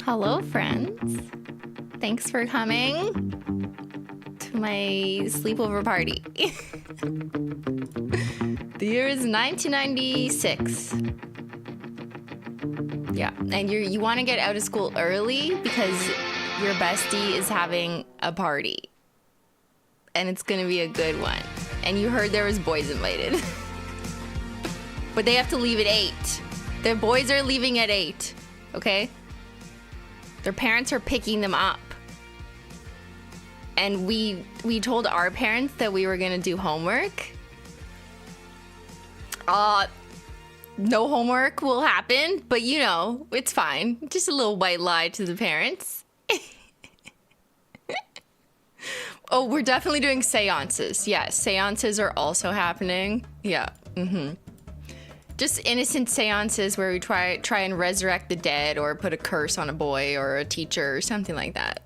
Hello, friends. Thanks for coming to my sleepover party. The year is 1996. Yeah, and you want to get out of school early because your bestie is having a party. And it's going to be a good one. And you heard there was boys invited. But they have to leave at 8. The boys are leaving at 8, okay? Their parents are picking them up. And we told our parents that we were gonna do homework. No homework will happen, but you know, it's fine. Just a little white lie to the parents. Oh, we're definitely doing seances. Yes, seances are also happening. Yeah, Just innocent seances where we try and resurrect the dead or put a curse on a boy or a teacher or something like that.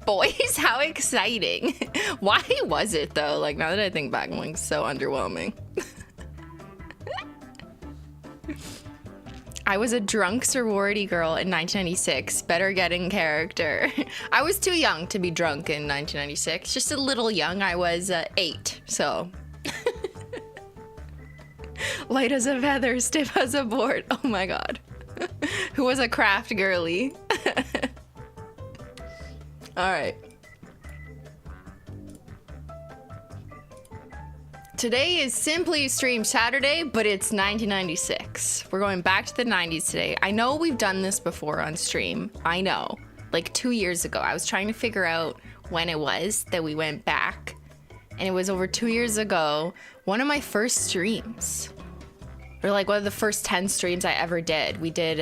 Boys, how exciting. Why was it though? Like, now that I think back, I'm like so underwhelming. I was a drunk sorority girl in 1996. Better get in character. I was too young to be drunk in 1996. Just a little young. I was 8, so. Light as a feather, stiff as a board. Oh my god. Who was a craft girly? All right. Today is Simply Stream Saturday, but it's 1996. We're going back to the 90s today. I know we've done this before on stream. I know. Like 2 years ago. I was trying to figure out when it was that we went back. And it was over 2 years ago. One of my first streams. Or like one of the first 10 streams I ever did. We did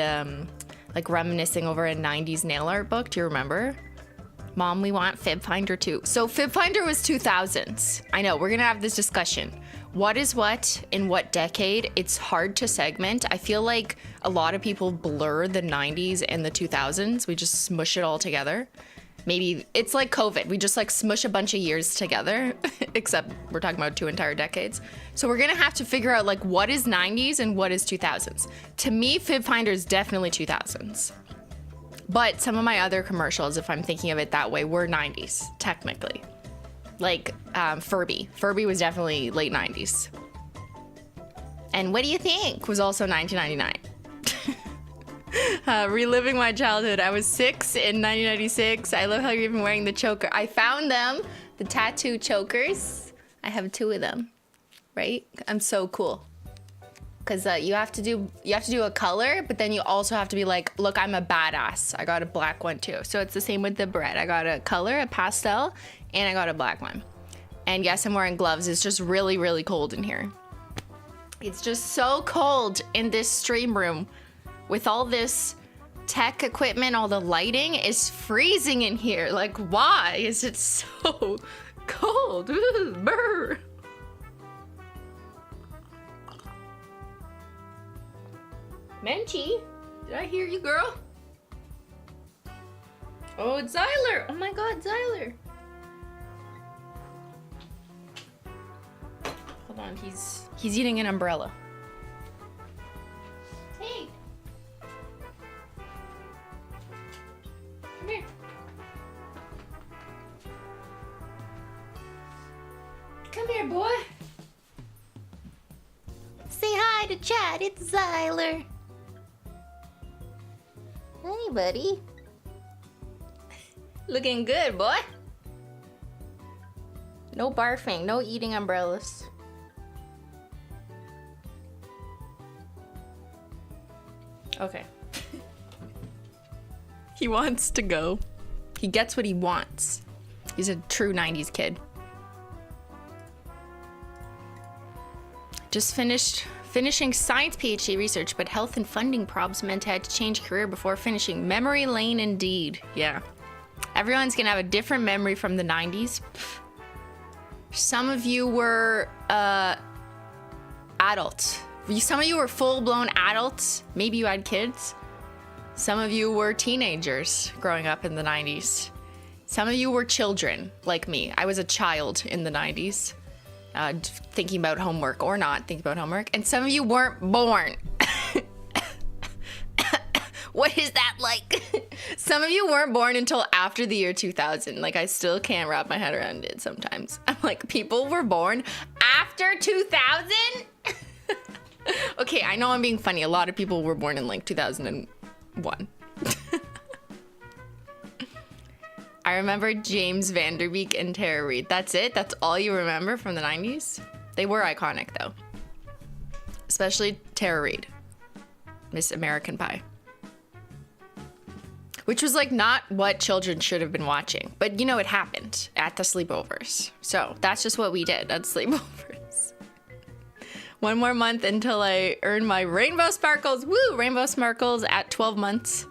like reminiscing over a 90s nail art book. Do you remember? Mom, we want Fib Finder 2. So Fib Finder was 2000s. I know, we're gonna have this discussion. What is what in what decade? It's hard to segment. I feel like a lot of people blur the 90s and the 2000s. We just smush it all together. Maybe it's like COVID. We just like smush a bunch of years together, except we're talking about 2 entire decades. So we're gonna have to figure out like what is 90s and what is 2000s. To me, Fib Finder is definitely 2000s. But some of my other commercials, if I'm thinking of it that way, were 90s, technically. Like Furby. Furby was definitely late 90s. And What Do You Think was also 1999. Reliving my childhood. I was 6 in 1996. I love how you're even wearing the choker. I found them, the tattoo chokers. I have 2 of them, right? I'm so cool. Because you have to do a color, but then you also have to be like, look, I'm a badass. I got a black one too. So it's the same with the bread. I got a color, a pastel, and I got a black one. And yes, I'm wearing gloves. It's just really, really cold in here. It's just so cold in this stream room. With all this tech equipment, all the lighting is freezing in here. Like, why is it so cold? Brr. Menchie, did I hear you, girl? Oh, it's Zyler. Oh my god, Zyler. Hold on, he's eating an umbrella. Hey. Come here. Come here, boy. Say hi to chat, it's Zyler. Hey, buddy. Looking good, boy. No barfing, no eating umbrellas. Okay. He wants to go. He gets what he wants. He's a true 90s kid. Just finishing science PhD research, but health and funding problems meant I had to change career before finishing. Memory lane indeed. Yeah. Everyone's gonna have a different memory from the 90s. Some of you were adults. Some of you were full-blown adults. Maybe you had kids. Some of you were teenagers growing up in the 90s. Some of you were children, like me. I was a child in the 90s. Thinking about homework or not thinking about homework. And some of you weren't born. What is that like? Some of you weren't born until after the year 2000. Like, I still can't wrap my head around it sometimes. I'm like, people were born after 2000? Okay, I know I'm being funny. A lot of people were born in like 2001. I remember James Vanderbeek and Tara Reid. That's it? That's all you remember from the 90s? They were iconic, though. Especially Tara Reid. Miss American Pie. Which was like not what children should have been watching. But you know, it happened at the sleepovers. So that's just what we did at sleepovers. One more month until I earn my rainbow sparkles. Woo! Rainbow sparkles at 12 months.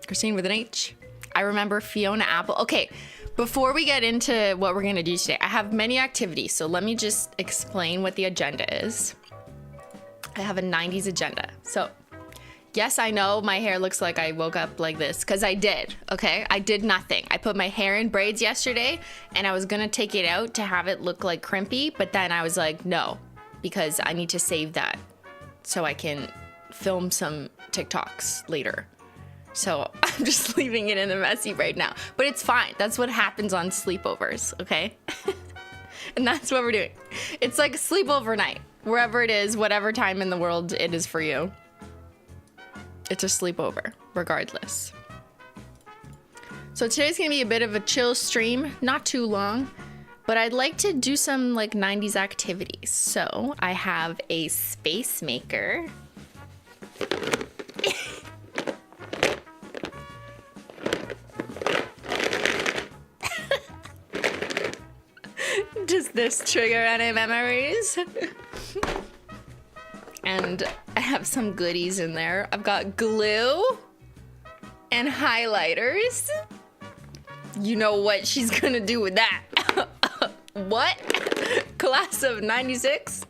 Christine with an H. I remember Fiona Apple. Okay, before we get into what we're gonna do today, I have many activities. So let me just explain what the agenda is. I have a 90s agenda. So yes, I know my hair looks like I woke up like this, because I did, okay? I did nothing. I put my hair in braids yesterday, and I was gonna take it out to have it look like crimpy, but then I was like, no, because I need to save that so I can film some TikToks later. So I'm just leaving it in a messy right now, but it's fine. That's what happens on sleepovers, okay? And that's what we're doing. It's like a sleepover night, wherever it is, whatever time in the world it is for you. It's a sleepover, regardless. So today's gonna be a bit of a chill stream, not too long, but I'd like to do some like 90s activities. So I have a Spacemaker. Does this trigger any memories? And I have some goodies in there. I've got glue and highlighters. You know what she's gonna do with that. What? Class of 96?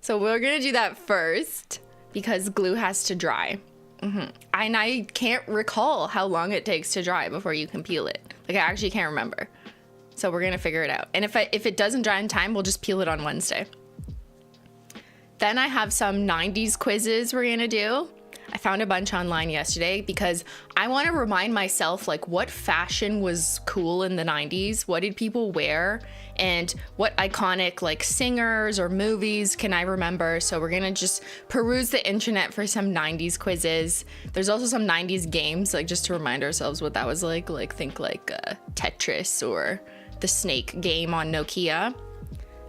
So we're gonna do that first because glue has to dry. And I can't recall how long it takes to dry before you can peel it. Like, I actually can't remember. So we're gonna figure it out. And if it doesn't dry in time, we'll just peel it on Wednesday. Then I have some 90s quizzes we're gonna do. I found a bunch online yesterday because I wanna remind myself like what fashion was cool in the 90s, what did people wear, and what iconic like singers or movies can I remember. So we're gonna just peruse the internet for some 90s quizzes. There's also some 90s games, like just to remind ourselves what that was like think like Tetris or the snake game on Nokia.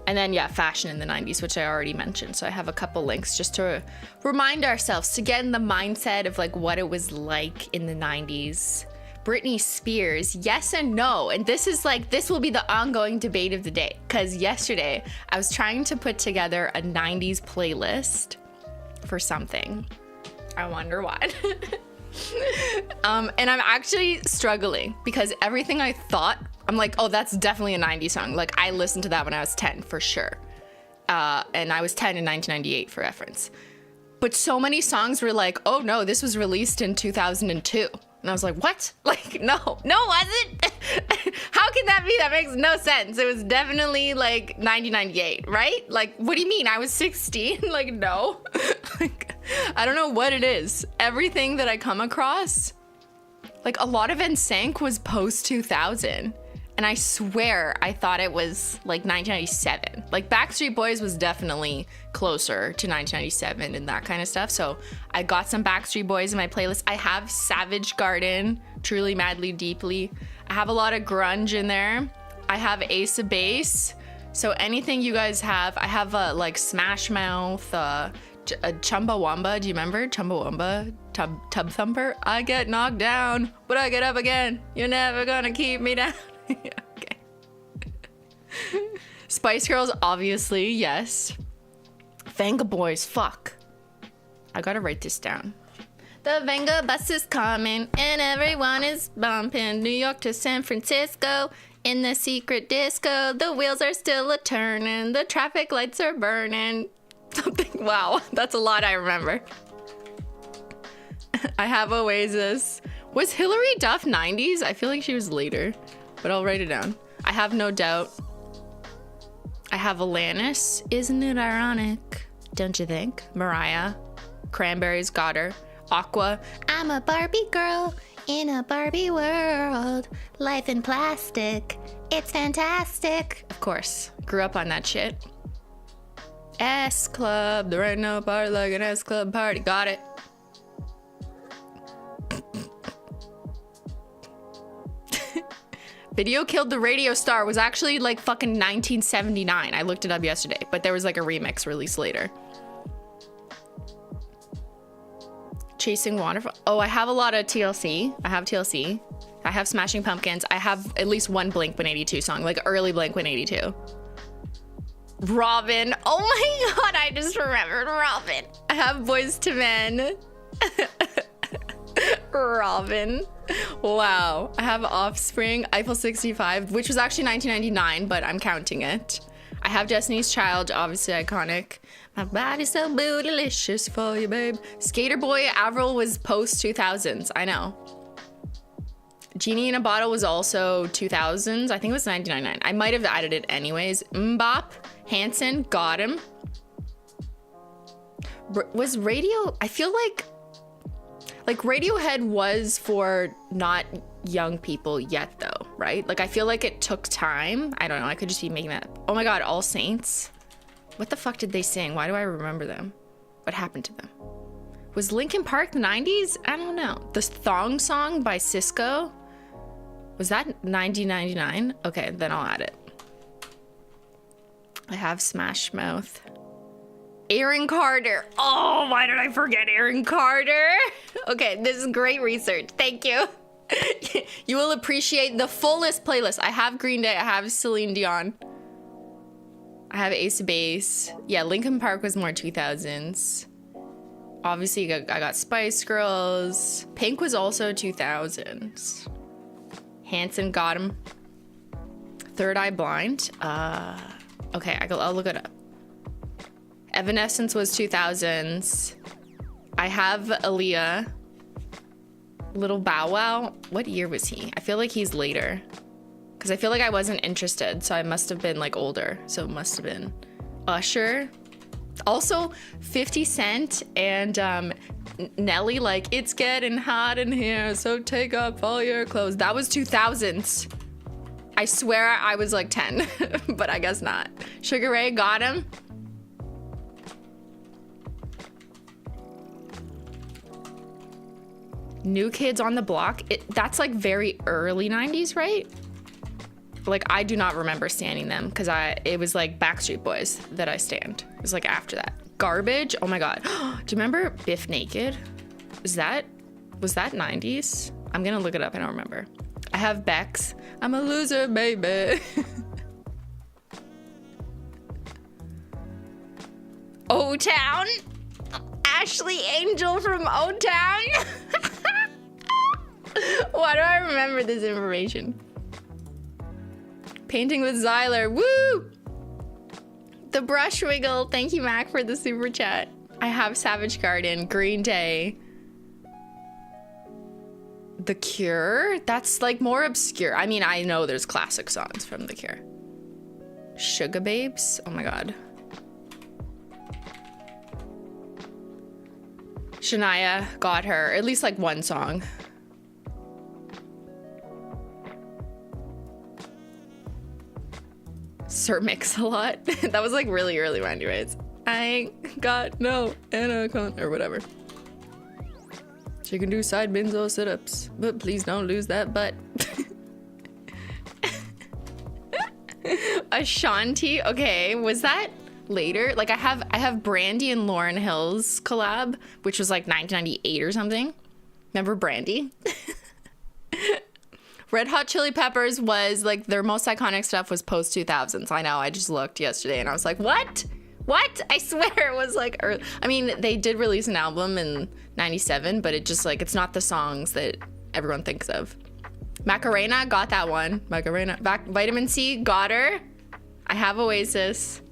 And then, yeah, fashion in the 90s, which I already mentioned. So I have a couple links just to remind ourselves to get in the mindset of like what it was like in the 90s. Britney Spears, yes and no. And this will be the ongoing debate of the day. Because yesterday I was trying to put together a 90s playlist for something. I wonder what. And I'm actually struggling because everything I thought, I'm like, oh, that's definitely a 90s song. Like, I listened to that when I was 10, for sure. And I was 10 in 1998, for reference. But so many songs were like, oh, no, this was released in 2002. And I was like, what? Like, no, was it? How can that be? That makes no sense. It was definitely, like, 1998, right? Like, what do you mean? I was 16? Like, no. Like, I don't know what it is. Everything that I come across, like, a lot of NSYNC was post-2000. And I swear I thought it was like 1997. Like Backstreet Boys was definitely closer to 1997 and that kind of stuff. So I got some Backstreet Boys in my playlist. I have Savage Garden, Truly Madly Deeply. I have a lot of grunge in there. I have Ace of Base. So anything you guys have, I have like Smash Mouth, Chumbawamba. Do you remember Chumbawamba? Tub Thumper? I get knocked down, but I get up again. You're never gonna keep me down. Yeah, okay. Spice Girls, obviously, yes. Venga Boys, fuck. I gotta write this down. The Venga bus is coming and everyone is bumping. New York to San Francisco in the secret disco. The wheels are still a turning. The traffic lights are burning. Something, wow, that's a lot I remember. I have Oasis. Was Hilary Duff 90s? I feel like she was later. But I'll write it down. I have No Doubt. I have Alanis. Isn't it ironic? Don't you think? Mariah. Cranberries, got her. Aqua, I'm a Barbie girl in a Barbie world. Life in plastic, it's fantastic. Of course, grew up on that shit. S Club, there ain't no party like an S Club party. Got it. Video Killed the Radio Star was actually like fucking 1979. I looked it up yesterday, but there was like a remix released later. Chasing Waterfall. Oh, I have a lot of TLC. I have TLC. I have Smashing Pumpkins. I have at least one Blink-182 song, like early Blink-182. Robin. Oh my god, I just remembered Robin. I have Boys to Men. Robin. Wow. I have Offspring, Eiffel 65, which was actually 1999, but I'm counting it. I have Destiny's Child, obviously iconic. My body's so bootylicious for you, babe. Skater Boy, Avril was post 2000s. I know. Genie in a Bottle was also 2000s. I think it was 1999. I might have added it anyways. Mbop, Hanson, got him. Was Radio, I feel like Radiohead was for not young people yet though, right? Like I feel like it took time. I don't know, I could just be making that up. Oh my god, All Saints. What the fuck did they sing? Why do I remember them? What happened to them? Was Linkin Park the 90s? I don't know. The Thong Song by Cisco. Was that 1999? Okay, then I'll add it. I have Smash Mouth. Aaron Carter. Oh, why did I forget Aaron Carter? Okay, this is great research. Thank you. You will appreciate the fullest playlist. I have Green Day. I have Celine Dion. I have Ace of Base. Yeah, Linkin Park was more 2000s. Obviously, I got Spice Girls. Pink was also 2000s. Hanson got him. Third Eye Blind. Okay, I'll look it up. Evanescence was 2000s. I have Aaliyah. Little Bow Wow. What year was he? I feel like he's later. Because I feel like I wasn't interested, so I must have been like older. So it must have been Usher. Also, 50 Cent and Nelly, like, it's getting hot in here, so take off all your clothes. That was 2000s. I swear I was like 10, but I guess not. Sugar Ray, got him. New Kids on the Block. That's like very early 90s, right? Like, I do not remember standing them because it was like Backstreet Boys that I stand. It was like after that. Garbage. Oh my god. Do you remember Biff Naked? Was that 90s? I'm gonna look it up. I don't remember. I have Bex. I'm a loser, baby. O-Town. Ashley Angel from O-Town. Why do I remember this information? Painting with Zyler. Woo! The Brush Wiggle. Thank you, Mac, for the super chat. I have Savage Garden, Green Day. The Cure? That's like more obscure. I mean, I know there's classic songs from The Cure. Sugar Babes? Oh my god. Shania, got her. At least like one song. Sir Mix-a-Lot. That was like really early one, anyways. I ain't got no anaconda or whatever. She can do side bends or sit-ups, but please don't lose that butt. Ashanti. Okay, was that later? Like I have Brandy and Lauryn Hill's collab, which was like 1998 or something. Remember Brandy? Red Hot Chili Peppers was like their most iconic stuff was post 2000s. I know, I just looked yesterday and I was like, what? I swear it was like early. I mean, they did release an album in 97, but it just like, it's not the songs that everyone thinks of. Macarena, got that one. Macarena. Vitamin C, got her. I have Oasis.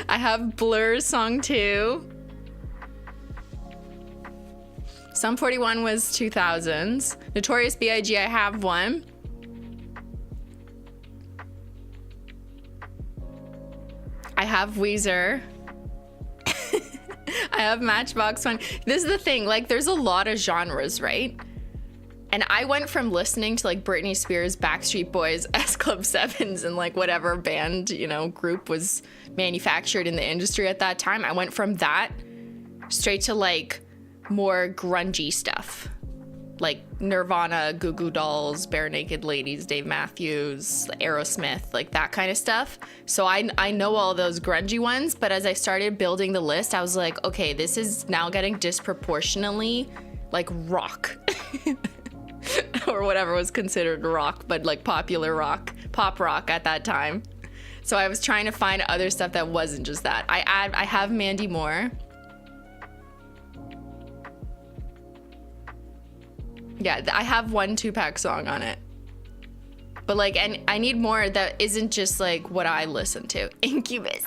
I have Blur's song 2. Sum 41 was 2000s. Notorious B.I.G. I have one. I have Weezer. I have Matchbox Fun. This is the thing, like there's a lot of genres, right? And I went from listening to like Britney Spears, Backstreet Boys, S Club 7s, and like whatever band, you know, group was manufactured in the industry at that time. I went from that straight to like more grungy stuff. Like Nirvana, Goo Goo Dolls, Bare Naked Ladies, Dave Matthews, Aerosmith, like that kind of stuff. So I know all those grungy ones, but as I started building the list, I was like, okay, this is now getting disproportionately like rock. Or whatever was considered rock, but like popular rock, pop rock at that time. So I was trying to find other stuff that wasn't just that. I have Mandy Moore. Yeah, I have one Tupac song on it. But like, and I need more that isn't just like what I listen to. Incubus.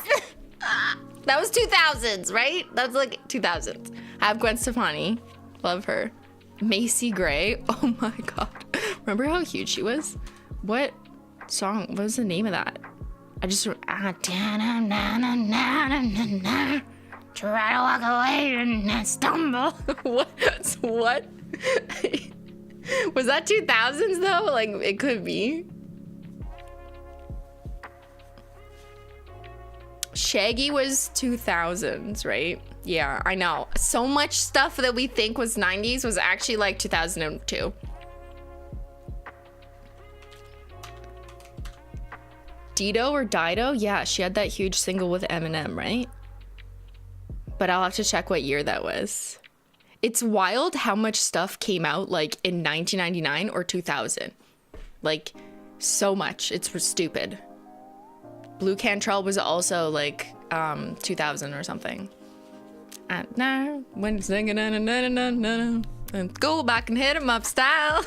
That was 2000s, right? That was like 2000s. I have Gwen Stefani. Love her. Macy Gray. Oh my God. Remember how huge she was? What song? What was the name of that? I just try to walk away and I stumble. What? Was that 2000s though? Like it could be. Shaggy was 2000s, right? Yeah, I know. So much stuff that we think was 90s was actually like 2002. Dido or Dido? Yeah, she had that huge single with Eminem, right? But I'll have to check what year that was. It's wild how much stuff came out like in 1999 or 2000. Like so much. It's stupid. Blue Cantrell was also like 2000 or something. And now when singing and go back and hit 'em up style.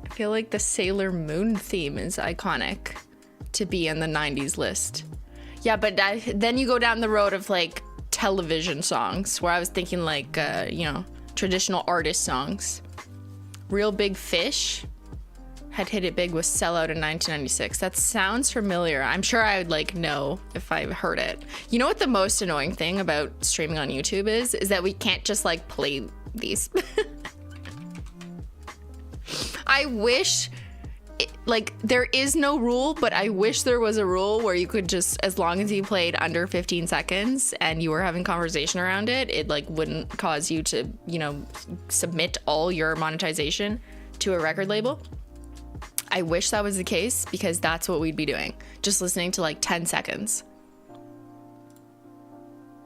I feel like the Sailor Moon theme is iconic to be in the 90s list. Yeah, but then you go down the road of like television songs where I was thinking like, you know, traditional artist songs. Real Big Fish had hit it big with Sellout in 1996. That sounds familiar. I'm sure I would like know if I heard it. You know what the most annoying thing about streaming on YouTube is that we can't just like play these. I wish like there is no rule, but I wish there was a rule where you could just, as long as you played under 15 seconds and you were having conversation around it, it like wouldn't cause you to, you know, submit all your monetization to a record label. I wish that was the case because that's what we'd be doing. Just listening to like 10 seconds.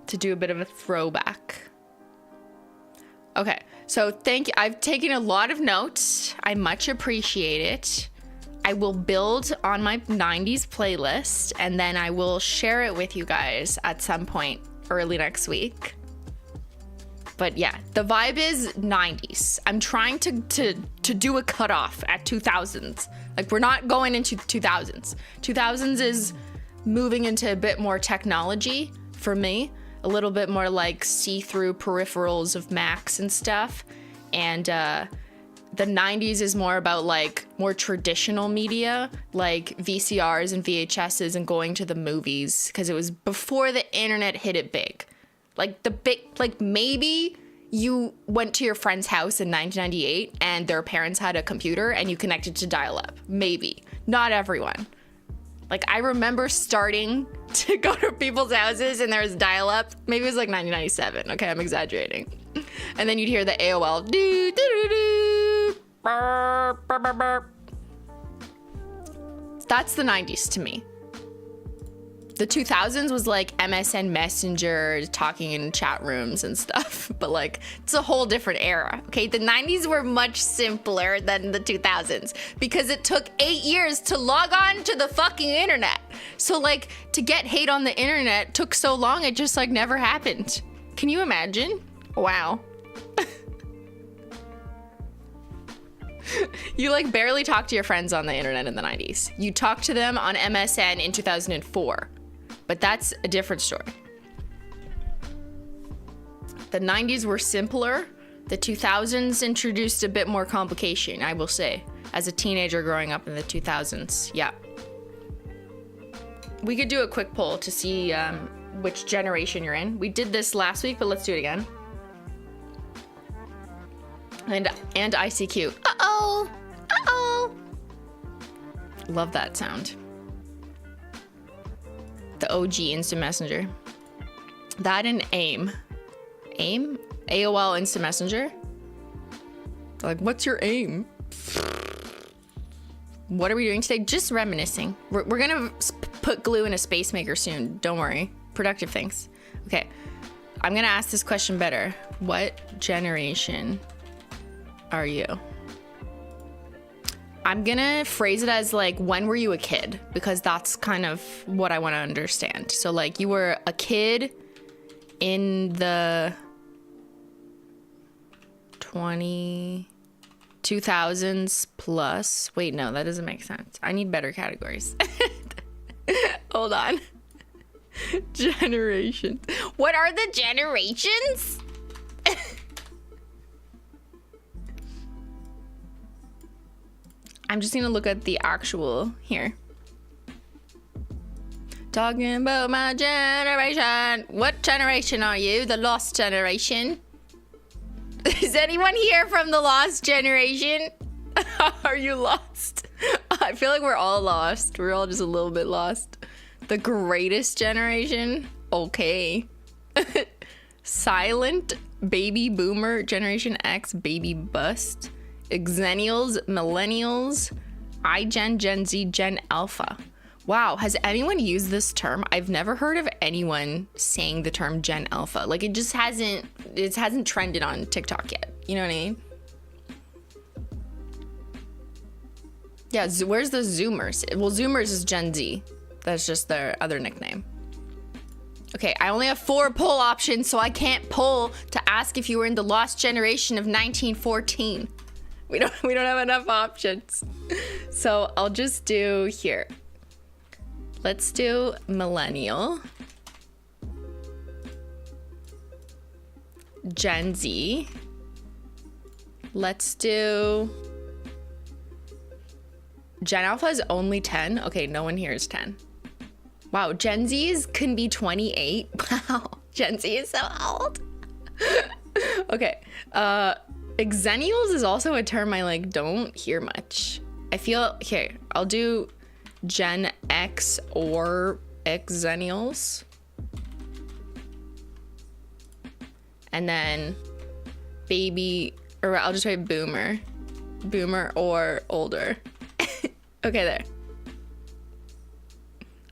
To do a bit of a throwback. Okay, so thank you. I've taken a lot of notes. I much appreciate it. I will build on my 90s playlist and then I will share it with you guys at some point early next week. But yeah, the vibe is 90s. I'm trying to do a cutoff at 2000s. Like we're not going into 2000s. 2000s is moving into a bit more technology for me. A little bit more like see-through peripherals of Macs and stuff. And the 90s is more about like more traditional media, like VCRs and VHSs and going to the movies, because it was before the internet hit it big. Like maybe you went to your friend's house in 1998 and their parents had a computer and you connected to dial-up. Maybe. Not everyone. Like I remember starting to go to people's houses and there was dial-up. Maybe it was like 1997. Okay, I'm exaggerating. And then you'd hear the AOL. Doo, doo, doo, doo, burp, burp, burp, burp. That's the 90s to me. The 2000s was like MSN Messenger, talking in chat rooms and stuff. But like, it's a whole different era. Okay, the 90s were much simpler than the 2000s because it took 8 years to log on to the fucking internet. So like, to get hate on the internet took so long, it just like never happened. Can you imagine? Wow. You like barely talk to your friends on the internet in the 90s. You talk to them on MSN in 2004. But that's a different story. The 90s were simpler. The 2000s introduced a bit more complication, I will say, as a teenager growing up in the 2000s. Yeah. We could do a quick poll to see which generation you're in. We did this last week, but let's do it again. And ICQ. Uh-oh. Uh-oh. Love that sound. The OG Instant Messenger. That and AIM. AIM? AOL Instant Messenger? Like, what's your aim? What are we doing today? Just reminiscing. We're gonna put glue in a Spacemaker soon. Don't worry. Productive things. Okay. I'm gonna ask this question better. What generation are you? I'm gonna phrase it as like, when were you a kid? Because that's kind of what I want to understand. So like, you were a kid in the 2000s plus. Wait, no, that doesn't make sense. I need better categories. Hold on. Generations. What are the generations? I'm just gonna look at the actual here. Talking about my generation. What generation are you? The lost generation? Is anyone here from the lost generation? Are you lost? I feel like we're all lost. We're all just a little bit lost. The greatest generation? Okay. Silent, baby boomer, Generation X, baby bust, Xennials, millennials, iGen, Gen Z, Gen Alpha. Wow, has anyone used this term? I've never heard of anyone saying the term Gen Alpha. Like, it hasn't trended on TikTok yet. You know what I mean? Yeah, where's the Zoomers? Well, Zoomers is Gen Z. That's just their other nickname. Okay, I only have 4 poll options, so I can't poll to ask if you were in the lost generation of 1914. We don't have enough options. So I'll just do here. Let's do millennial, Gen Z. Let's do Gen Alpha is only 10. Okay, no one here is 10. Wow, Gen Zs can be 28. Wow, Gen Z is so old. Okay, Xennials is also a term I like don't hear much. I feel, here, I'll do Gen X or Xennials. And then baby, or I'll just write boomer. Boomer or older. Okay, there.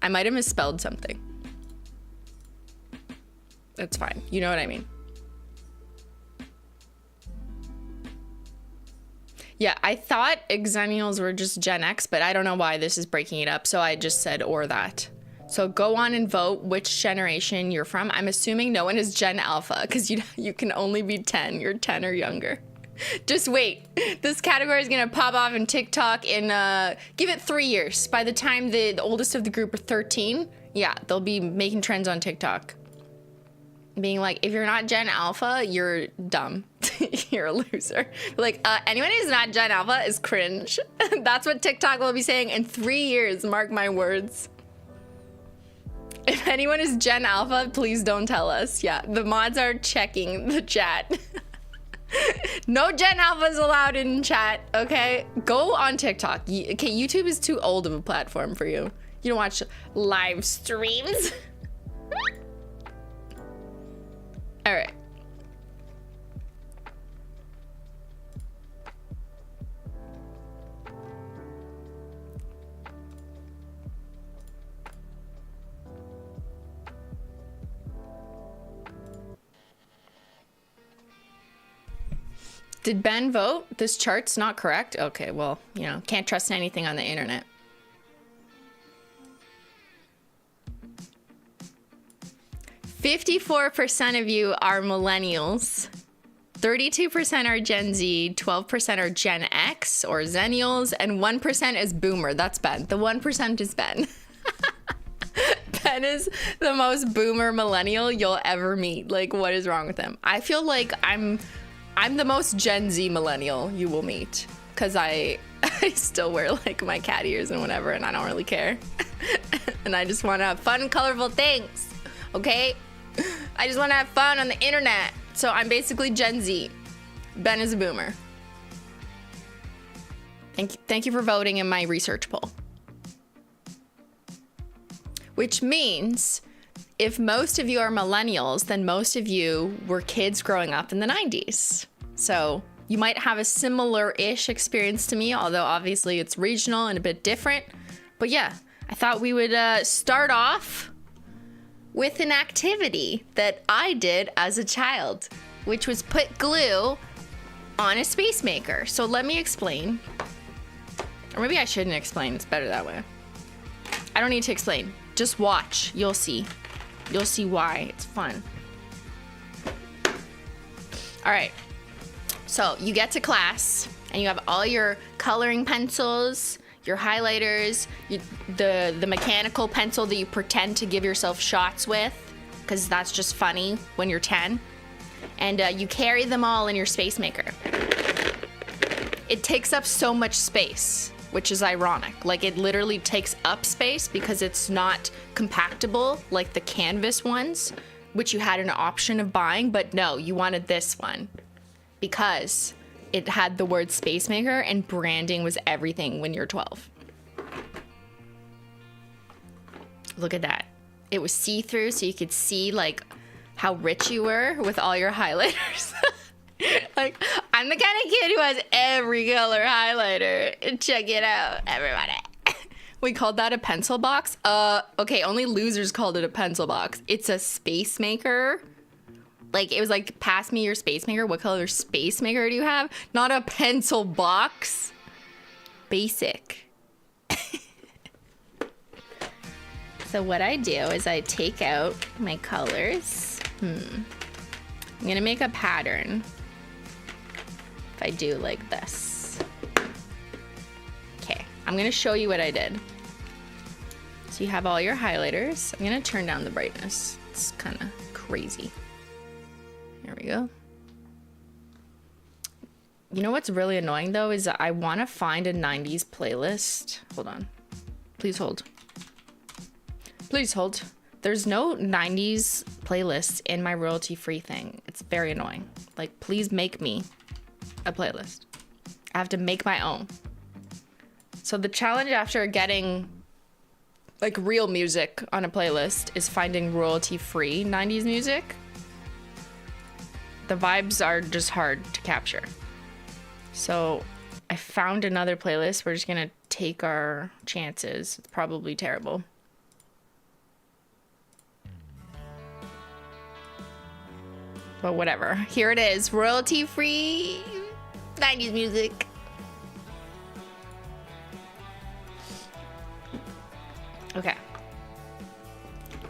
I might have misspelled something. That's fine. You know what I mean. Yeah, I thought Xennials were just Gen X, but I don't know why this is breaking it up, so I just said or that. So go on and vote which generation you're from. I'm assuming no one is Gen Alpha, because you can only be 10. You're 10 or younger. Just wait. This category is going to pop off in TikTok in, give it 3 years. By the time the oldest of the group are 13, yeah, they'll be making trends on TikTok. Being like, if you're not Gen Alpha, you're dumb. You're a loser. Like, anyone who's not Gen Alpha is cringe. That's what TikTok will be saying in 3 years, mark my words. If anyone is Gen Alpha, please don't tell us. Yeah, the mods are checking the chat. No Gen Alphas allowed in chat, okay? Go on TikTok. Okay, YouTube is too old of a platform for you. You don't watch live streams. All right. Did Ben vote? This chart's not correct? Okay, well, you know, can't trust anything on the internet. "54% of you are millennials, 32% are Gen Z, 12% are Gen X or Xennials, and 1% is boomer." That's Ben. The 1% is Ben. Ben is the most boomer millennial you'll ever meet. Like, what is wrong with him? I feel like I'm I'm the most Gen Z millennial you will meet, because I still wear like my cat ears and whatever, and I don't really care. And I just want to have fun, colorful things, okay? I just want to have fun on the internet. So I'm basically Gen Z. Ben is a boomer. Thank you for voting in my research poll. Which means if most of you are millennials, then most of you were kids growing up in the 90s. So you might have a similar-ish experience to me, although obviously it's regional and a bit different. But yeah, I thought we would start off with an activity that I did as a child, which was put glue on a Spacemaker. So let me explain. Or maybe I shouldn't explain. It's better that way. I don't need to explain. Just watch. You'll see. You'll see why. It's fun. All right. So you get to class and you have all your coloring pencils, your highlighters, the mechanical pencil that you pretend to give yourself shots with, because that's just funny when you're 10. And you carry them all in your Spacemaker. It takes up so much space, which is ironic. Like, it literally takes up space because it's not compactable like the canvas ones, which you had an option of buying, but no, you wanted this one because it had the word Spacemaker and branding was everything when you're 12. Look at that. It was see-through, so you could see like how rich you were with all your highlighters. Like, I'm the kind of kid who has every color highlighter. Check it out, everybody. We called that a pencil box. Okay, only losers called it a pencil box. It's a Spacemaker. Like, it was like, pass me your Spacemaker. What color Spacemaker do you have? Not a pencil box. Basic. So what I do is I take out my colors. I'm gonna make a pattern. If I do like this. Okay, I'm gonna show you what I did. So you have all your highlighters. I'm gonna turn down the brightness. It's kind of crazy. Here we go. You know what's really annoying though is that I want to find a 90s playlist. Hold on. Please hold. Please hold. There's no 90s playlists in my royalty-free thing. It's very annoying. Like, please make me a playlist. I have to make my own. So the challenge after getting like real music on a playlist is finding royalty-free 90s music. The vibes are just hard to capture. So I found another playlist. We're just gonna take our chances. It's probably terrible. But whatever. Here it is. Royalty-free 90s music. Okay.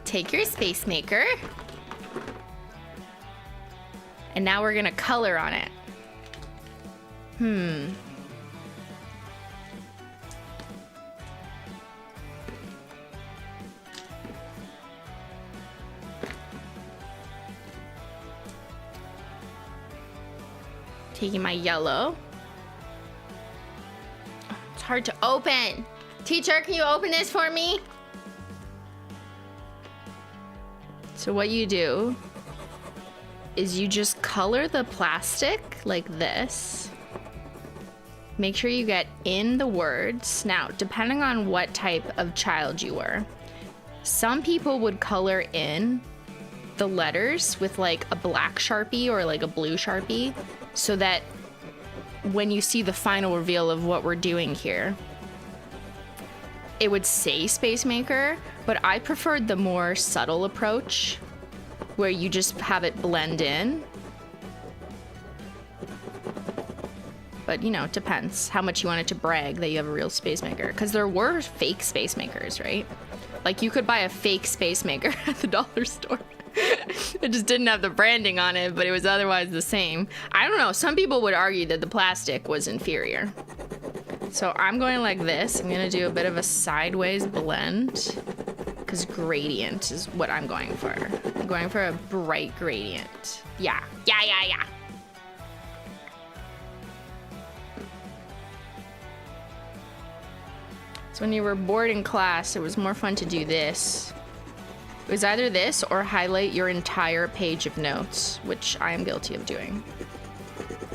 Take your Spacemaker. And now we're gonna color on it. Taking my yellow. Oh, it's hard to open. Teacher, can you open this for me? So what you do is you just color the plastic like this. Make sure you get in the words. Now, depending on what type of child you were, some people would color in the letters with like a black Sharpie or like a blue Sharpie, so that when you see the final reveal of what we're doing here, it would say Spacemaker, but I preferred the more subtle approach where you just have it blend in. But, you know, it depends how much you want it to brag that you have a real Spacemaker. Because there were fake Spacemakers, right? Like, you could buy a fake Spacemaker at the dollar store. It just didn't have the branding on it, but it was otherwise the same. I don't know. Some people would argue that the plastic was inferior. So I'm going like this. I'm going to do a bit of a sideways blend, because gradient is what I'm going for. I'm going for a bright gradient. Yeah. So when you were bored in class, it was more fun to do this. It was either this or highlight your entire page of notes, which I am guilty of doing.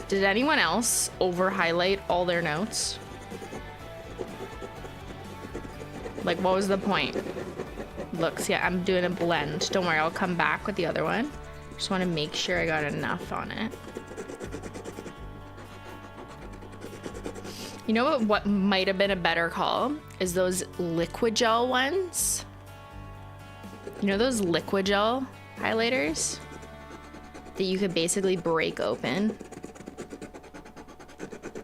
Did anyone else over-highlight all their notes? Like, what was the point? Look, see, I'm doing a blend. Don't worry, I'll come back with the other one. Just want to make sure I got enough on it. You know what might have been a better call is those liquid gel ones. You know those liquid gel highlighters that you could basically break open,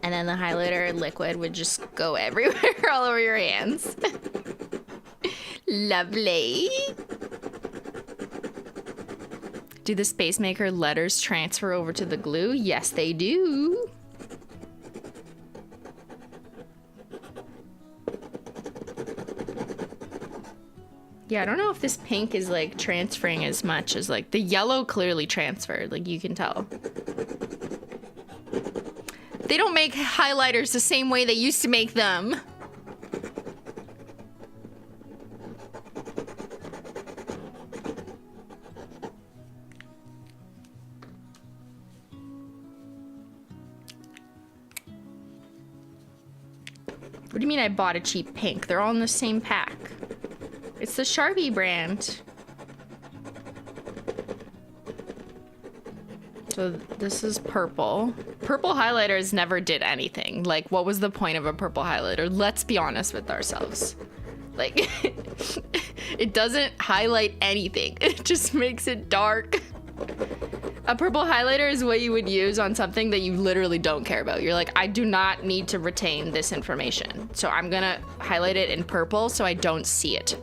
and then the highlighter liquid would just go everywhere all over your hands. Lovely. Do the Spacemaker letters transfer over to the glue? Yes, they do. Yeah, I don't know if this pink is like transferring as much as like the yellow clearly transferred, like you can tell. They don't make highlighters the same way they used to make them. What do you mean I bought a cheap pink? They're all in the same pack. It's the Sharpie brand. So this is purple. Purple highlighters never did anything. Like, what was the point of a purple highlighter? Let's be honest with ourselves. Like, it doesn't highlight anything. It just makes it dark. A purple highlighter is what you would use on something that you literally don't care about. You're like, I do not need to retain this information. So I'm gonna highlight it in purple so I don't see it.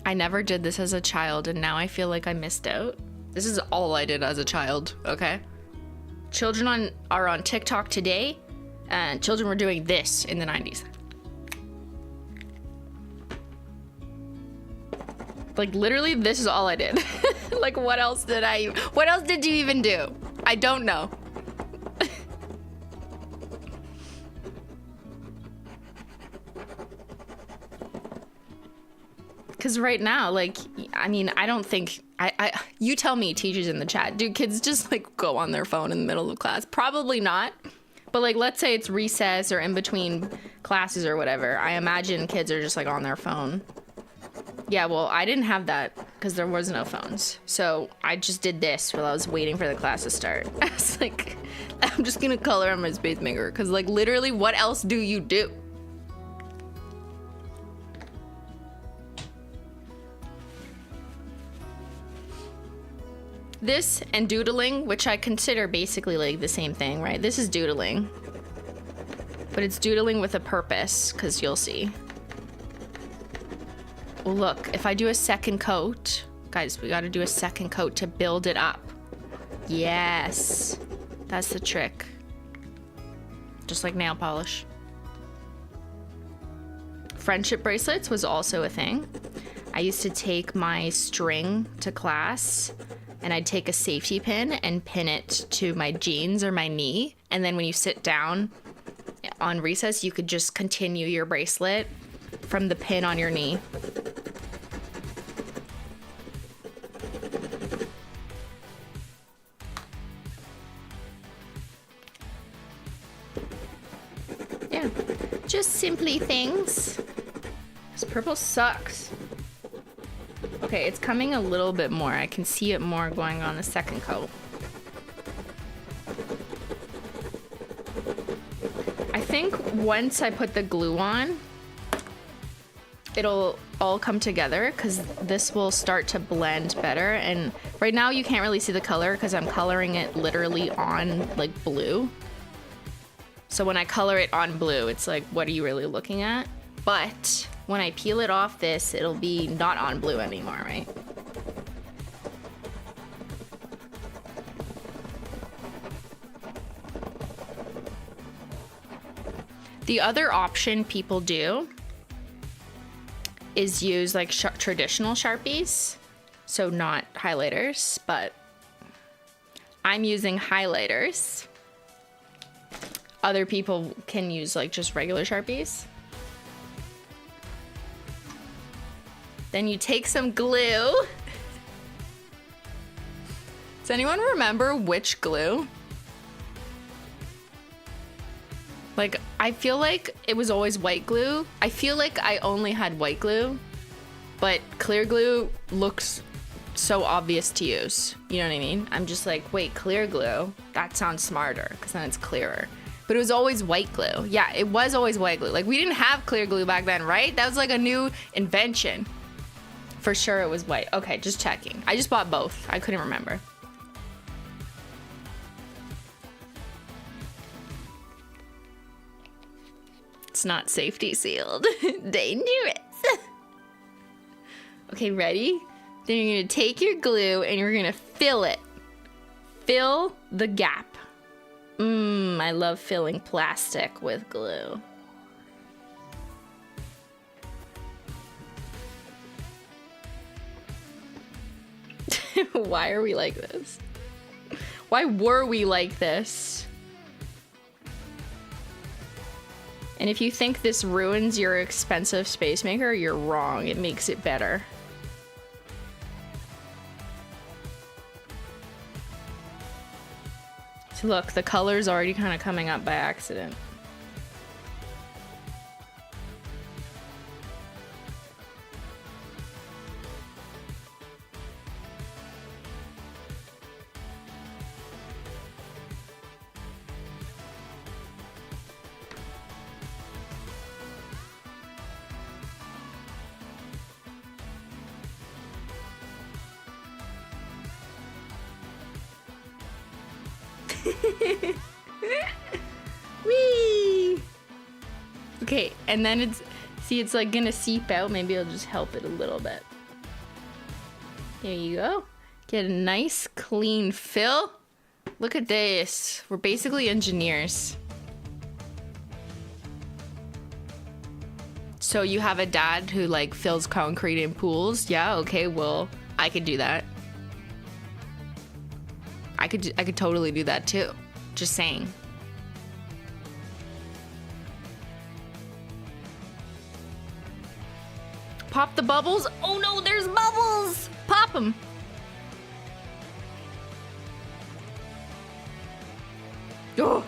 I never did this as a child, and now I feel like I missed out. This is all I did as a child, okay? Children are on TikTok today, and children were doing this in the 90s. Like, literally, this is all I did. Like, what else did you even do? I don't know. Because right now, like, I mean, I don't think, you tell me, teachers in the chat, do kids just, like, go on their phone in the middle of class? Probably not. But, like, let's say it's recess or in between classes or whatever. I imagine kids are just, like, on their phone. Yeah, well, I didn't have that because there was no phones. So I just did this while I was waiting for the class to start. I was like, I'm just going to color on my Spacemaker because, like, literally, what else do you do? This and doodling, which I consider basically like the same thing, right? This is doodling, but it's doodling with a purpose, because you'll see. Well, look, if I do a second coat, guys, we got to do a second coat to build it up. Yes, that's the trick. Just like nail polish. Friendship bracelets was also a thing. I used to take my string to class, and I'd take a safety pin and pin it to my jeans or my knee. And then when you sit down on recess, you could just continue your bracelet from the pin on your knee. Yeah, just simply things. This purple sucks. Okay, it's coming a little bit more. I can see it more going on the second coat. I think once I put the glue on, it'll all come together because this will start to blend better. And right now you can't really see the color because I'm coloring it literally on like blue. So when I color it on blue, it's like, what are you really looking at? But when I peel it off this, it'll be not on blue anymore, right? The other option people do is use like traditional Sharpies, so not highlighters, but I'm using highlighters. other people can use like just regular Sharpies. Then you take some glue. Does anyone remember which glue? Like, I feel like it was always white glue. I feel like I only had white glue, but clear glue looks so obvious to use. You know what I mean? I'm just like, wait, clear glue? That sounds smarter because then it's clearer. But it was always white glue. Yeah, it was always white glue. Like, we didn't have clear glue back then, right? That was like a new invention. For sure it was white. Okay, just checking. I just bought both. I couldn't remember. It's not safety sealed. Dangerous. Okay, ready? Then you're gonna take your glue and you're gonna fill it. Fill the gap. I love filling plastic with glue. Why are we like this? Why were we like this? And if you think this ruins your expensive Spacemaker, you're wrong. It makes it better. So look, the color's already kind of coming up by accident. Whee! Okay, and then it's like gonna seep out. Maybe I'll just help it a little bit. There you go. Get a nice clean fill. Look at this. We're basically engineers. So you have a dad who like fills concrete in pools? Yeah, okay, well, I could do that. I could totally do that too. Just saying. Pop the bubbles. Oh no, there's bubbles. Pop them. Oh.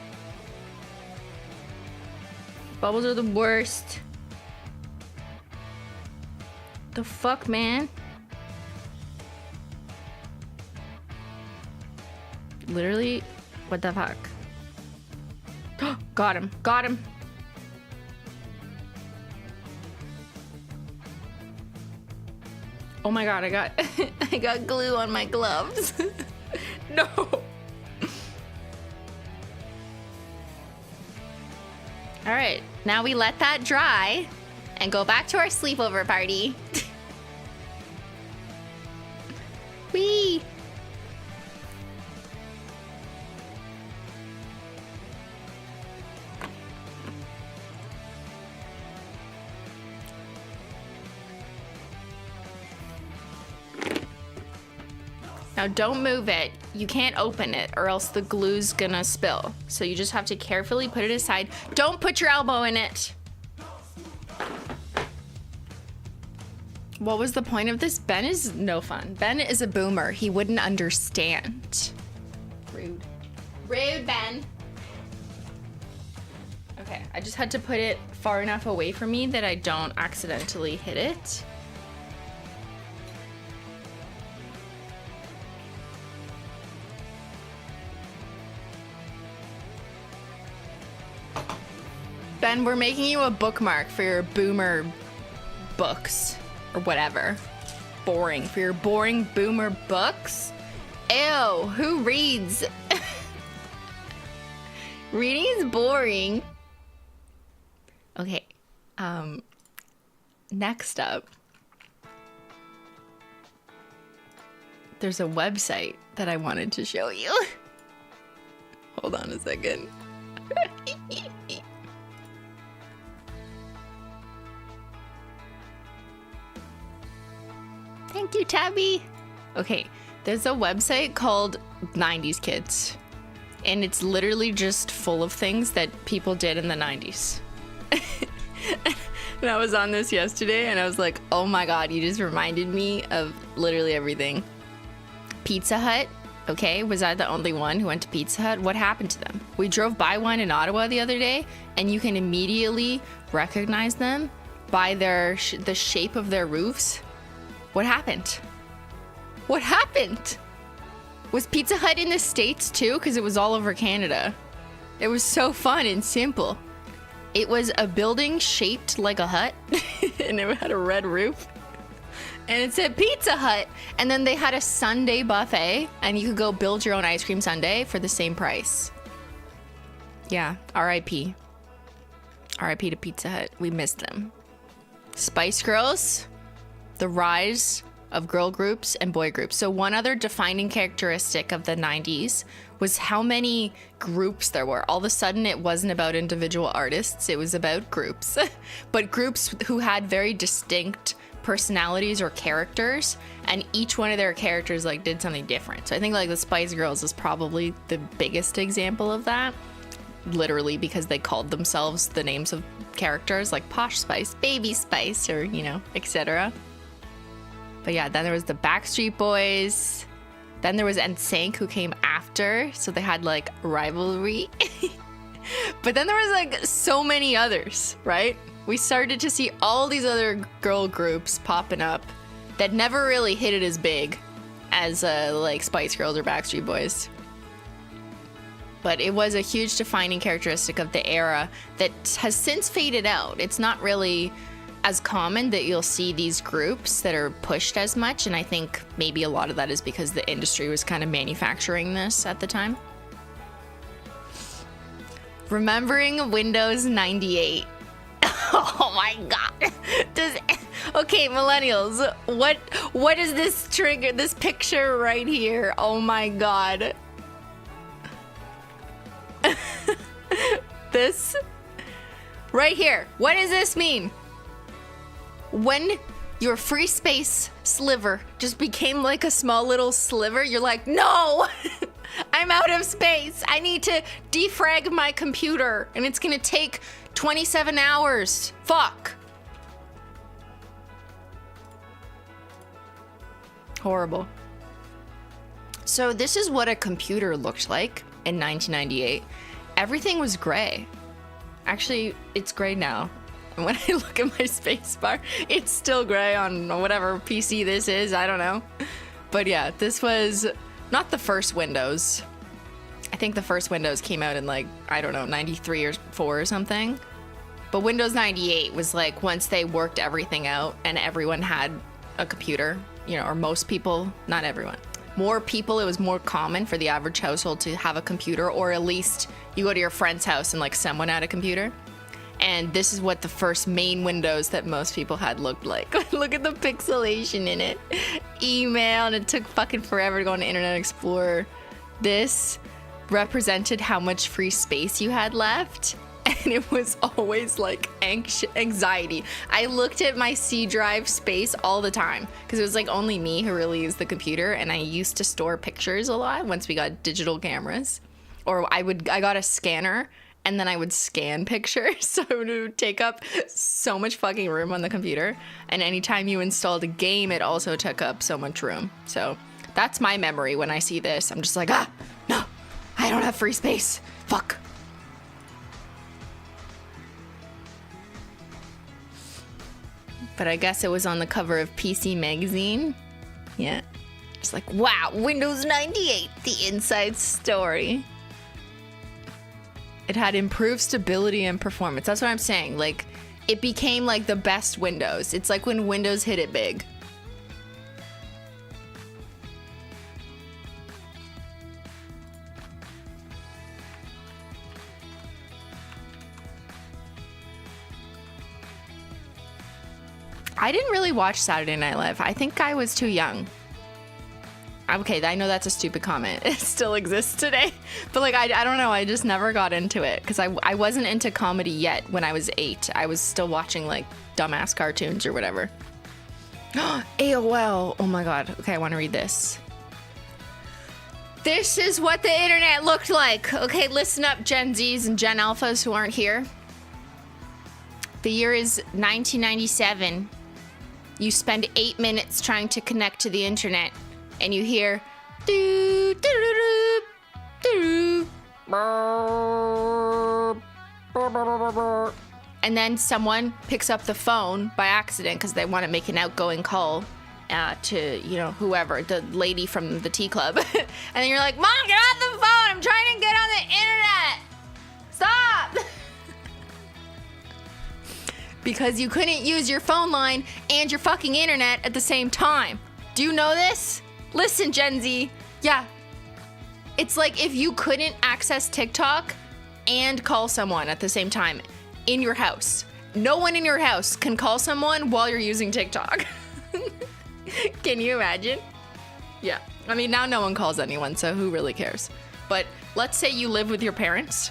Bubbles are the worst. The fuck, man? Literally, what the fuck? Got him, got him. Oh my god, I got I got glue on my gloves. No. All right, now we let that dry and go back to our sleepover party. Whee! Now don't move it. You can't open it or else the glue's gonna spill. So you just have to carefully put it aside. Don't put your elbow in it. What was the point of this? Ben is no fun. Ben is a boomer. He wouldn't understand. Rude. Rude, Ben. Okay, I just had to put it far enough away from me that I don't accidentally hit it. Ben, we're making you a bookmark for your boomer books or whatever. Boring. For your boring boomer books? Ew, who reads? Reading is boring. Okay, next up, there's a website that I wanted to show you. Hold on a second. Thank you, Tabby. Okay, there's a website called 90s Kids. and it's literally just full of things that people did in the 90s. And I was on this yesterday and I was like, oh my god, you just reminded me of literally everything. Pizza Hut, okay, was I the only one who went to Pizza Hut? What happened to them? We drove by one in Ottawa the other day and you can immediately recognize them by the shape of their roofs. What happened? What happened? Was Pizza Hut in the States too? Because it was all over Canada. It was so fun and simple. It was a building shaped like a hut and it had a red roof and it said Pizza Hut, and then they had a sundae buffet and you could go build your own ice cream sundae for the same price. Yeah, R.I.P. R.I.P. to Pizza Hut. We missed them. Spice Girls, the rise of girl groups and boy groups. So one other defining characteristic of the 90s was how many groups there were. All of a sudden, it wasn't about individual artists, it was about groups. But groups who had very distinct personalities or characters, and each one of their characters like did something different. So I think like the Spice Girls is probably the biggest example of that. Literally because they called themselves the names of characters like Posh Spice, Baby Spice, or, you know, etc. But yeah, then there was the Backstreet Boys. Then there was NSYNC, who came after, so they had like rivalry. But then there was like so many others, right? We started to see all these other girl groups popping up that never really hit it as big as like Spice Girls or Backstreet Boys. But it was a huge defining characteristic of the era that has since faded out. It's not really as common that you'll see these groups that are pushed as much, and I think maybe a lot of that is because the industry was kind of manufacturing this at the time. Remembering Windows 98. Oh my god. Okay, millennials, what is this trigger, this picture right here? Oh my god. This right here. What does this mean? When your free space sliver just became like a small little sliver, you're like, no, I'm out of space. I need to defrag my computer and it's gonna take 27 hours. Fuck. Horrible. So this is what a computer looked like in 1998. Everything was gray. Actually, it's gray now. When I look at my space bar, it's still gray on whatever PC this is. I don't know. But yeah, this was not the first Windows. I think the first Windows came out in like, I don't know, 93 or 4 or something. But Windows 98 was like once they worked everything out and everyone had a computer, you know, or most people, not everyone. More people, it was more common for the average household to have a computer, or at least you go to your friend's house and like someone had a computer. And this is what the first main Windows that most people had looked like. Look at the pixelation in it. Email, and it took fucking forever to go into Internet Explorer. This represented how much free space you had left. And it was always like anxiety. I looked at my C drive space all the time because it was like only me who really used the computer. And I used to store pictures a lot once we got digital cameras. Or I got a scanner and then I would scan pictures. So it would take up so much fucking room on the computer. And anytime you installed a game, it also took up so much room. So that's my memory when I see this. I'm just like, no, I don't have free space. Fuck. But I guess it was on the cover of PC Magazine. Yeah. It's like, wow, Windows 98, the inside story. It had improved stability and performance. That's what I'm saying. Like, it became like the best Windows. It's like when Windows hit it big. I didn't really watch Saturday Night Live. I think I was too young. Okay, I know that's a stupid comment. It still exists today. But like, I don't know. I just never got into it because I wasn't into comedy yet when I was 8. I was still watching like dumbass cartoons or whatever. AOL. Oh my God. Okay, I want to read this. This is what the internet looked like. Okay, listen up, Gen Zs and Gen Alphas who aren't here. The year is 1997. You spend 8 minutes trying to connect to the internet, and you hear doo, doo, doo, doo, doo. And then someone picks up the phone by accident because they want to make an outgoing call to, you know, whoever, the lady from the tea club. And then you're like, Mom, get off the phone. I'm trying to get on the internet. Stop. Because you couldn't use your phone line and your fucking internet at the same time. Do you know this? Listen, Gen Z. Yeah. It's like if you couldn't access TikTok and call someone at the same time in your house. No one in your house can call someone while you're using TikTok. Can you imagine? Yeah. I mean, now no one calls anyone, so who really cares? But let's say you live with your parents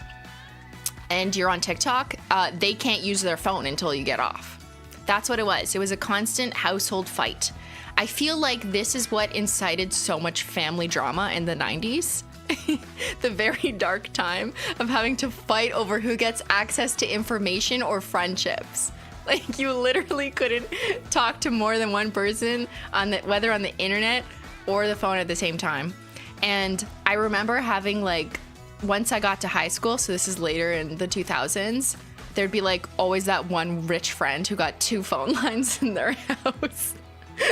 and you're on TikTok. They can't use their phone until you get off. That's what it was. It was a constant household fight. I feel like this is what incited so much family drama in the 90s. The very dark time of having to fight over who gets access to information or friendships. Like, you literally couldn't talk to more than one person whether on the internet or the phone at the same time. And I remember having, like, once I got to high school, so this is later in the 2000s, there'd be like always that one rich friend who got 2 phone lines in their house.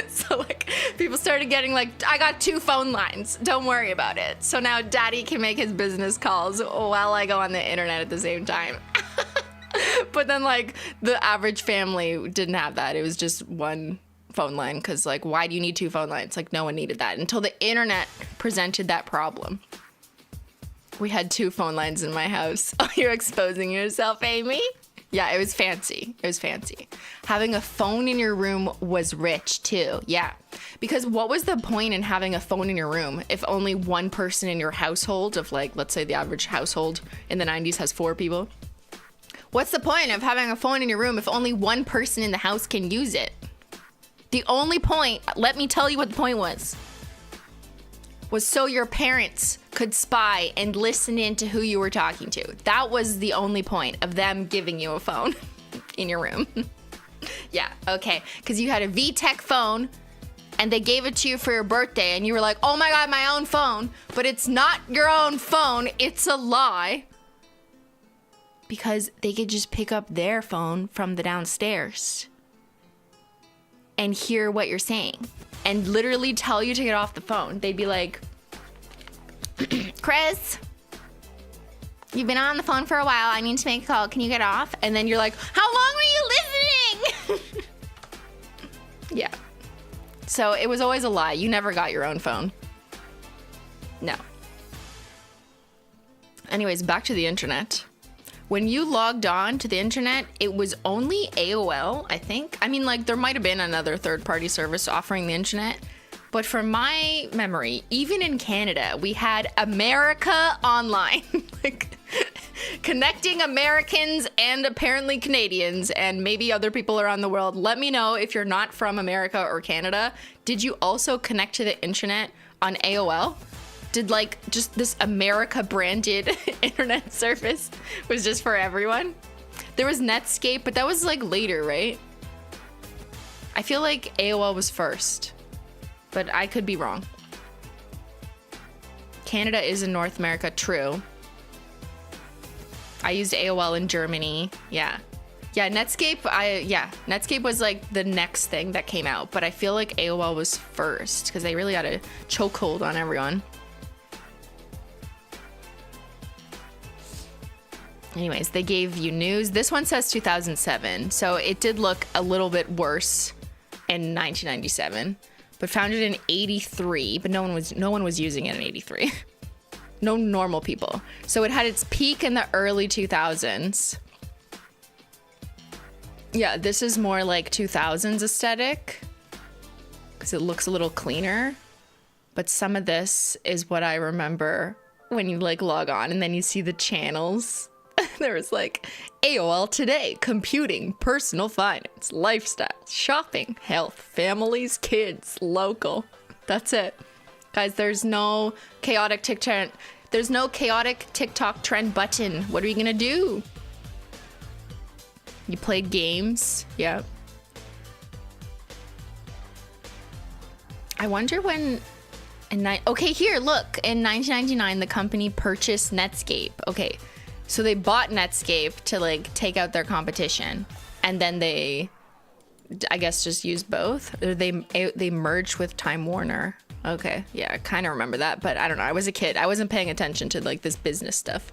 So like people started getting like, I got 2 phone lines, don't worry about it. So now daddy can make his business calls while I go on the internet at the same time. But then like the average family didn't have that. It was just one phone line because like, why do you need 2 phone lines? Like no one needed that until the internet presented that problem. We had 2 phone lines in my house. Oh, you're exposing yourself, Amy? Yeah, it was fancy. It was fancy. Having a phone in your room was rich too. Yeah. Because what was the point in having a phone in your room if only one person in your household of like, let's say the average household in the 90s has 4 people? What's the point of having a phone in your room if only one person in the house can use it? The only point, let me tell you what the point was so your parents could spy and listen in to who you were talking to. That was the only point of them giving you a phone in your room. Yeah, okay. Because you had a VTech phone and they gave it to you for your birthday and you were like, oh my God, my own phone. But it's not your own phone. It's a lie. Because they could just pick up their phone from the downstairs and hear what you're saying and literally tell you to get off the phone. They'd be like, Chris, you've been on the phone for a while. I need to make a call. Can you get off? And then you're like, how long were you listening? Yeah. So it was always a lie. You never got your own phone. No. Anyways, back to the internet. When you logged on to the internet, it was only AOL, I think. I mean, like, there might have been another third-party service offering the internet. But from my memory, even in Canada, we had America Online. Like, connecting Americans and apparently Canadians and maybe other people around the world. Let me know if you're not from America or Canada. Did you also connect to the internet on AOL? Did like just this America branded internet service was just for everyone? There was Netscape, but that was like later, right? I feel like AOL was first, but I could be wrong. Canada is in North America, true. I used AOL in Germany, yeah. Yeah, Netscape, Netscape was like the next thing that came out, but I feel like AOL was first because they really got a chokehold on everyone. Anyways, they gave you news. This one says 2007, so it did look a little bit worse in 1997, but founded in 83, but no one was using it in 83. No normal people. So it had its peak in the early 2000s. Yeah, this is more like 2000s aesthetic because it looks a little cleaner, but some of this is what I remember when you like log on and then you see the channels. There was like AOL Today, computing, personal finance, lifestyle, shopping, health, families, kids, local. That's it. Guys, there's no chaotic TikTok. There's no chaotic TikTok trend button. What are you gonna do? You play games? Yeah. I wonder when... Okay, here, look. In 1999, the company purchased Netscape. Okay, so they bought Netscape to, like, take out their competition. And then they, I guess, just used both. Or they merged with Time Warner. Okay, yeah, I kind of remember that. But I don't know. I was a kid. I wasn't paying attention to, like, this business stuff.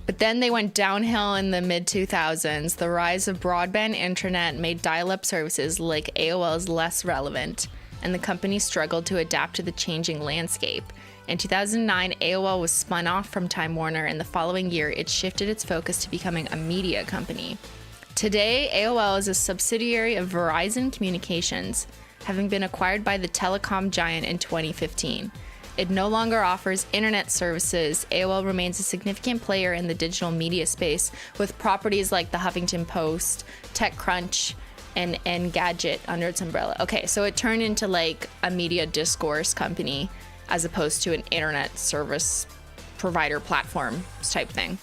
But then they went downhill in the mid-2000s. The rise of broadband internet made dial-up services like AOL's less relevant, and the company struggled to adapt to the changing landscape. In 2009, AOL was spun off from Time Warner, and the following year, it shifted its focus to becoming a media company. Today, AOL is a subsidiary of Verizon Communications, having been acquired by the telecom giant in 2015. It no longer offers internet services. AOL remains a significant player in the digital media space with properties like the Huffington Post, TechCrunch, and Engadget under its umbrella. Okay, so it turned into like a media discourse company as opposed to an internet service provider platform type thing.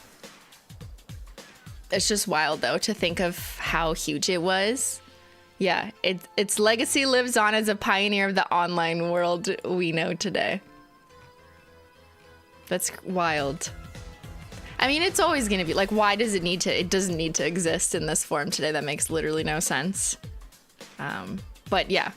It's just wild though to think of how huge it was. Yeah, its legacy lives on as a pioneer of the online world we know today. That's wild. I mean, it's always going to be like, why does it need to? It doesn't need to exist in this form today. That makes literally no sense. But yeah,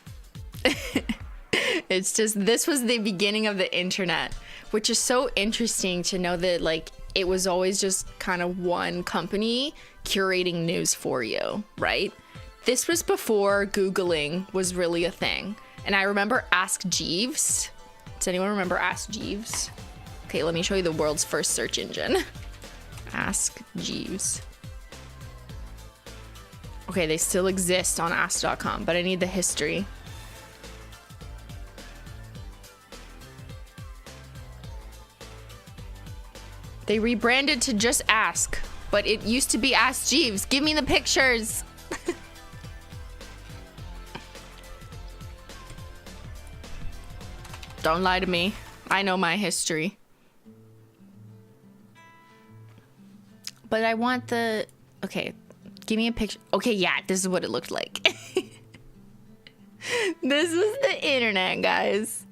it's just, this was the beginning of the internet, which is so interesting to know that like it was always just kind of one company curating news for you, right? This was before Googling was really a thing. And I remember Ask Jeeves. Does anyone remember Ask Jeeves? Okay, let me show you the world's first search engine. Ask Jeeves. Okay, they still exist on ask.com, but I need the history. They rebranded to just Ask, but it used to be Ask Jeeves. Give me the pictures. Don't lie to me. I know my history. But I want the... Okay, give me a picture. Okay, yeah, this is what it looked like. This was the internet, guys.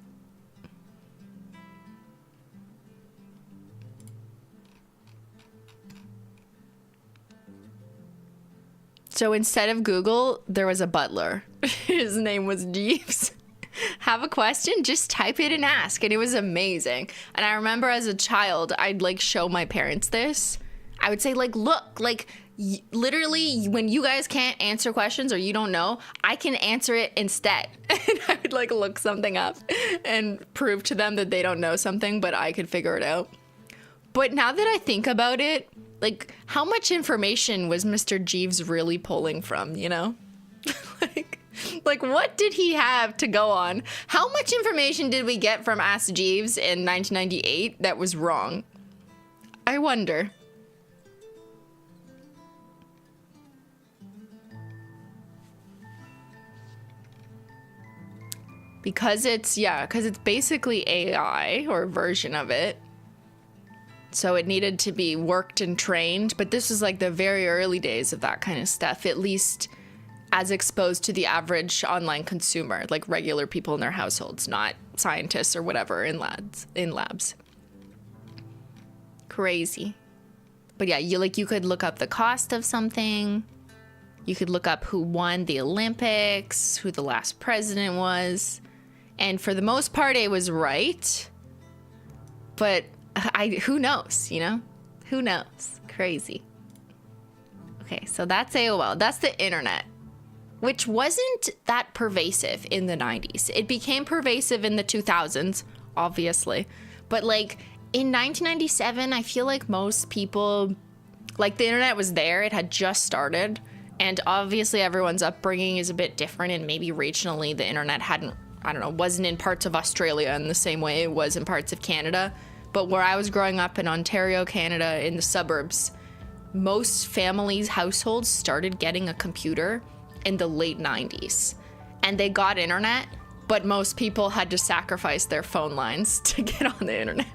So instead of Google, there was a butler. His name was Jeeves. Have a question? Just type it and ask. And it was amazing. And I remember as a child, I'd like show my parents this. I would say like, look, like literally when you guys can't answer questions or you don't know, I can answer it instead. And I would like look something up and prove to them that they don't know something, but I could figure it out. But now that I think about it, like how much information was Mr. Jeeves really pulling from, you know? Like what did he have to go on? How much information did we get from Ask Jeeves in 1998 that was wrong? I wonder. Because it's basically AI or a version of it. So it needed to be worked and trained, but this was like the very early days of that kind of stuff, at least as exposed to the average online consumer, like regular people in their households, not scientists or whatever in labs. Crazy. But yeah, you could look up the cost of something. You could look up who won the Olympics, who the last president was. And for the most part, it was right. But who knows, you know? Who knows? Crazy. Okay, so that's AOL. That's the internet, which wasn't that pervasive in the 90s. It became pervasive in the 2000s, obviously. But like in 1997, I feel like most people, like the internet was there. It had just started. And obviously everyone's upbringing is a bit different. And maybe regionally the internet wasn't in parts of Australia in the same way it was in parts of Canada. But where I was growing up in Ontario, Canada, in the suburbs, most families' households started getting a computer in the late 90s. And they got internet but most people had to sacrifice their phone lines to get on the internet.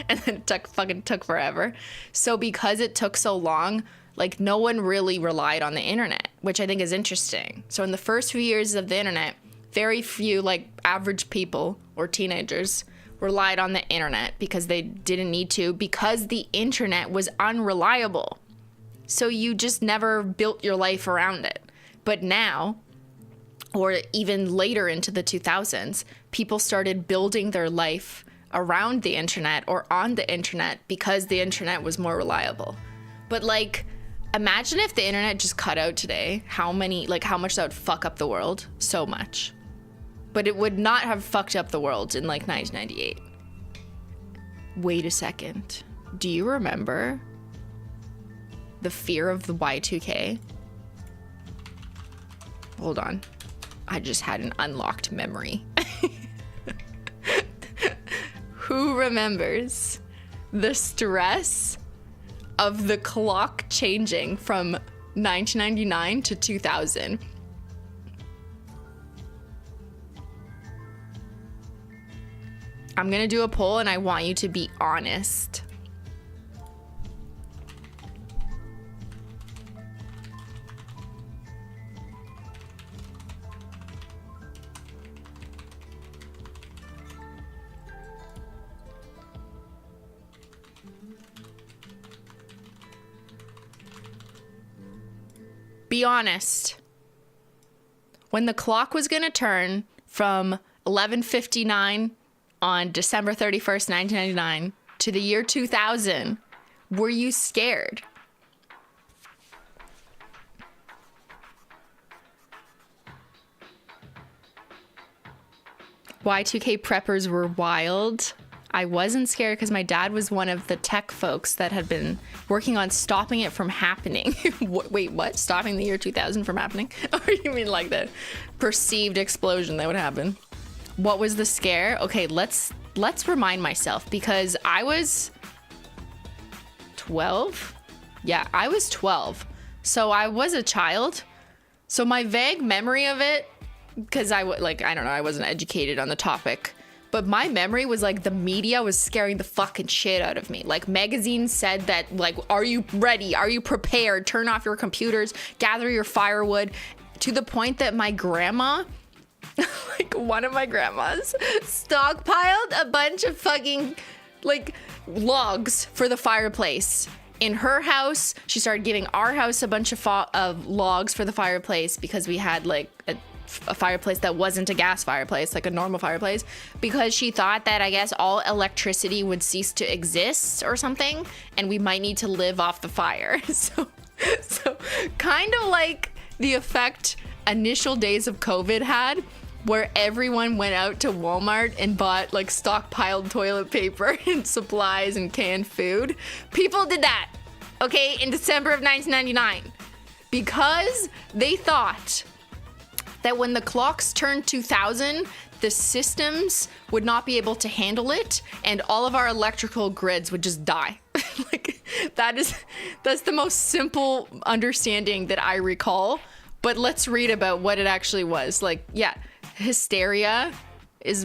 And then it took forever. So because it took so long, like no one really relied on the internet, which I think is interesting. So in the first few years of the internet, very few like average people or teenagers relied on the internet because they didn't need to, because the internet was unreliable. So you just never built your life around it. But now, or even later into the 2000s, people started building their life around the internet or on the internet because the internet was more reliable. But like, imagine if the internet just cut out today, how much that would fuck up the world. So much. But it would not have fucked up the world in like 1998. Wait a second. Do you remember the fear of the Y2K? Hold on. I just had an unlocked memory. Who remembers the stress of the clock changing from 1999 to 2000? I'm gonna do a poll and I want you to be honest. Be honest. When the clock was gonna turn from 11:59 on December 31st, 1999 to the year 2000, were you scared? Y2K preppers were wild. I wasn't scared because my dad was one of the tech folks that had been working on stopping it from happening. Wait, what? Stopping the year 2000 from happening? Or you mean like the perceived explosion that would happen? What was the scare? Okay, let's remind myself, because I was 12. Yeah, I was 12. So I was a child. So my vague memory of it, because I don't know, I wasn't educated on the topic. But my memory was like the media was scaring the fucking shit out of me. Like magazines said that, like, are you ready? Are you prepared? Turn off your computers, gather your firewood, to the point that my grandma, like one of my grandmas, stockpiled a bunch of fucking like logs for the fireplace. In her house, she started giving our house a bunch of logs for the fireplace because we had like a fireplace that wasn't a gas fireplace, like a normal fireplace, because she thought that I guess all electricity would cease to exist or something, and we might need to live off the fire. So kind of like the effect initial days of COVID had, where everyone went out to Walmart and bought like stockpiled toilet paper and supplies and canned food. People did that, okay, in December of 1999, because they thought that when the clocks turned 2000, the systems would not be able to handle it and all of our electrical grids would just die. Like that's the most simple understanding that I recall. But let's read about what it actually was. Like, yeah, hysteria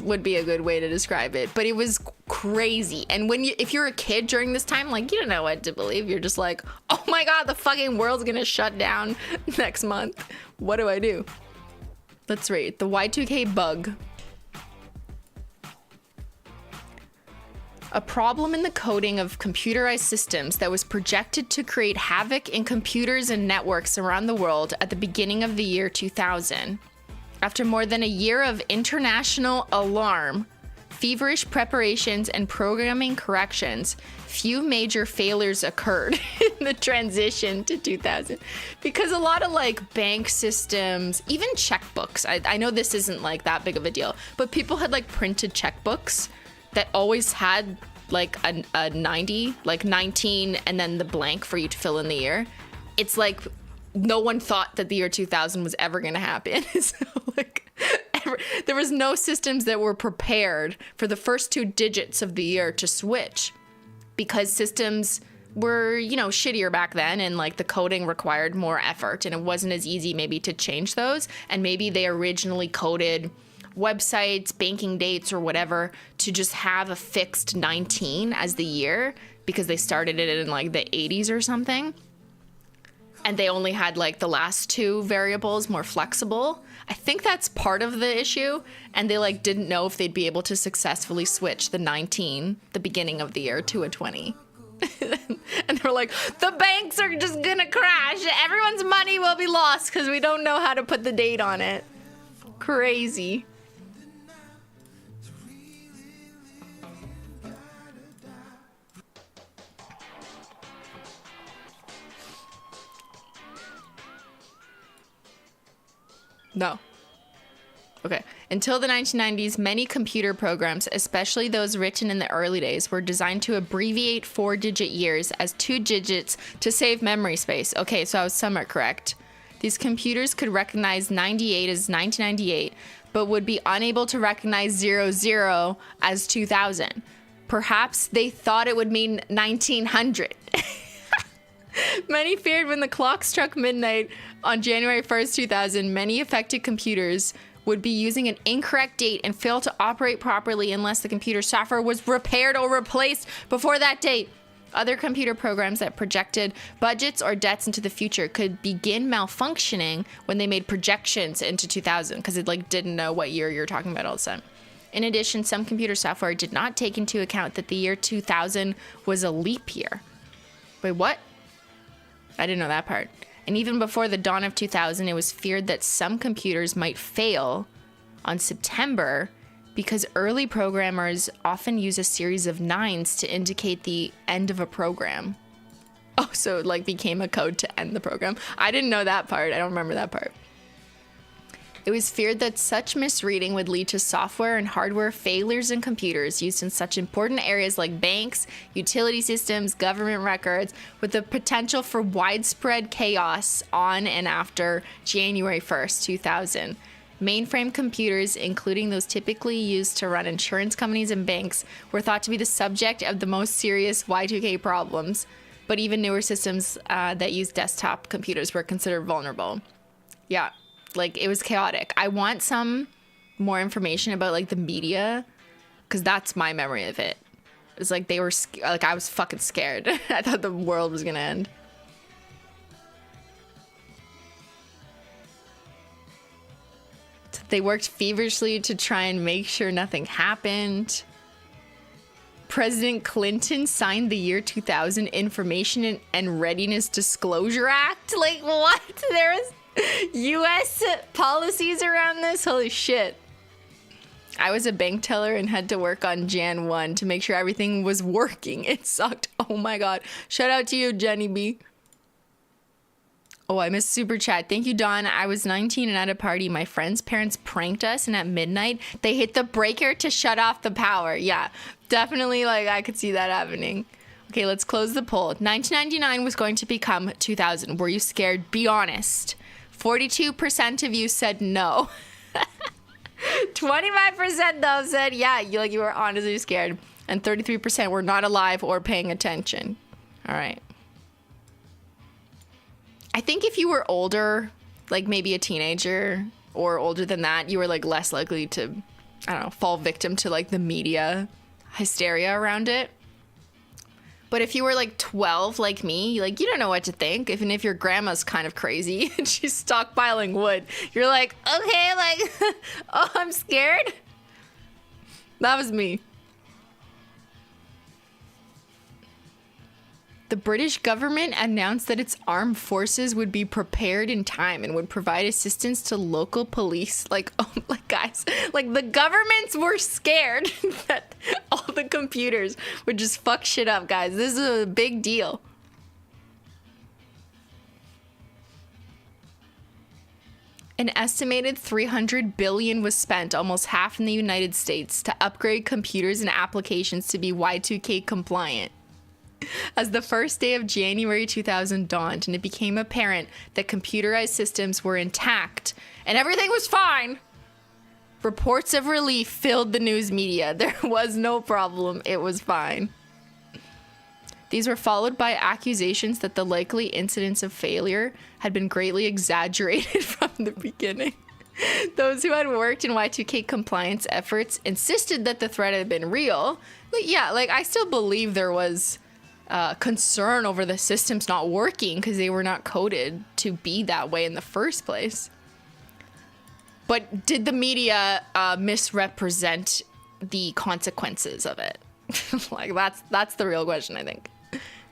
would be a good way to describe it, but it was crazy. And if you're a kid during this time, like, you don't know what to believe. You're just like, oh my God, the fucking world's gonna shut down next month. What do I do? Let's read the Y2K bug. A problem in the coding of computerized systems that was projected to create havoc in computers and networks around the world at the beginning of the year 2000. After more than a year of international alarm, feverish preparations, and programming corrections, few major failures occurred in the transition to 2000. Because a lot of like bank systems, even checkbooks, I know this isn't like that big of a deal, but people had like printed checkbooks that always had like a 90, like 19, and then the blank for you to fill in the year. It's like no one thought that the year 2000 was ever going to happen. So like there was no systems that were prepared for the first 2 digits of the year to switch, because systems were, you know, shittier back then, and like the coding required more effort and it wasn't as easy maybe to change those. And maybe they originally coded websites, banking dates, or whatever to just have a fixed 19 as the year because they started it in like the 80s or something. And they only had like the last two variables more flexible. I think that's part of the issue. And they like didn't know if they'd be able to successfully switch the 19, the beginning of the year, to a 20. And they're like, the banks are just gonna crash. Everyone's money will be lost because we don't know how to put the date on it. Crazy. No. Okay. Until the 1990s, many computer programs, especially those written in the early days, were designed to abbreviate 4-digit years as 2 digits to save memory space. Okay, so I was somewhat correct. These computers could recognize 98 as 1998, but would be unable to recognize 00 as 2000. Perhaps they thought it would mean 1900. Many feared when the clock struck midnight on January 1st, 2000, many affected computers would be using an incorrect date and fail to operate properly unless the computer software was repaired or replaced before that date. Other computer programs that projected budgets or debts into the future could begin malfunctioning when they made projections into 2000 because it like didn't know what year you're talking about all of a sudden. In addition, some computer software did not take into account that the year 2000 was a leap year. Wait, what? I didn't know that part. And even before the dawn of 2000, it was feared that some computers might fail on September because early programmers often use a series of 9s to indicate the end of a program. Oh, so it like became a code to end the program. I didn't know that part. I don't remember that part. It was feared that such misreading would lead to software and hardware failures in computers used in such important areas like banks, utility systems, government records, with the potential for widespread chaos on and after January 1st, 2000. Mainframe computers, including those typically used to run insurance companies and banks, were thought to be the subject of the most serious Y2K problems, but even newer systems that use desktop computers were considered vulnerable. Yeah. Like, it was chaotic. I want some more information about, like, the media, because that's my memory of it. It was like they were, like, I was fucking scared. I thought the world was gonna end. They worked feverishly to try and make sure nothing happened. President Clinton signed the year 2000 Information and Readiness Disclosure Act. Like, what? There was U.S. policies around this? Holy shit. I was a bank teller and had to work on Jan 1 to make sure everything was working. It sucked. Oh my god. Shout out to you, Jenny B. Oh, I missed super chat. Thank you, Dawn. I was 19 and at a party. My friend's parents pranked us, and at midnight, they hit the breaker to shut off the power. Yeah, definitely, like, I could see that happening. Okay, let's close the poll. 1999 was going to become 2000. Were you scared? Be honest. 42% of you said no. 25% though said yeah, you were honestly scared. And 33% were not alive or paying attention. All right. I think if you were older, like maybe a teenager or older than that, you were like less likely to, I don't know, fall victim to like the media hysteria around it. But if you were like 12 like me, like you don't know what to think. Even if your grandma's kind of crazy and she's stockpiling wood, you're like, okay, like, oh, I'm scared. That was me. The British government announced that its armed forces would be prepared in time and would provide assistance to local police. Like, oh my guys, like the governments were scared that all the computers would just fuck shit up, guys. This is a big deal. An estimated $300 billion was spent, almost half in the United States, to upgrade computers and applications to be Y2K compliant. As the first day of January 2000 dawned and it became apparent that computerized systems were intact and everything was fine, reports of relief filled the news media. There was no problem. It was fine. These were followed by accusations that the likely incidence of failure had been greatly exaggerated from the beginning. Those who had worked in Y2K compliance efforts insisted that the threat had been real. But yeah, like I still believe there was concern over the systems not working because they were not coded to be that way in the first place. But did the media misrepresent the consequences of it? Like that's the real question, I think.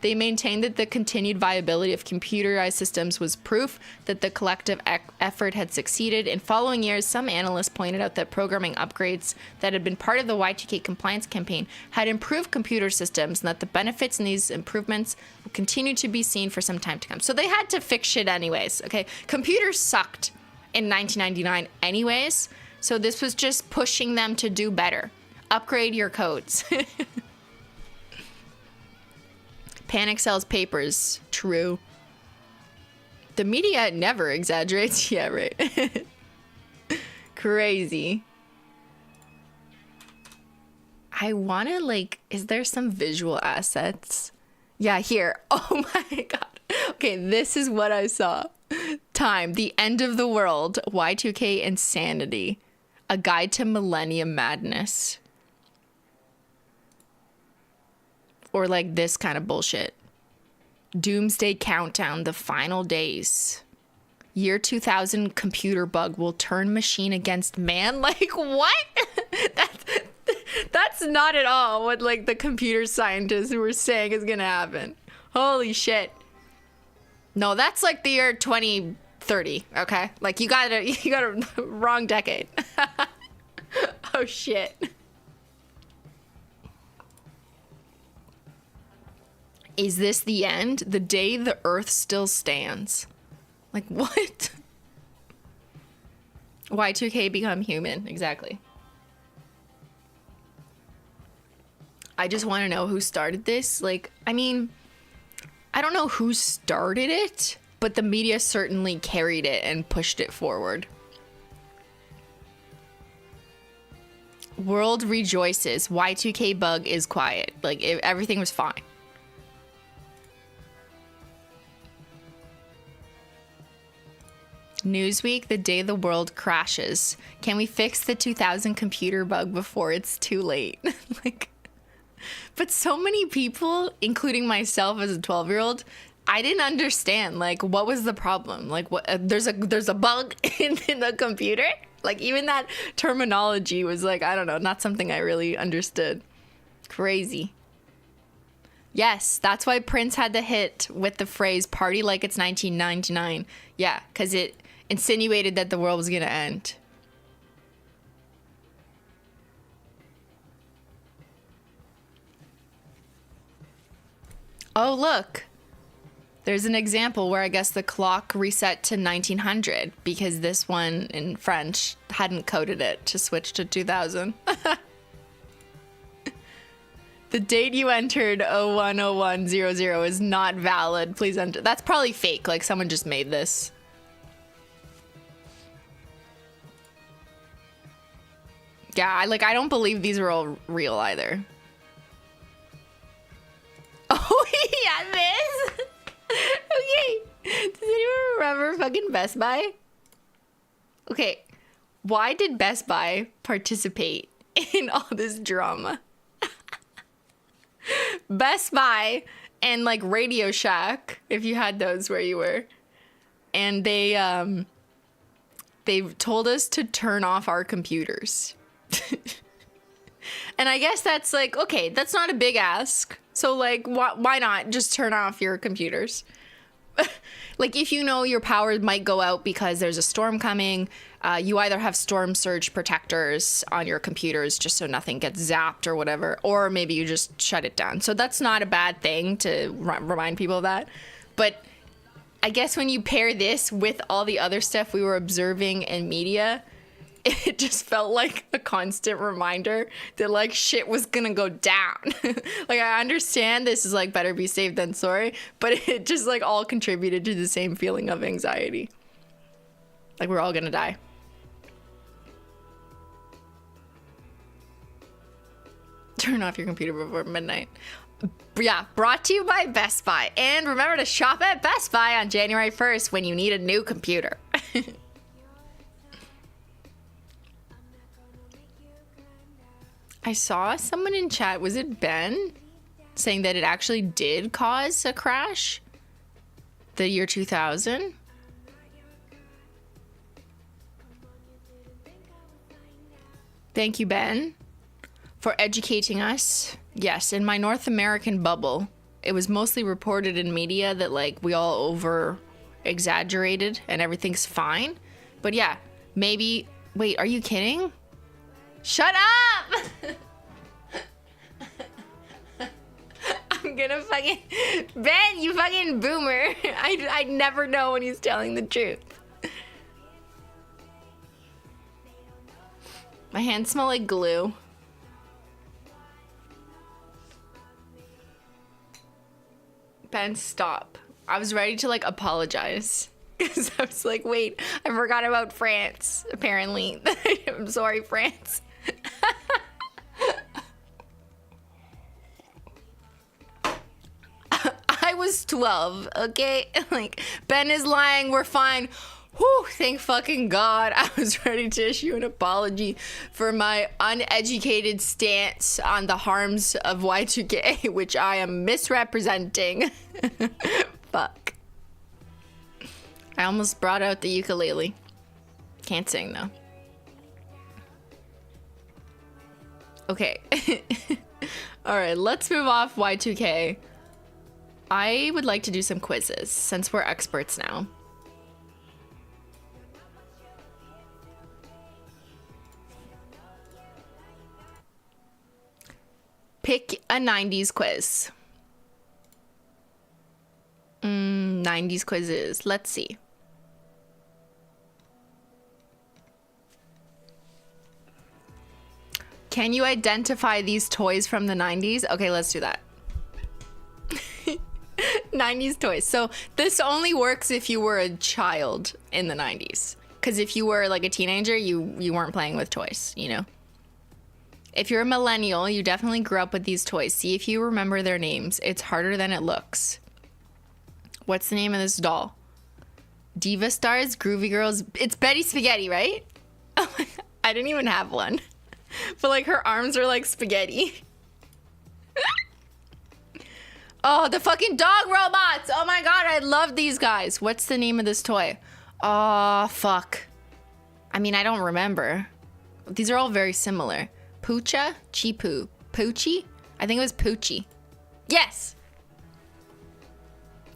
They maintained that the continued viability of computerized systems was proof that the collective effort had succeeded. In following years, some analysts pointed out that programming upgrades that had been part of the Y2K compliance campaign had improved computer systems, and that the benefits in these improvements would continue to be seen for some time to come. So they had to fix shit anyways, okay? Computers sucked in 1999 anyways, so this was just pushing them to do better. Upgrade your codes. Panic sells papers. True. The media never exaggerates. Yeah, right. Crazy. I want to, like, is there some visual assets? Yeah, here. Oh my god. Okay, this is what I saw. Time. The end of the world. Y2K insanity. A guide to millennium madness. Or like this kind of bullshit. Doomsday countdown, the final days. Year 2000 computer bug will turn machine against man. Like what? That's not at all what like the computer scientists were saying is gonna happen. Holy shit. No, that's like the year 2030. Okay, like you got a wrong decade. Oh shit. Is this the end? The day the earth still stands. Like, what? Y2K become human. Exactly. I just want to know who started this. Like, I mean, I don't know who started it, but the media certainly carried it and pushed it forward. World rejoices. Y2K bug is quiet. Like, everything was fine. Newsweek, the day the world crashes. Can we fix the 2000 computer bug before it's too late? Like, but so many people, including myself as a 12-year-old, I didn't understand, like, what was the problem? Like, what? There's a bug in the computer? Like, even that terminology was like, I don't know, not something I really understood. Crazy. Yes, that's why Prince had the hit with the phrase "party like it's 1999." Yeah, because it insinuated that the world was gonna end. Oh, look. There's an example where I guess the clock reset to 1900 because this one in French hadn't coded it to switch to 2000. The date you entered 010100 is not valid. Please enter. That's probably fake. Like someone just made this. Yeah, I don't believe these are all real either. Oh, yeah, this. Okay. Does anyone remember fucking Best Buy? Okay. Why did Best Buy participate in all this drama? Best Buy and like Radio Shack, if you had those where you were, and they told us to turn off our computers. And I guess that's like, okay, that's not a big ask. So like, why not just turn off your computers? Like if you know your power might go out because there's a storm coming, you either have storm surge protectors on your computers just so nothing gets zapped or whatever, or maybe you just shut it down. So that's not a bad thing to remind people of that. But I guess when you pair this with all the other stuff we were observing in media, it just felt like a constant reminder that like shit was gonna go down. Like I understand this is like better be safe than sorry, but it just like all contributed to the same feeling of anxiety. Like we're all gonna die. Turn off your computer before midnight. Yeah, brought to you by Best Buy. And remember to shop at Best Buy on January 1st when you need a new computer. I saw someone in chat, was it Ben? Saying that it actually did cause a crash? The year 2000? Thank you, Ben, for educating us. Yes, in my North American bubble, it was mostly reported in media that like we all over exaggerated and everything's fine. But yeah, maybe, wait, are you kidding? Shut up! I'm gonna fucking, Ben, you fucking boomer. I never know when he's telling the truth. My hands smell like glue. Ben, stop. I was ready to like apologize. Because I was like, wait, I forgot about France, apparently. I'm sorry, France. I was 12, okay? Like, Ben is lying, we're fine. Whew, thank fucking God. I was ready to issue an apology for my uneducated stance on the harms of Y2K, which I am misrepresenting. Fuck. I almost brought out the ukulele. Can't sing though. Okay. Alright, let's move off Y2K. I would like to do some quizzes since we're experts now. Pick a 90s quiz. 90s quizzes. Let's see. Can you identify these toys from the 90s? Okay, let's do that. 90s toys. So this only works if you were a child in the 90s. Because if you were like a teenager, you weren't playing with toys, you know? If you're a millennial, you definitely grew up with these toys. See if you remember their names. It's harder than it looks. What's the name of this doll? Diva Stars, Groovy Girls. It's Betty Spaghetti, right? Oh my God. I didn't even have one. But like her arms are like spaghetti. Oh, the fucking dog robots. Oh my God, I love these guys. What's the name of this toy? Oh, fuck. I mean, I don't remember. These are all very similar. Poocha? Chipu. Poochie? I think it was Poochie. Yes!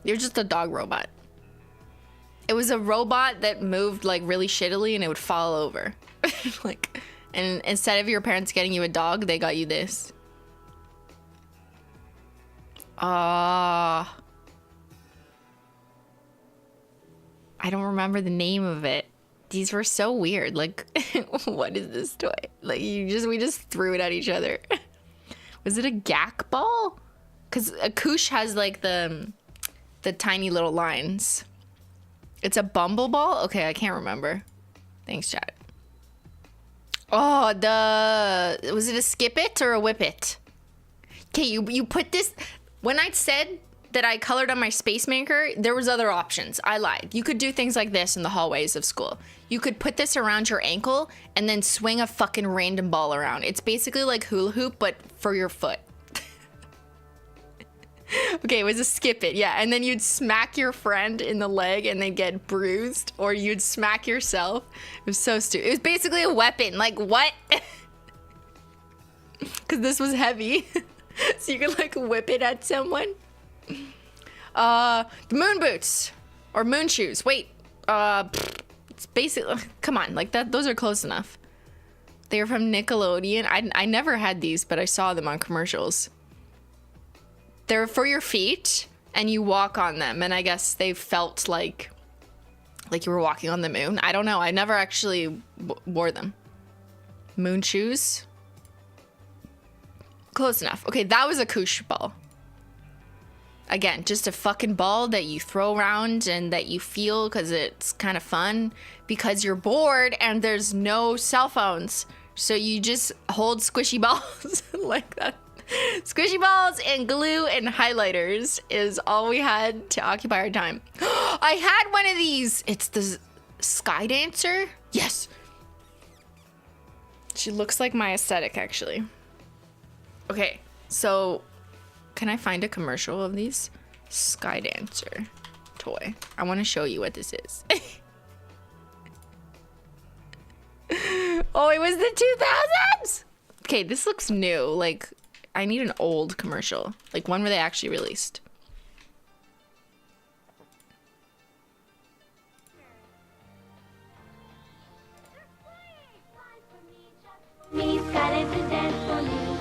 You're just a dog robot. It was a robot that moved like really shittily and it would fall over. Like, and instead of your parents getting you a dog, they got you this. I don't remember the name of it. These were so weird. Like, what is this toy? Like, we just threw it at each other. Was it a gack ball? Because a koosh has like the tiny little lines. It's a bumble ball? Okay, I can't remember. Thanks, chat. Oh, was it a skip it or a whip it? Okay, you put this, when I said that I colored on my Spacemaker, there was other options. I lied. You could do things like this in the hallways of school. You could put this around your ankle and then swing a fucking random ball around. It's basically like hula hoop, but for your foot. Okay, it was a skip it, yeah. And then you'd smack your friend in the leg and they'd get bruised, or you'd smack yourself. It was so stupid. It was basically a weapon. Like, what? Because this was heavy. So you could like whip it at someone. The moon boots or moon shoes. Wait, it's basically, come on, like that. Those are close enough. They are from Nickelodeon. I never had these, but I saw them on commercials. They're for your feet, and you walk on them. And I guess they felt like you were walking on the moon. I don't know. I never actually wore them. Moon shoes. Close enough. Okay, that was a koosh ball. Again, just a fucking ball that you throw around and that you feel because it's kind of fun because you're bored and there's no cell phones. So you just hold squishy balls like that. Squishy balls and glue and highlighters is all we had to occupy our time. I had one of these. It's the Sky Dancer. Yes. She looks like my aesthetic, actually. Okay, so can I find a commercial of these? Sky Dancer toy. I want to show you what this is. Oh, it was the 2000s? Okay, this looks new. Like, I need an old commercial. Like, one where they actually released. Me, Skydancers dance for me.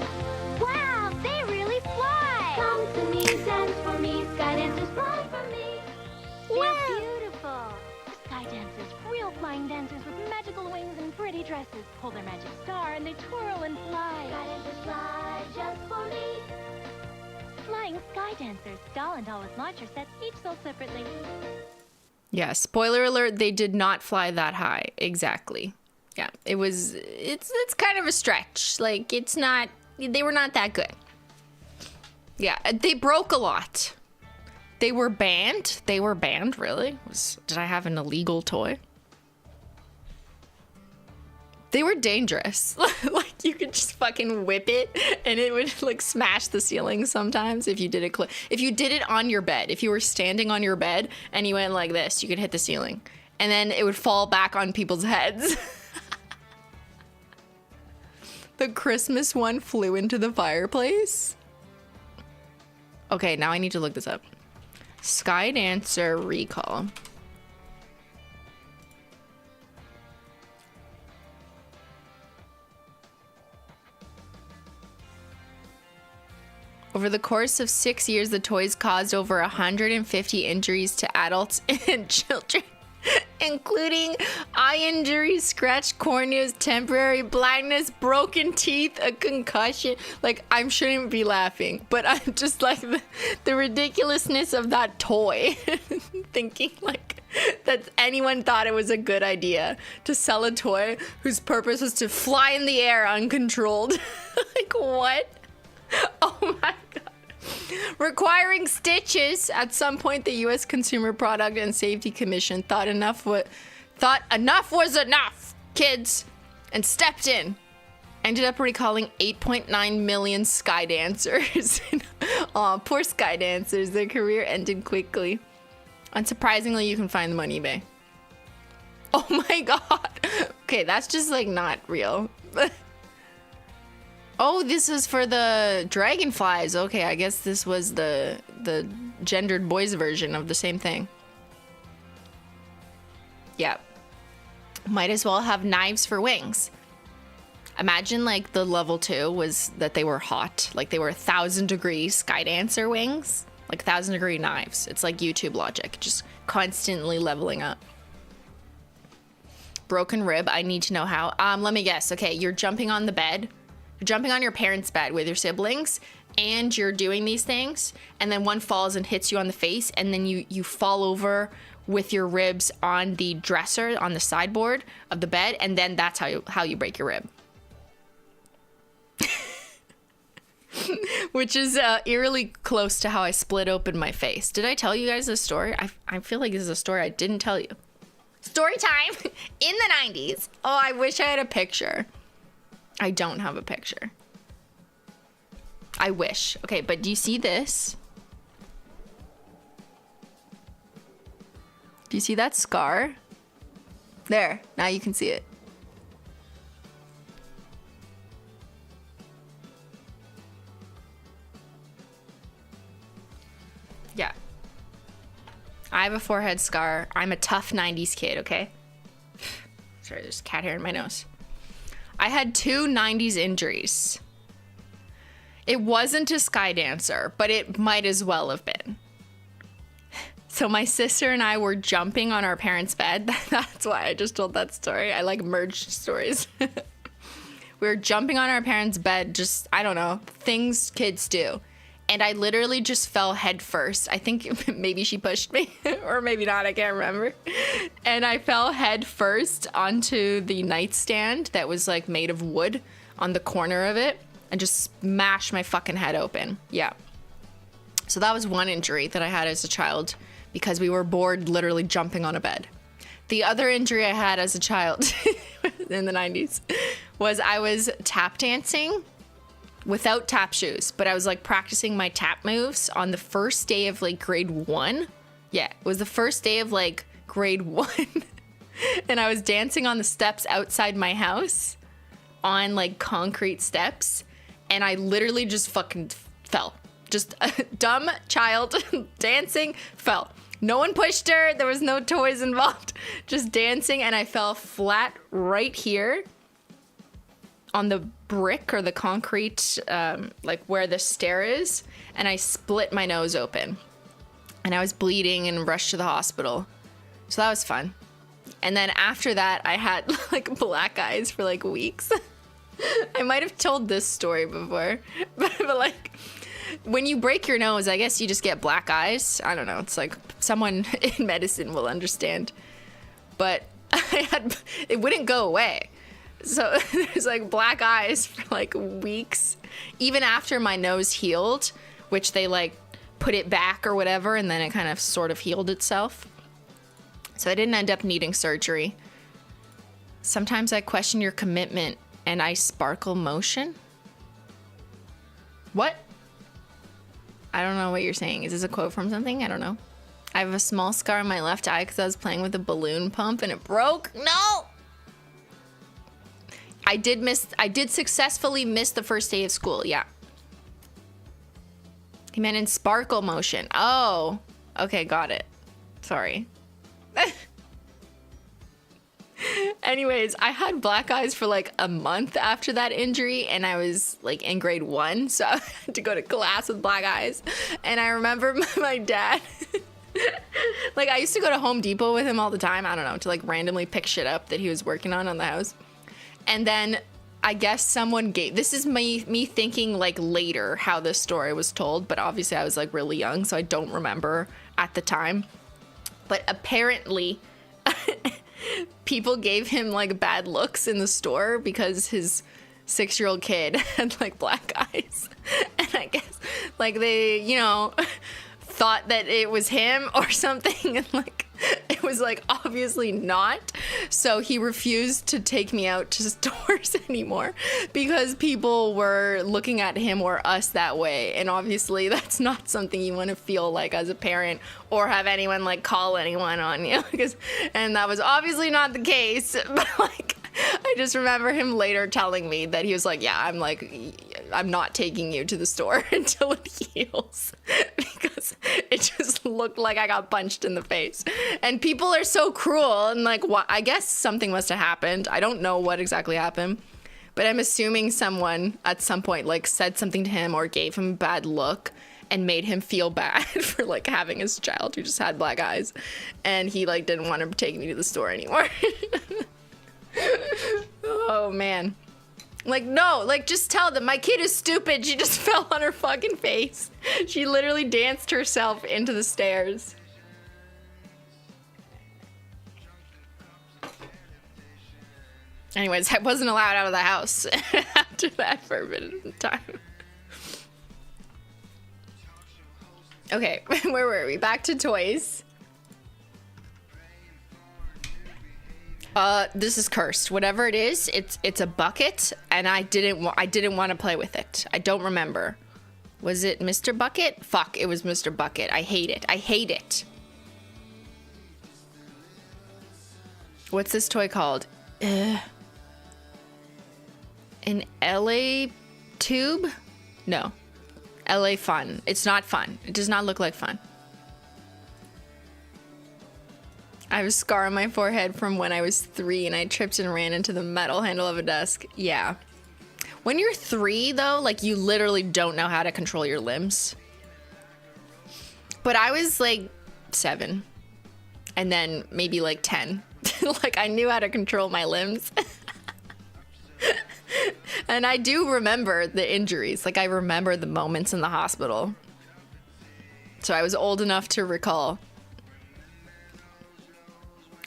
Wow, they really fly! Come to me, dance for me, Skydancers fly for me. Wow. They're beautiful. Skydancers, real flying dancers with magical wings and pretty dresses. Hold their magic star and they twirl and fly. Skydancers fly just for me. Flying Skydancers, doll and doll with launcher sets, each sold separately. Yeah, spoiler alert, they did not fly that high. Exactly. Yeah, it's kind of a stretch. Like, it's not, they were not that good. Yeah, they broke a lot. They were banned. They were banned, really? Did I have an illegal toy? They were dangerous. Like, you could just fucking whip it and it would, like, smash the ceiling sometimes if you did it. If you did it on your bed, if you were standing on your bed and you went like this, you could hit the ceiling. And then it would fall back on people's heads. The Christmas one flew into the fireplace. Okay, now I need to look this up. Sky Dancer recall. Over the course of 6 years, the toys caused over 150 injuries to adults and children, including eye injuries, scratched corneas, temporary blindness, broken teeth, a concussion. Like, I shouldn't be laughing, but I'm just like the ridiculousness of that toy. Thinking like that anyone thought it was a good idea to sell a toy whose purpose was to fly in the air uncontrolled. Like, what? Oh my god. Requiring stitches. At some point, the U.S. Consumer Product and Safety Commission thought enough was enough, kids, and stepped in. Ended up recalling 8.9 million Sky Dancers. Aw, poor Sky Dancers. Their career ended quickly. Unsurprisingly, you can find them on eBay. Oh my god. Okay, that's just like not real. Oh, this is for the dragonflies. Okay, I guess this was the gendered boys version of the same thing. Yep. Might as well have knives for wings. Imagine like the level 2 was that they were hot. Like they were 1,000-degree Sky Dancer wings. Like 1,000-degree knives. It's like YouTube logic. Just constantly leveling up. Broken rib. I need to know how. Let me guess. Okay, you're jumping on the bed. You're jumping on your parents' bed with your siblings, and you're doing these things, and then one falls and hits you on the face, and then you fall over with your ribs on the dresser, on the sideboard of the bed, and then that's how you break your rib. Which is eerily close to how I split open my face. Did I tell you guys this story? I feel like this is a story I didn't tell you. Story time! In the 90s. Oh, I wish I had a picture. I don't have a picture. I wish. Okay, but do you see this? Do you see that scar? There, now you can see it. Yeah. I have a forehead scar. I'm a tough 90s kid, okay? Sorry, there's cat hair in my nose. I had 2 90s injuries. It wasn't a Sky Dancer, but it might as well have been. So my sister and I were jumping on our parents' bed. That's why I just told that story. I like merged stories. We were jumping on our parents' bed, just, I don't know, things kids do. And I literally just fell head first. I think maybe she pushed me or maybe not. I can't remember. And I fell head first onto the nightstand that was like made of wood on the corner of it and just smashed my fucking head open. Yeah. So that was one injury that I had as a child because we were bored literally jumping on a bed. The other injury I had as a child in the 90s was I was tap dancing without tap shoes, but I was like practicing my tap moves on the first day of like grade 1. Yeah, it was the first day of like grade 1. And I was dancing on the steps outside my house on like concrete steps. And I literally just fucking fell. Just a dumb child dancing, fell. No one pushed her. There was no toys involved. Just dancing. And I fell flat right here on the brick or the concrete, like where the stair is. And I split my nose open. And I was bleeding and rushed to the hospital. So that was fun. And then after that, I had like black eyes for like weeks. I might have told this story before, but like when you break your nose, I guess you just get black eyes. I don't know. It's like someone in medicine will understand. But it wouldn't go away. So there's like black eyes for like weeks, even after my nose healed, which they like put it back or whatever, and then it kind of sort of healed itself. So I didn't end up needing surgery. Sometimes I question your commitment and I sparkle motion. What? I don't know what you're saying. Is this a quote from something? I don't know. I have a small scar on my left eye because I was playing with a balloon pump and it broke. No! I did successfully miss the first day of school, yeah. He meant in sparkle motion. Oh, okay, got it. Sorry. Anyways, I had black eyes for like a month after that injury, and I was like in grade 1, so I had to go to class with black eyes. And I remember my dad, like I used to go to Home Depot with him all the time, I don't know, to like randomly pick shit up that he was working on the house. And then I guess someone gave, this is me thinking like later how this story was told, but obviously I was like really young, so I don't remember at the time. But apparently people gave him like bad looks in the store because his 6-year-old kid had like black eyes. And I guess like they, you know, thought that it was him or something, and like it was like obviously not. So he refused to take me out to stores anymore because people were looking at him or us that way. And obviously that's not something you want to feel like as a parent or have anyone like call anyone on you, and that was obviously not the case. But like I just remember him later telling me that he was like, yeah, I'm not taking you to the store until it heals, because it just looked like I got punched in the face. And people are so cruel, and like, I guess something must have happened. I don't know what exactly happened, but I'm assuming someone at some point like said something to him or gave him a bad look and made him feel bad for like having his child who just had black eyes, and he like didn't want to take me to the store anymore. Oh man. Like, no, like just tell them my kid is stupid. She just fell on her fucking face. She literally danced herself into the stairs. Anyways, I wasn't allowed out of the house after that for a bit of time. Okay, where were we? Back to toys. This is cursed. Whatever it is, it's a bucket, and I didn't want to play with it. I don't remember. Was it Mr. Bucket? Fuck, it was Mr. Bucket. I hate it. I hate it. What's this toy called? An LA tube? No. LA fun. It's not fun. It does not look like fun. I have a scar on my forehead from when I was 3 and I tripped and ran into the metal handle of a desk. Yeah. When you're 3, though, like, you literally don't know how to control your limbs. But I was, like, 7. And then maybe, like, 10. Like, I knew how to control my limbs. And I do remember the injuries. Like, I remember the moments in the hospital. So I was old enough to recall.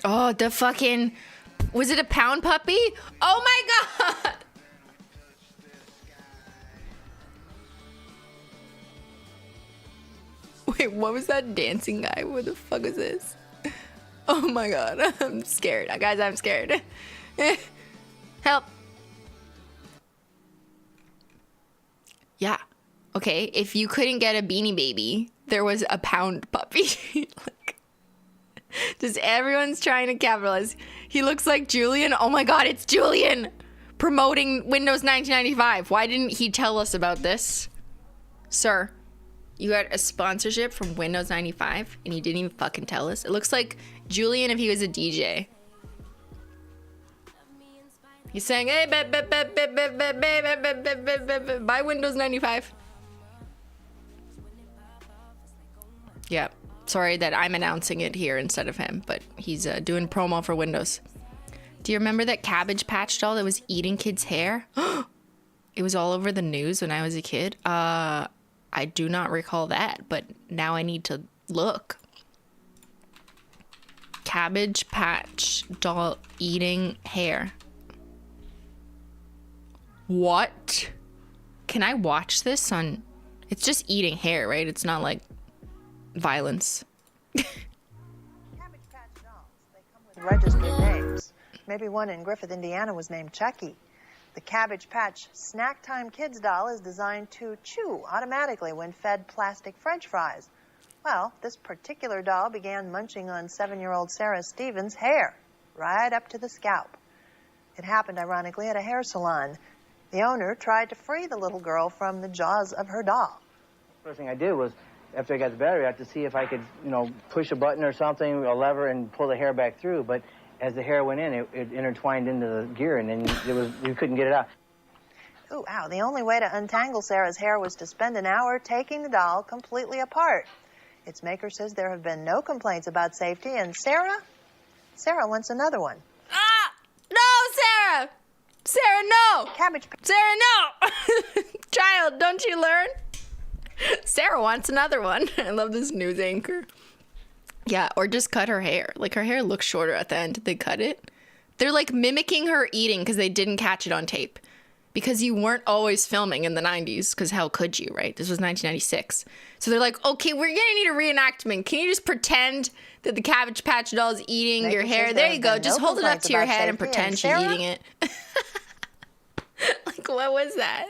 Oh, the fucking... Was it a pound puppy? Oh my god! Wait, what was that dancing guy? What the fuck is this? Oh my god, I'm scared. Guys, I'm scared. Help. Yeah. Okay, if you couldn't get a Beanie Baby, there was a Pound puppy. Like, just everyone's trying to capitalize. He looks like Julian. Oh my God, it's Julian promoting Windows 1995. Why didn't he tell us about this? Sir, you got a sponsorship from Windows 95 and you didn't even fucking tell us? It looks like Julian if he was a DJ. He's saying, hey, buy Windows 95. Yeah, sorry that I'm announcing it here instead of him, but he's doing promo for Windows. Do you remember that Cabbage Patch doll that was eating kids' hair? It was all over the news when I was a kid. I do not recall that, but now I need to look. Cabbage Patch doll eating hair. What? Can I watch this on... It's just eating hair, right? It's not like violence. Cabbage Patch dolls. They come with registered names. Maybe one in Griffith, Indiana was named Chucky. The Cabbage Patch Snack Time Kids doll is designed to chew automatically when fed plastic French fries. Well, this particular doll began munching on 7-year-old Sarah Stevens' hair, right up to the scalp. It happened, ironically, at a hair salon. The owner tried to free the little girl from the jaws of her doll. First thing I did was, after I got the battery out, to see if I could, push a button or something, a lever, and pull the hair back through. But as the hair went in, it intertwined into the gear, and then you couldn't get it out. Ooh, ow. The only way to untangle Sarah's hair was to spend an hour taking the doll completely apart. Its maker says there have been no complaints about safety, and Sarah wants another one. Ah! No, Sarah! Sarah, no! Cabbage Sarah, no! Child, don't you learn? Sarah wants another one. I love this news anchor. Yeah, or just cut her hair. Like, her hair looks shorter at the end. Did they cut it? They're like mimicking her eating because they didn't catch it on tape. Because you weren't always filming in the 90s, because how could you, right? This was 1996. So they're like, okay, we're gonna need a reenactment. Can you just pretend that the Cabbage Patch doll is eating your hair? There you go. Just hold it up to your head and pretend she's eating it. Like, what was that?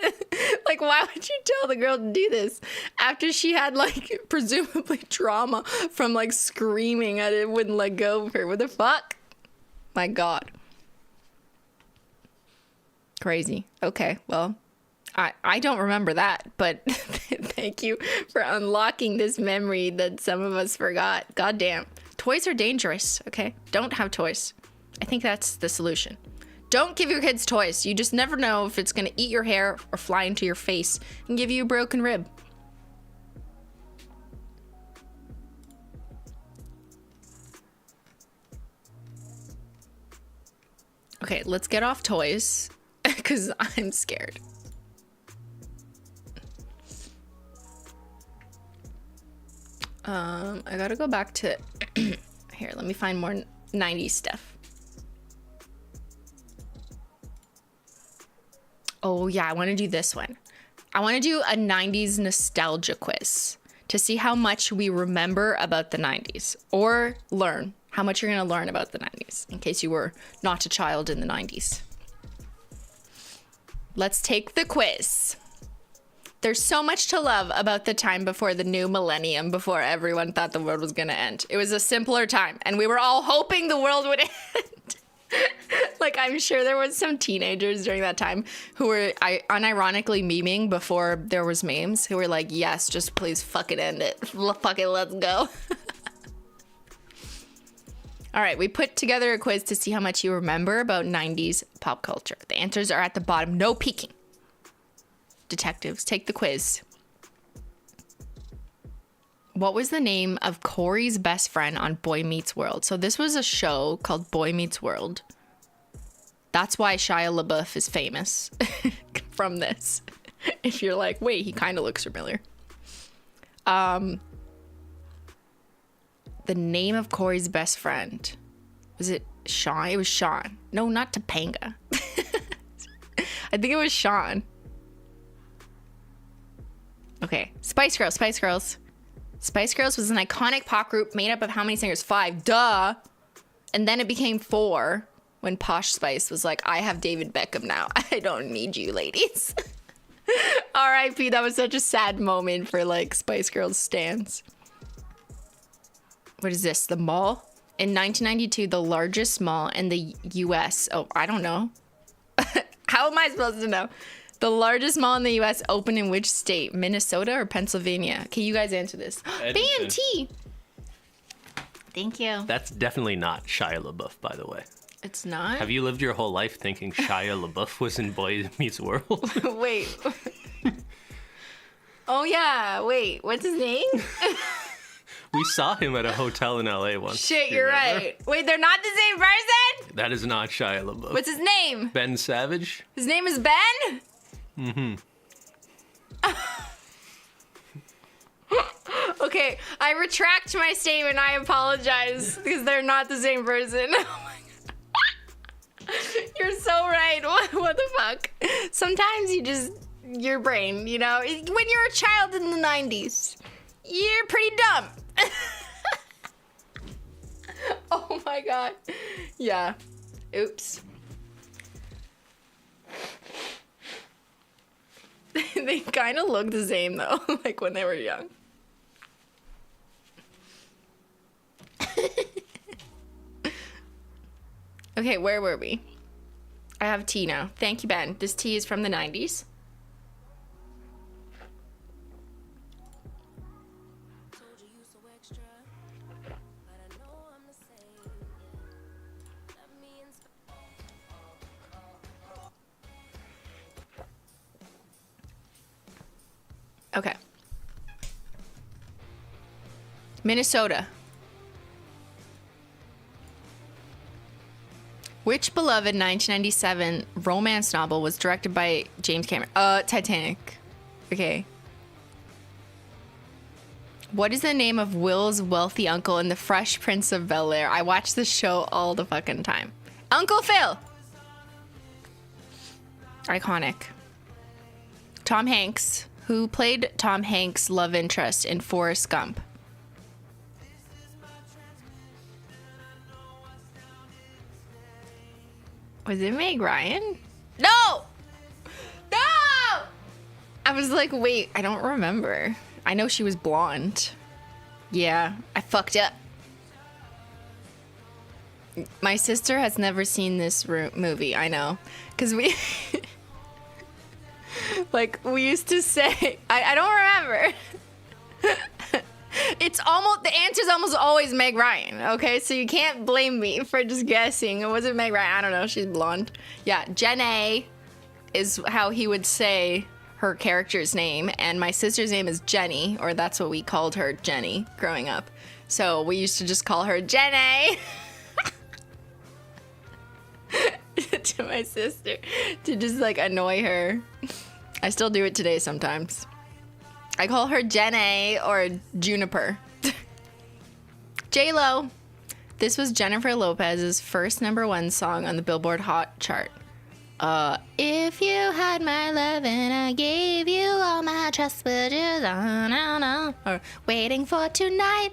Like, why would you tell the girl to do this after she had, like, presumably trauma from, like, screaming at it wouldn't let go of her? What the fuck? My God. Crazy. Okay, well, I don't remember that, but thank you for unlocking this memory that some of us forgot. Goddamn. Toys are dangerous, okay? Don't have toys. I think that's the solution. Don't give your kids toys. You just never know if it's going to eat your hair or fly into your face and give you a broken rib. Okay, let's get off toys because I'm scared. I gotta go back to here. Let me find more 90s stuff. Oh yeah, I want to do this one. I want to do a 90s nostalgia quiz to see how much we remember about the 90s, or learn how much you're going to learn about the 90s in case you were not a child in the 90s. Let's take the quiz. There's so much to love about the time before the new millennium, before everyone thought the world was going to end. It was a simpler time, and we were all hoping the world would end. Like, I'm sure there was some teenagers during that time who were unironically memeing before there was memes, who were like, yes, just please fucking end it. Fuck it, let's go. All right, we put together a quiz to see how much you remember about 90s pop culture. The answers are at the bottom. No peeking. Detectives, take the quiz. What was the name of Corey's best friend on Boy Meets World? So this was a show called Boy Meets World. That's why Shia LaBeouf is famous from this. If you're like, wait, he kind of looks familiar. The name of Corey's best friend. Was it Sean? It was Sean. No, not Topanga. I think it was Sean. Okay. Spice Girls, Spice Girls. Spice Girls was an iconic pop group made up of how many singers? 5. Duh. And then it became 4 when Posh Spice was like, I have David Beckham now. I don't need you, ladies. All right. R.I.P. That was such a sad moment for like Spice Girls stans. What is this? The mall? In 1992, the largest mall in the U.S. Oh, I don't know. How am I supposed to know? The largest mall in the U.S. opened in which state? Minnesota or Pennsylvania? Can you guys answer this? BMT. Thank you. That's definitely not Shia LaBeouf, by the way. It's not? Have you lived your whole life thinking Shia LaBeouf was in Boy Meets World? Wait. Oh, yeah. Wait. What's his name? We saw him at a hotel in LA once. Shit, Do you you're remember? right. Wait, they're not the same person? That is not Shia LaBeouf. What's his name? Ben Savage? His name is Ben? Mm-hmm. Okay, I retract my statement. I apologize because they're not the same person. Oh my God. You're so right. What the fuck? Sometimes you just, your brain, you know, when you're a child in the 90s, you're pretty dumb. Oh my God. Yeah. Oops. They kind of look the same though, like when they were young. Okay, where were we? I have tea now. Thank you, Ben. This tea is from the 90s. Okay. Minnesota. Which beloved 1997 romance novel was directed by James Cameron? Titanic. Okay. What is the name of Will's wealthy uncle in The Fresh Prince of Bel-Air? I watch this show all the fucking time. Uncle Phil. Iconic. Tom Hanks. Who played Tom Hanks' love interest in Forrest Gump? Was it Meg Ryan? No! No! I was like, wait, I don't remember. I know she was blonde. Yeah, I fucked up. My sister has never seen this movie, I know. Because we... like, we used to say... I don't remember. It's almost... The answer's almost always Meg Ryan, okay? So you can't blame me for just guessing. It wasn't Meg Ryan. I don't know. She's blonde. Yeah, Jenna is how he would say her character's name. And my sister's name is Jenny, or that's what we called her, Jenny, growing up. So we used to just call her Jenna. To my sister. To just, like, annoy her. I still do it today sometimes. I call her Jenna or Juniper. J-Lo. This was Jennifer Lopez's first #1 song on the Billboard Hot chart. If you had my love and I gave you all my trust, but you don't know. Or waiting for tonight.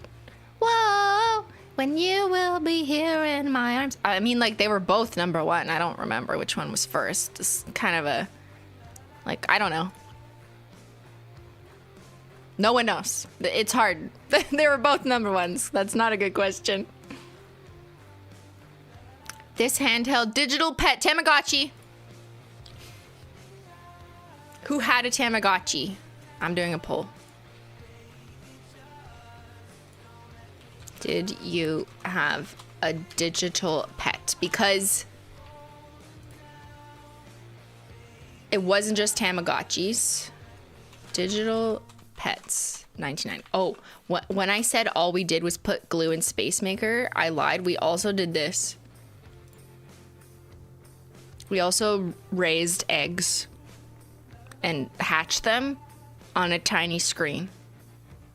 Whoa. When you will be here in my arms. I mean, like, they were both #1. I don't remember which one was first. It's kind of a, like, I don't know. No one knows. It's hard. They were both #1s. That's not a good question. This handheld digital pet, Tamagotchi. Who had a Tamagotchi? I'm doing a poll. Did you have a digital pet? Because it wasn't just Tamagotchis. Digital pets, 99. Oh, when I said all we did was put glue in Spacemaker, I lied. We also did this. We also raised eggs and hatched them on a tiny screen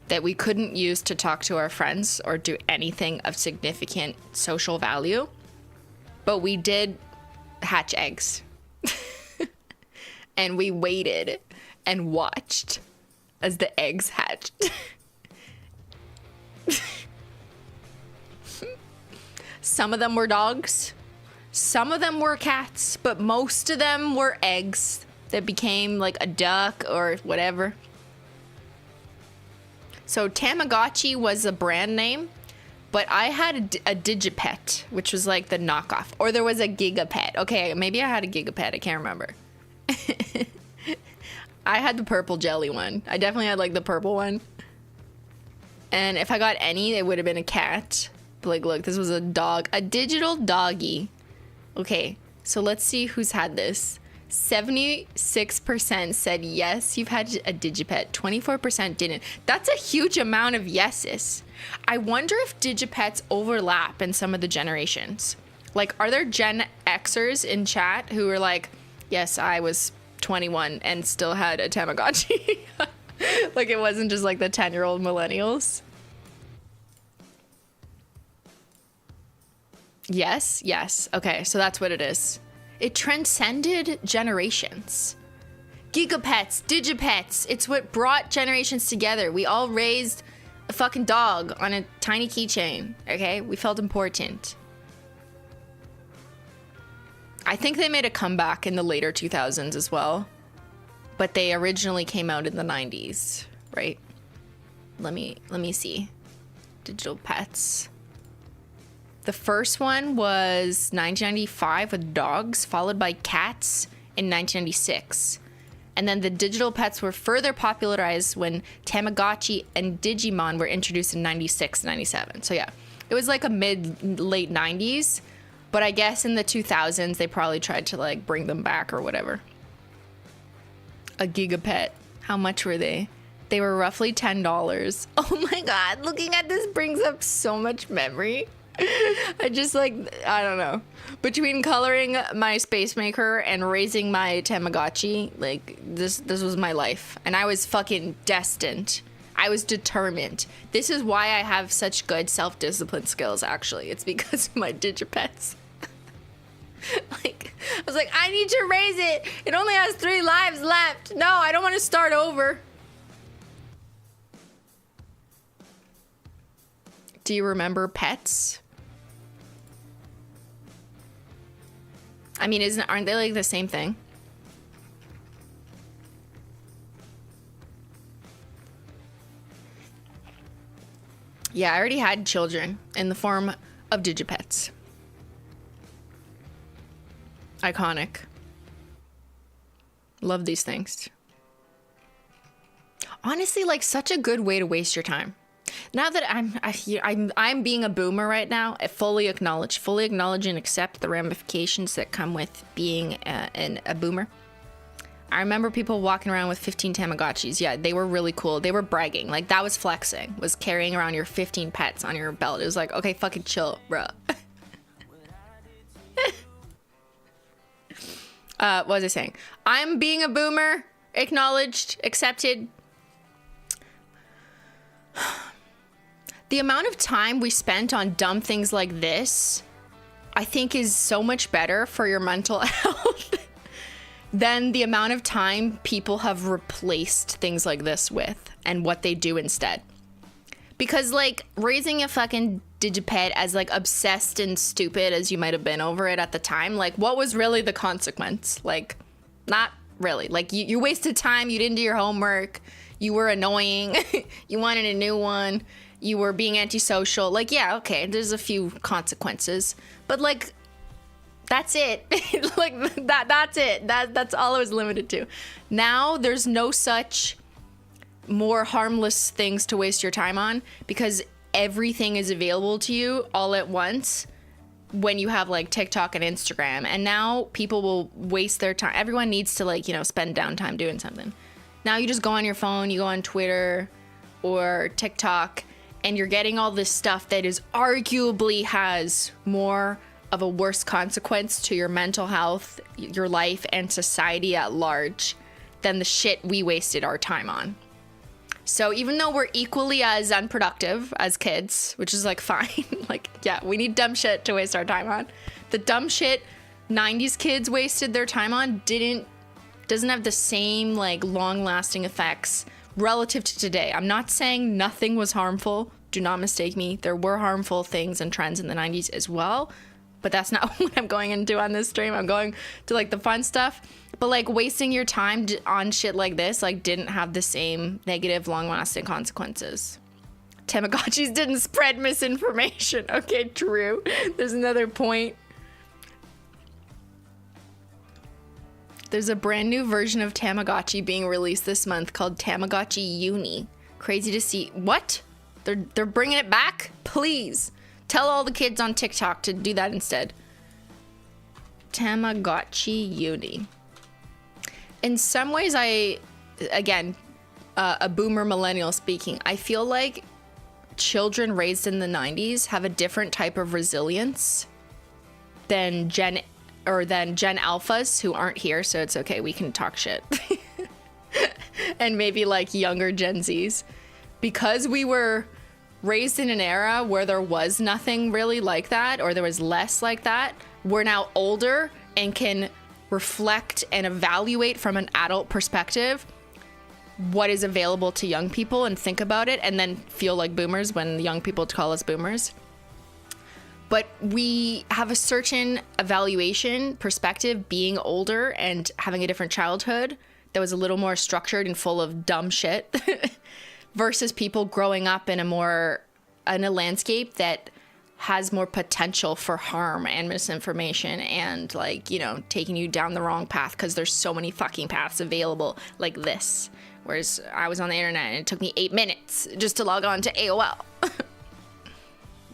that we couldn't use to talk to our friends or do anything of significant social value. But we did hatch eggs. And we waited and watched as the eggs hatched. Some of them were dogs. Some of them were cats. But most of them were eggs that became like a duck or whatever. So Tamagotchi was a brand name, but I had a Digipet, which was like the knockoff. Or there was a Gigapet. Okay, maybe I had a Gigapet. I can't remember. I had the purple jelly one. I definitely had like the purple one. And if I got any, it would have been a cat. But like, look, this was a dog, a digital doggy. Okay, so let's see who's had this. 76% said yes, you've had a Digipet. 24% didn't. That's a huge amount of yeses. I wonder if Digipets overlap in some of the generations. Like, are there Gen Xers in chat who are like, yes, I was 21 and still had a Tamagotchi? Like, it wasn't just like the 10-year-old millennials. Yes, yes. Okay, so that's what it is. It transcended generations. Gigapets, Digipets, it's what brought generations together. We all raised a fucking dog on a tiny keychain, okay? We felt important. I think they made a comeback in the later 2000s as well, but they originally came out in the 90s, right? Let me see. Digital pets. The first one was 1995 with dogs, followed by cats in 1996. And then the digital pets were further popularized when Tamagotchi and Digimon were introduced in 96, 97. So yeah, it was like a late 90s, but I guess in the 2000s, they probably tried to like bring them back or whatever. A Gigapet, how much were they? They were roughly $10. Oh my God, looking at this brings up so much memory. I just like, I don't know. Between coloring my Spacemaker and raising my Tamagotchi, like this was my life. And I was fucking destined. I was determined. This is why I have such good self-discipline skills, actually. It's because of my Digipets. Like, I was like, I need to raise it. It only has 3 lives left. No, I don't want to start over. Do you remember pets? I mean, aren't they like the same thing? Yeah, I already had children in the form of Digipets. Iconic. Love these things. Honestly, like such a good way to waste your time. Now that I'm being a boomer right now, I fully acknowledge and accept the ramifications that come with being a boomer. I remember people walking around with 15 Tamagotchis. Yeah, they were really cool. They were bragging. Like, that was flexing, was carrying around your 15 pets on your belt. It was like, okay, fucking chill, bro. What was I saying? I'm being a boomer. Acknowledged, accepted. The amount of time we spent on dumb things like this, I think is so much better for your mental health than the amount of time people have replaced things like this with and what they do instead. Because like raising a fucking Digipet as like obsessed and stupid as you might have been over it at the time, like what was really the consequence? Like, not really. Like you wasted time, you didn't do your homework, you were annoying, you wanted a new one, you were being antisocial. Like, yeah, okay, there's a few consequences, but like, that's it. Like that's it. That's all it was limited to. Now there's no such more harmless things to waste your time on because everything is available to you all at once when you have like TikTok and Instagram. And now people will waste their time. Everyone needs to like, you know, spend downtime doing something. Now you just go on your phone, you go on Twitter or TikTok, and you're getting all this stuff that is arguably has more of a worse consequence to your mental health, your life, and society at large than the shit we wasted our time on. So even though we're equally as unproductive as kids, which is like fine, like, yeah, we need dumb shit to waste our time on. The dumb shit 90s kids wasted their time on doesn't have the same like long lasting effects relative to today. I'm not saying nothing was harmful. Do not mistake me. There were harmful things and trends in the 90s as well, but that's not what I'm going into on this stream. I'm going to like the fun stuff. But But like wasting your time on shit like this, like didn't have the same negative long-lasting consequences. Tamagotchis didn't spread misinformation. Okay, true. There's another point. There's a brand new version of Tamagotchi being released this month called Tamagotchi Uni. Crazy to see. What? They're bringing it back? Please. Tell all the kids on TikTok to do that instead. Tamagotchi Uni. In some ways, again, a boomer millennial speaking, I feel like children raised in the 90s have a different type of resilience than Gen Alphas who aren't here, so it's okay, we can talk shit. And maybe like younger Gen Zs. Because we were raised in an era where there was nothing really like that, or there was less like that, we're now older and can reflect and evaluate from an adult perspective what is available to young people and think about it, and then feel like boomers when young people call us boomers. But we have a certain evaluation perspective being older and having a different childhood that was a little more structured and full of dumb shit versus people growing up in a landscape that has more potential for harm and misinformation and, like, you know, taking you down the wrong path because there's so many fucking paths available like this. Whereas I was on the internet and it took me 8 minutes just to log on to AOL.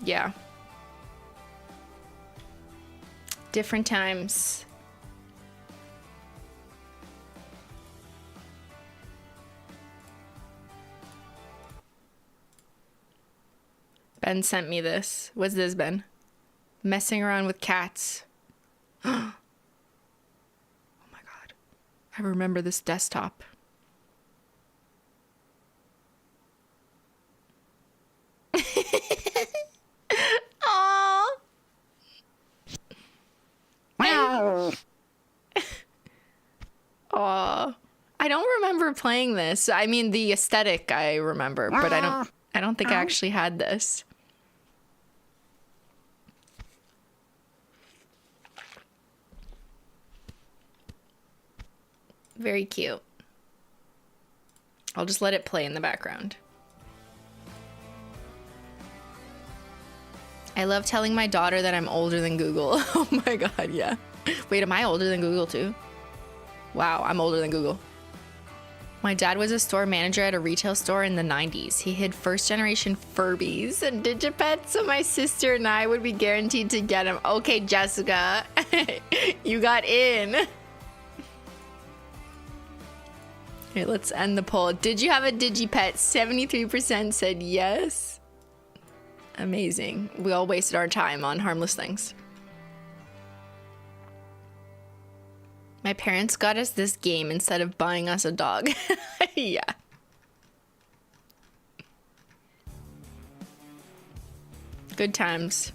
Yeah. Different times. Ben sent me this. What's this, Ben? Messing around with cats. Oh my god. I remember this desktop. Aww. Wow. Aw. I don't remember playing this. I mean, the aesthetic I remember, but I don't think I actually had this. Very cute. I'll just let it play in the background. I love telling my daughter that I'm older than Google. Oh my god, yeah. Wait, am I older than Google too? Wow, I'm older than Google. My dad was a store manager at a retail store in the 90s. He hid first generation Furbies and Digipets so my sister and I would be guaranteed to get them. Okay, Jessica, you got in. Okay, let's end the poll. Did you have a Digipet? 73% said yes. Amazing. We all wasted our time on harmless things. My parents got us this game instead of buying us a dog. Yeah. Good times.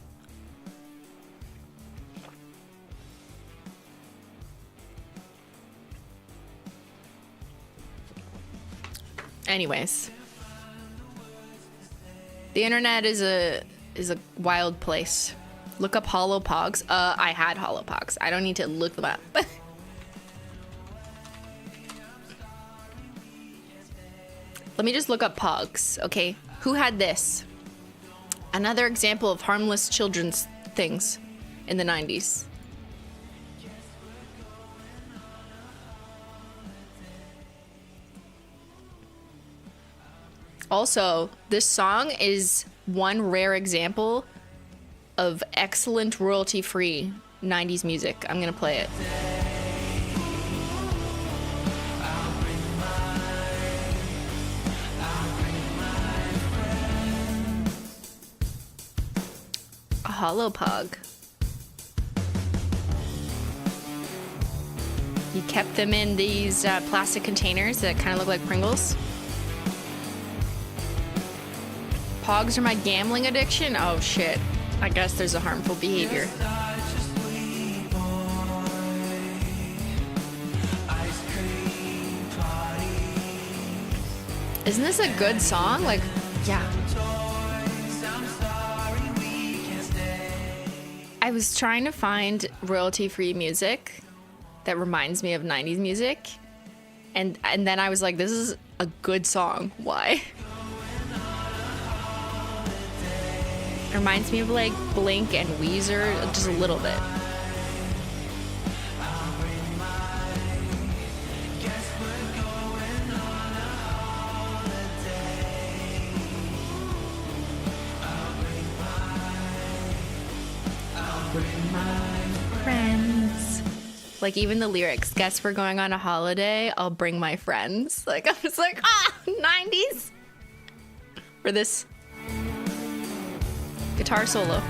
Anyways. The internet is a wild place. Look up Holo Pogs. I had Holo Pogs. I don't need to look them up. Let me just look up Pogs, okay? Who had this? Another example of harmless children's things in the 90s. Also, this song is one rare example of excellent royalty-free 90s music. I'm gonna play it. A Holo Pog. You kept them in these plastic containers that kind of look like Pringles. Pogs are my gambling addiction? Oh shit. I guess there's a harmful behavior. Isn't this a good song? Like, yeah. I was trying to find royalty-free music that reminds me of 90s music. And then I was like, this is a good song. Why? It reminds me of like Blink and Weezer, just a little bit. Friends. Like even the lyrics, guess we're going on a holiday, I'll bring my friends. Like I was like, 90s for this guitar solo.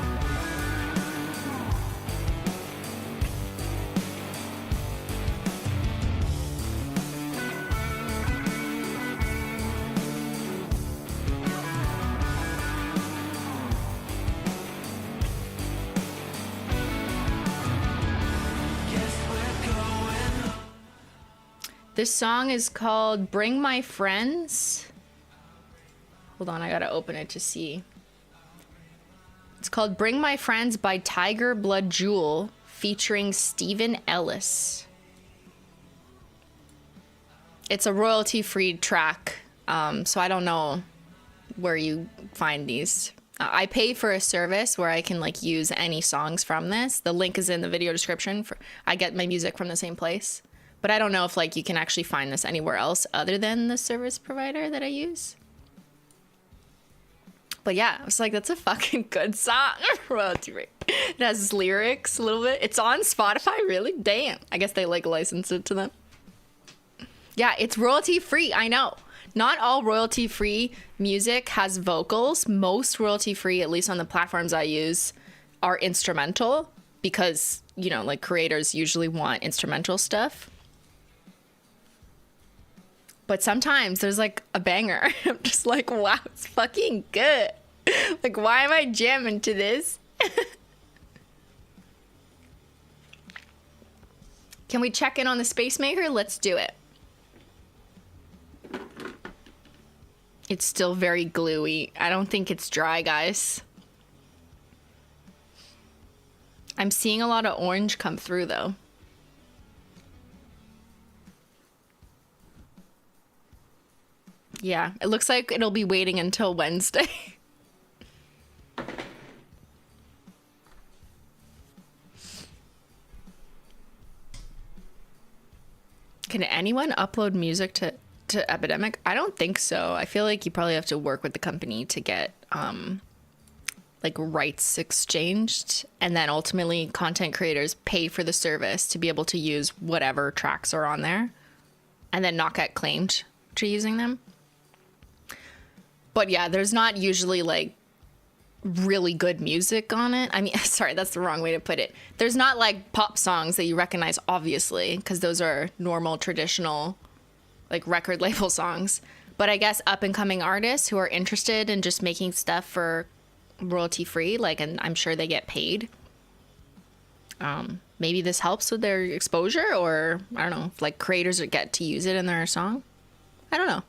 This song is called Bring My Friends. Hold on, I gotta open it to see. It's called Bring My Friends by Tiger Blood Jewel, featuring Stephen Ellis. It's a royalty-free track, so I don't know where you find these. I pay for a service where I can like use any songs from this. The link is in the video description. I get my music from the same place. But I don't know if like you can actually find this anywhere else other than the service provider that I use. But yeah, I was like, that's a fucking good song. Royalty free. It has lyrics a little bit. It's on Spotify, really? Damn. I guess they like license it to them. Yeah, it's royalty free. I know. Not all royalty free music has vocals. Most royalty free, at least on the platforms I use, are instrumental because, you know, like creators usually want instrumental stuff. But sometimes there's like a banger. I'm just like, wow, it's fucking good. Like, why am I jamming to this? Can we check in on the Spacemaker? Let's do it. It's still very gluey. I don't think it's dry, guys. I'm seeing a lot of orange come through, though. Yeah, it looks like it'll be waiting until Wednesday. Can anyone upload music to Epidemic? I don't think so. I feel like you probably have to work with the company to get like rights exchanged, and then ultimately content creators pay for the service to be able to use whatever tracks are on there and then not get claimed to using them. But yeah, there's not usually like really good music on it. I mean, sorry, that's the wrong way to put it. There's not like pop songs that you recognize, obviously, because those are normal, traditional, like record label songs. But I guess up and coming artists who are interested in just making stuff for royalty free, like, and I'm sure they get paid. Maybe this helps with their exposure, or I don't know, if like creators get to use it in their song. I don't know.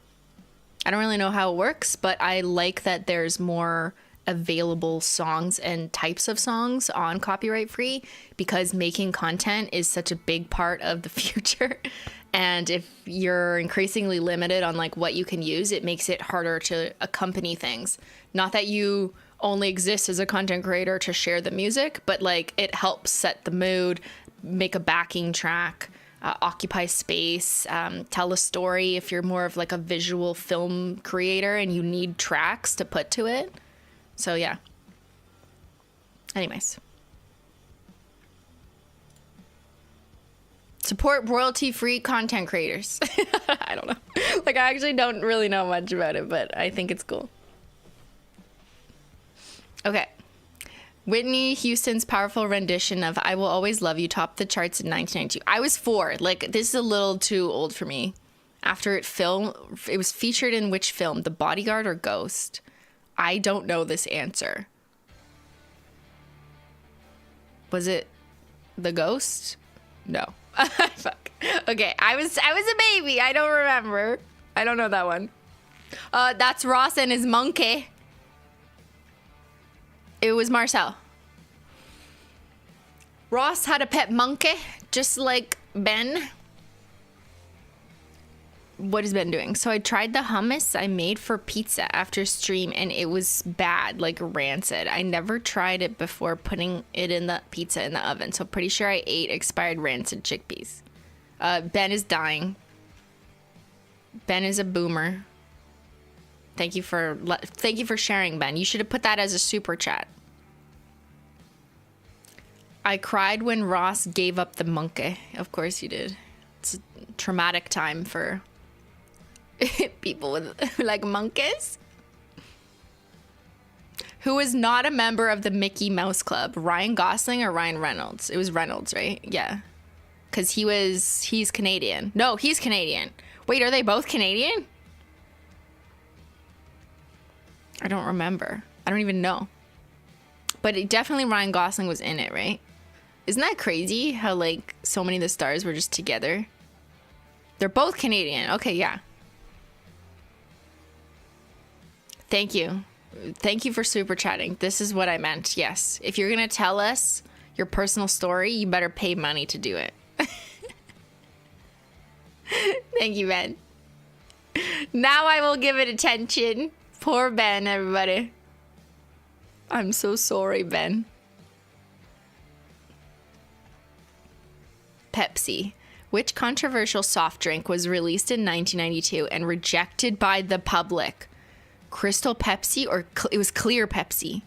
I don't really know how it works, but I like that there's more available songs and types of songs on copyright free, because making content is such a big part of the future. And if you're increasingly limited on like what you can use, it makes it harder to accompany things. Not that you only exist as a content creator to share the music, but like it helps set the mood, make a backing track, occupy space, tell a story if you're more of like a visual film creator and you need tracks to put to it. So yeah. Anyways. Support royalty-free content creators. I don't know. Like, I actually don't really know much about it, but I think it's cool. Okay. Whitney Houston's powerful rendition of I Will Always Love You topped the charts in 1992. I was 4. Like, this is a little too old for me. After it was featured in which film? The Bodyguard or Ghost? I don't know this answer. Was it The Ghost? No. Fuck. Okay, I was a baby. I don't remember. I don't know that one. That's Ross and his monkey. It was Marcel. Ross had a pet monkey, just like Ben. What has Ben doing? So I tried the hummus I made for pizza after stream and it was bad, like rancid. I never tried it before putting it in the pizza in the oven. So pretty sure I ate expired rancid chickpeas. Ben is dying. Ben is a boomer. Thank you for sharing, Ben. You should have put that as a super chat. I cried when Ross gave up the monkey. Of course you did. It's a traumatic time for people with like monkeys. Who is not a member of the Mickey Mouse Club? Ryan Gosling or Ryan Reynolds? It was Reynolds, right? Yeah. Because he's Canadian. No, he's Canadian. Wait, are they both Canadian? I don't remember. I don't even know. But definitely Ryan Gosling was in it, right? Isn't that crazy how like so many of the stars were just together? They're both Canadian. Okay, yeah. Thank you. Thank you for super chatting. This is what I meant. Yes. If you're going to tell us your personal story, you better pay money to do it. Thank you, Ben. Now I will give it attention. Poor Ben, everybody. I'm so sorry, Ben. Pepsi. Which controversial soft drink was released in 1992 and rejected by the public? Crystal Pepsi or it was Clear Pepsi?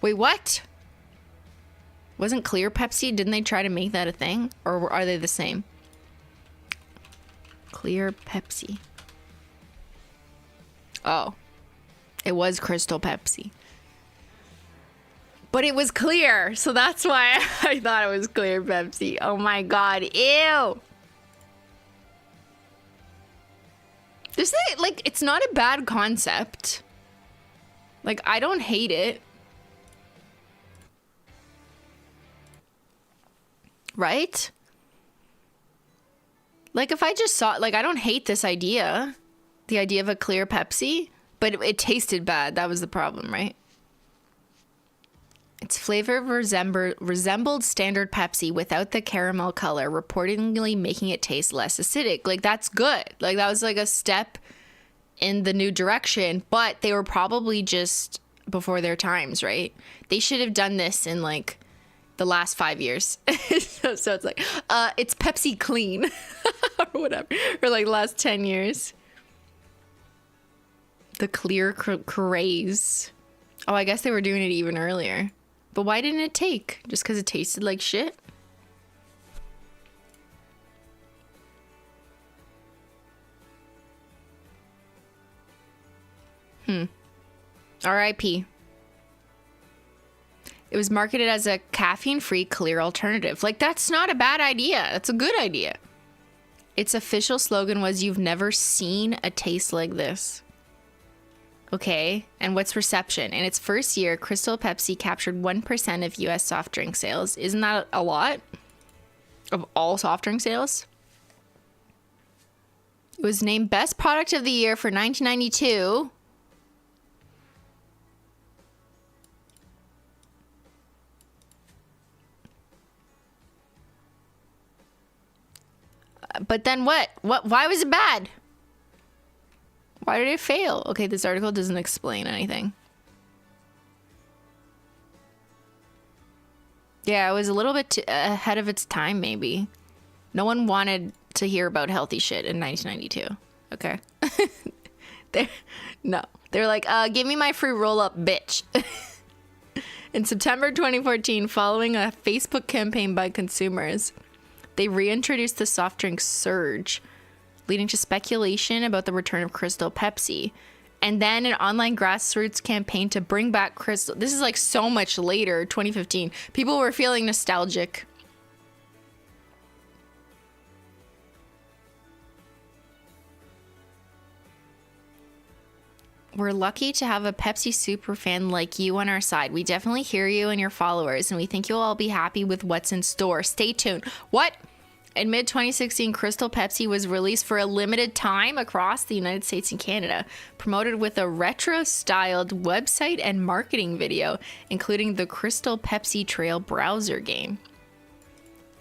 Wait, what? Wasn't Clear Pepsi? Didn't they try to make that a thing? Or are they the same? Clear Pepsi. Oh. It was Crystal Pepsi. But it was clear, so that's why I thought it was Clear Pepsi. Oh my god, ew! This is, like, it's not a bad concept. Like, I don't hate it. Right? Like, if I just saw, like, I don't hate this idea. The idea of a Clear Pepsi. But it tasted bad. That was the problem, right? Its flavor resembled standard Pepsi without the caramel color, reportedly making it taste less acidic. Like, that's good. Like, that was like a step in the new direction, but they were probably just before their times, right? They should have done this in like the last 5 years. so it's like, it's Pepsi clean or whatever, or like last 10 years. The clear craze. Oh, I guess they were doing it even earlier. But why didn't it take? Just because it tasted like shit? R.I.P. It was marketed as a caffeine-free clear alternative. Like, that's not a bad idea. That's a good idea. Its official slogan was, "You've never seen a taste like this." Okay, and what's reception? In its first year, Crystal Pepsi captured 1% of U.S. soft drink sales. Isn't that a lot? Of all soft drink sales? It was named Best Product of the Year for 1992. But then what? Why was it bad? Why did it fail? Okay, this article doesn't explain anything. Yeah, it was a little bit ahead of its time, maybe. No one wanted to hear about healthy shit in 1992. Okay. They're like, give me my free roll-up, bitch. In September 2014, following a Facebook campaign by consumers, they reintroduced the soft drink Surge, leading to speculation about the return of Crystal Pepsi. And then an online grassroots campaign to bring back Crystal. This is like so much later, 2015. People were feeling nostalgic. We're lucky to have a Pepsi super fan like you on our side. We definitely hear you and your followers, and we think you'll all be happy with what's in store. Stay tuned. What? In mid-2016, Crystal Pepsi was released for a limited time across the United States and Canada, promoted with a retro-styled website and marketing video, including the Crystal Pepsi Trail browser game.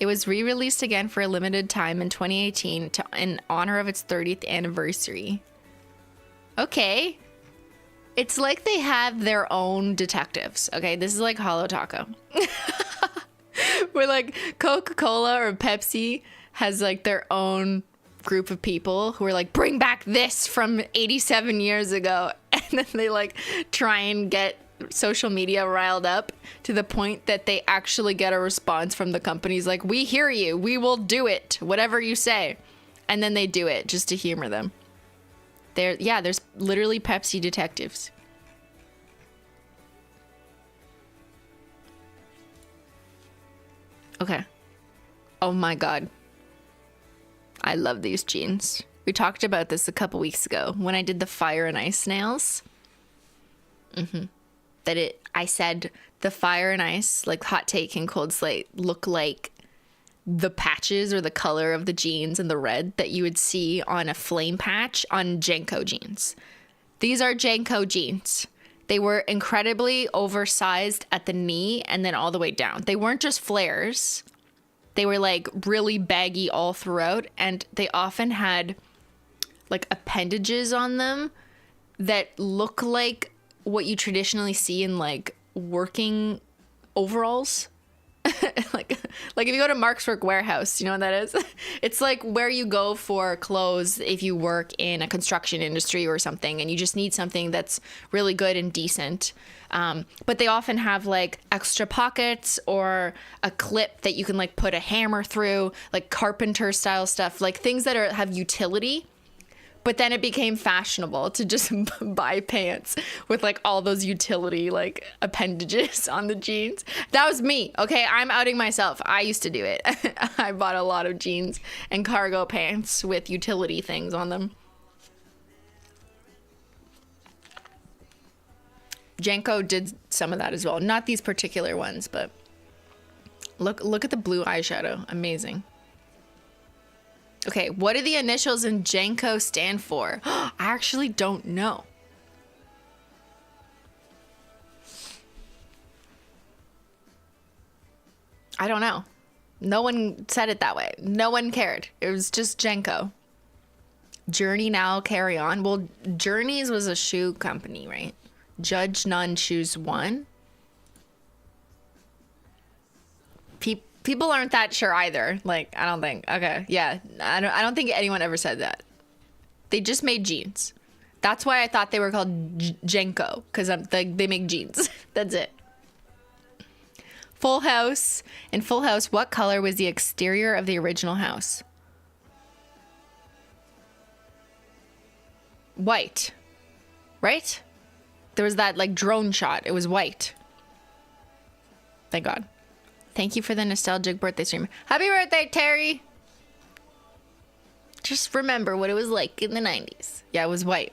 It was re-released again for a limited time in 2018 in honor of its 30th anniversary. Okay. It's like they have their own detectives. Okay, this is like Holo Taco. Where like Coca-Cola or Pepsi has like their own group of people who are like, bring back this from 87 years ago. And then they like try and get social media riled up to the point that they actually get a response from the companies like, we hear you, we will do it, whatever you say. And then they do it just to humor them. There's literally Pepsi detectives. Okay. Oh my God. I love these jeans. We talked about this a couple weeks ago when I did the fire and ice nails. I said the fire and ice, like hot take and cold slate, look like the patches or the color of the jeans and the red that you would see on a flame patch on Janko jeans. These are Janko jeans. They were incredibly oversized at the knee and then all the way down. They weren't just flares. They were like really baggy all throughout, and they often had like appendages on them that look like what you traditionally see in like working overalls. like if you go to Mark's Work Warehouse, you know what that is? It's like where you go for clothes if you work in a construction industry or something and you just need something that's really good and decent. But they often have like extra pockets or a clip that you can like put a hammer through, like carpenter style stuff, like things that have utility. But then it became fashionable to just buy pants with like all those utility like appendages on the jeans. That was me. Okay, I'm outing myself. I used to do it. I bought a lot of jeans and cargo pants with utility things on them. Janko did some of that as well. Not these particular ones, but look at the blue eyeshadow. Amazing. Okay, what do the initials in Janko stand for? I actually don't know. I don't know. No one said it that way. No one cared. It was just Janko. Journey Now Carry On. Well, Journeys was a shoe company, right? Judge None Choose One. People aren't that sure either. Like, I don't think. Okay, yeah. I don't think anyone ever said that. They just made jeans. That's why I thought they were called Janko, because they make jeans. That's it. Full House. In Full House, what color was the exterior of the original house? White. Right? There was that like drone shot. It was white. Thank God. Thank you for the nostalgic birthday stream. Happy birthday, Terry. Just remember what it was like in the 90s. Yeah, it was white.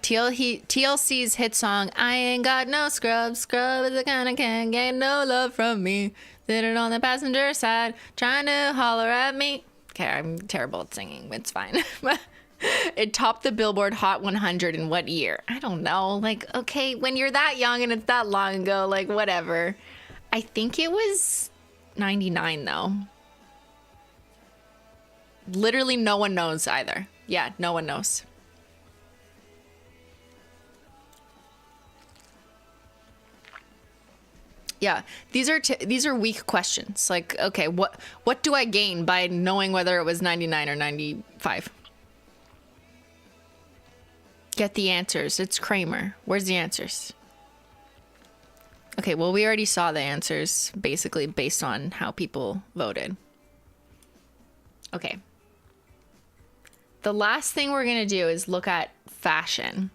TLC's hit song, I ain't got no scrub. Scrub is the kind of can't get no love from me. Sitting on the passenger side, trying to holler at me. Okay, I'm terrible at singing. It's fine. It topped the Billboard Hot 100 in what year? I don't know. Like, okay, when you're that young and it's that long ago, like, whatever. I think it was 99, though. Literally no one knows either. Yeah, no one knows. Yeah, these are weak questions. Like, okay, what do I gain by knowing whether it was 99 or 95? Get the answers. It's Kramer. Where's the answers? Okay, well, we already saw the answers, basically, based on how people voted. Okay. The last thing we're going to do is look at fashion,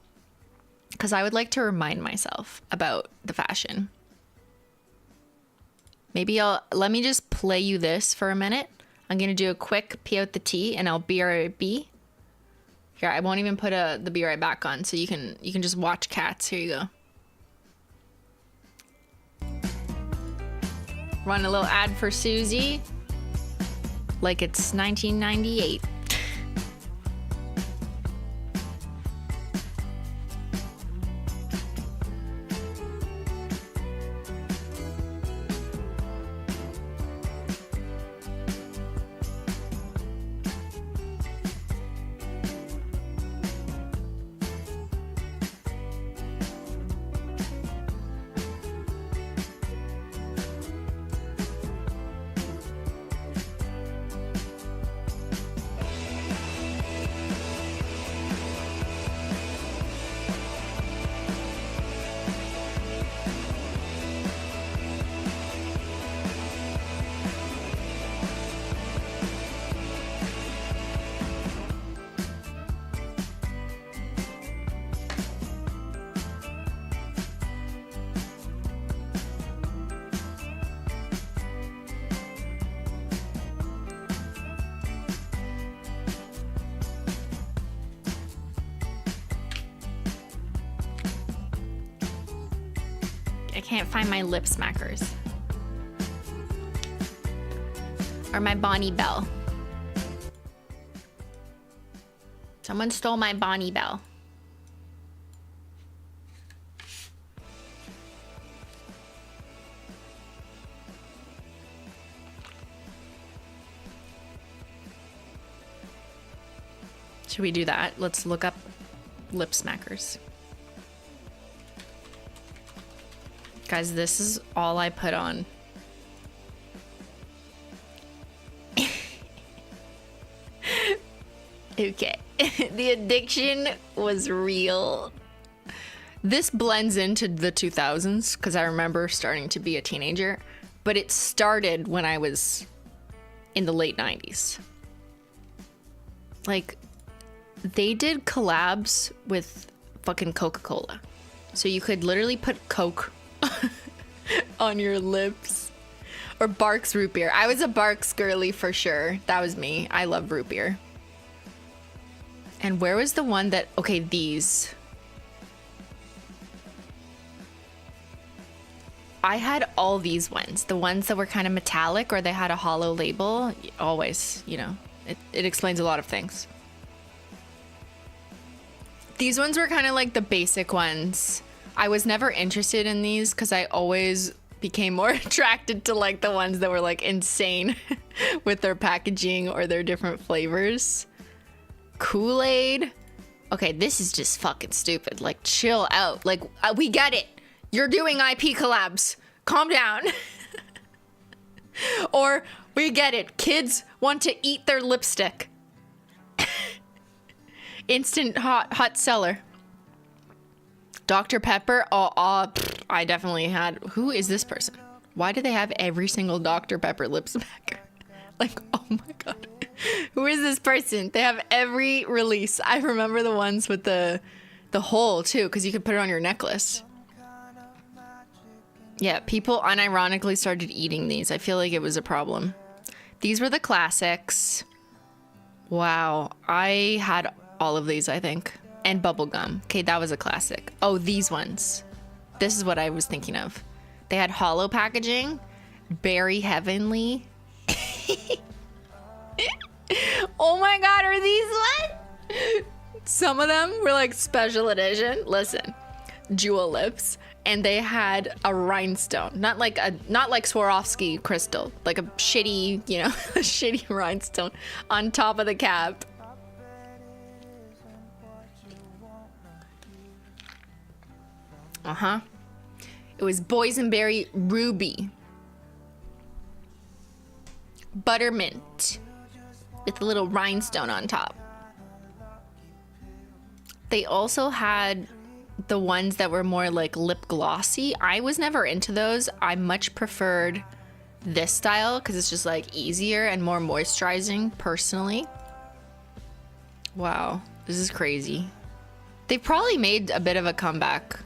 because I would like to remind myself about the fashion. Maybe let me just play you this for a minute. I'm going to do a quick pee out the tea, and I'll BRB. Here, I won't even put the Be Right Back on, so you can just watch Cats. Here you go. Run a little ad for Susie, like it's 1998. I can't find my lip smackers. Or my Bonnie Bell. Someone stole my Bonnie Bell. Should we do that? Let's look up lip smackers. Guys, this is all I put on. Okay. The addiction was real. This blends into the 2000s because I remember starting to be a teenager, but it started when I was in the late 90s. Like, they did collabs with fucking Coca-Cola. So you could literally put Coke on your lips. Or Barks root beer. I was a Barks girly for sure. That was me. I love root beer. And where was the one that... Okay, these. I had all these ones. The ones that were kind of metallic or they had a hollow label. Always, you know. It explains a lot of things. These ones were kind of like the basic ones. I was never interested in these because I always became more attracted to like the ones that were like insane with their packaging or their different flavors. Kool-Aid. Okay, this is just fucking stupid. Like, chill out. Like, we get it. You're doing IP collabs. Calm down. Or, we get it. Kids want to eat their lipstick. Instant hot seller. Dr. Pepper. I definitely had. Who is this person? Why do they have every single Dr. Pepper lip smacker? Like, oh my god. Who is this person? They have every release. I remember the ones with the hole too, because you could put it on your necklace. Yeah, people unironically started eating these. I feel like it was a problem. These were the classics. Wow. I had all of these, I think. And bubblegum. Okay, that was a classic. Oh, these ones. This is what I was thinking of. They had hollow packaging. Berry Heavenly. Oh my god, are these ones? Some of them were like special edition. Listen, jewel lips. And they had a rhinestone. Not like Swarovski crystal. Like a shitty, you know, a shitty rhinestone on top of the cap. Uh-huh. It was boysenberry ruby. Buttermint. With a little rhinestone on top. They also had the ones that were more like lip glossy. I was never into those. I much preferred this style because it's just like easier and more moisturizing personally. Wow, this is crazy. They probably made a bit of a comeback.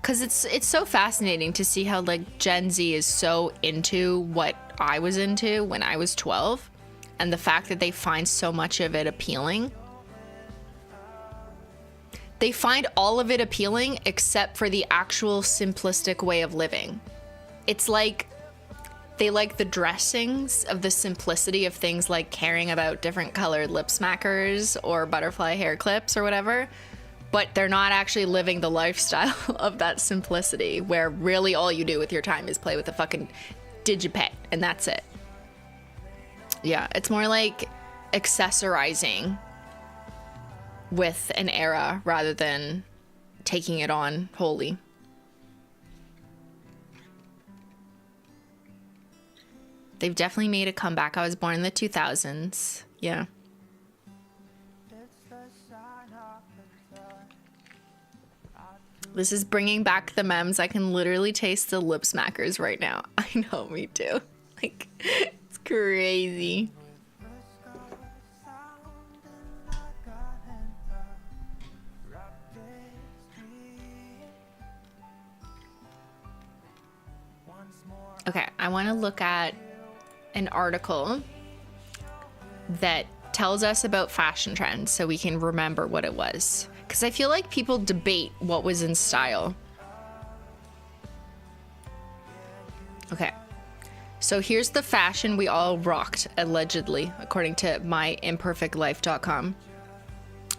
Because it's so fascinating to see how like Gen Z is so into what I was into when I was 12. And the fact that they find so much of it appealing. They find all of it appealing except for the actual simplistic way of living. It's like they like the dressings of the simplicity of things like caring about different colored lip smackers or butterfly hair clips or whatever. But they're not actually living the lifestyle of that simplicity where really all you do with your time is play with a fucking digipet and that's it. Yeah, it's more like accessorizing with an era rather than taking it on wholly. They've definitely made a comeback. I was born in the 2000s. Yeah. This is bringing back the memes. I can literally taste the lip smackers right now. I know, me too. Like, it's crazy. Okay, I want to look at an article that tells us about fashion trends so we can remember what it was. Because I feel like people debate what was in style Okay. So here's the fashion we all rocked, allegedly, according to myimperfectlife.com.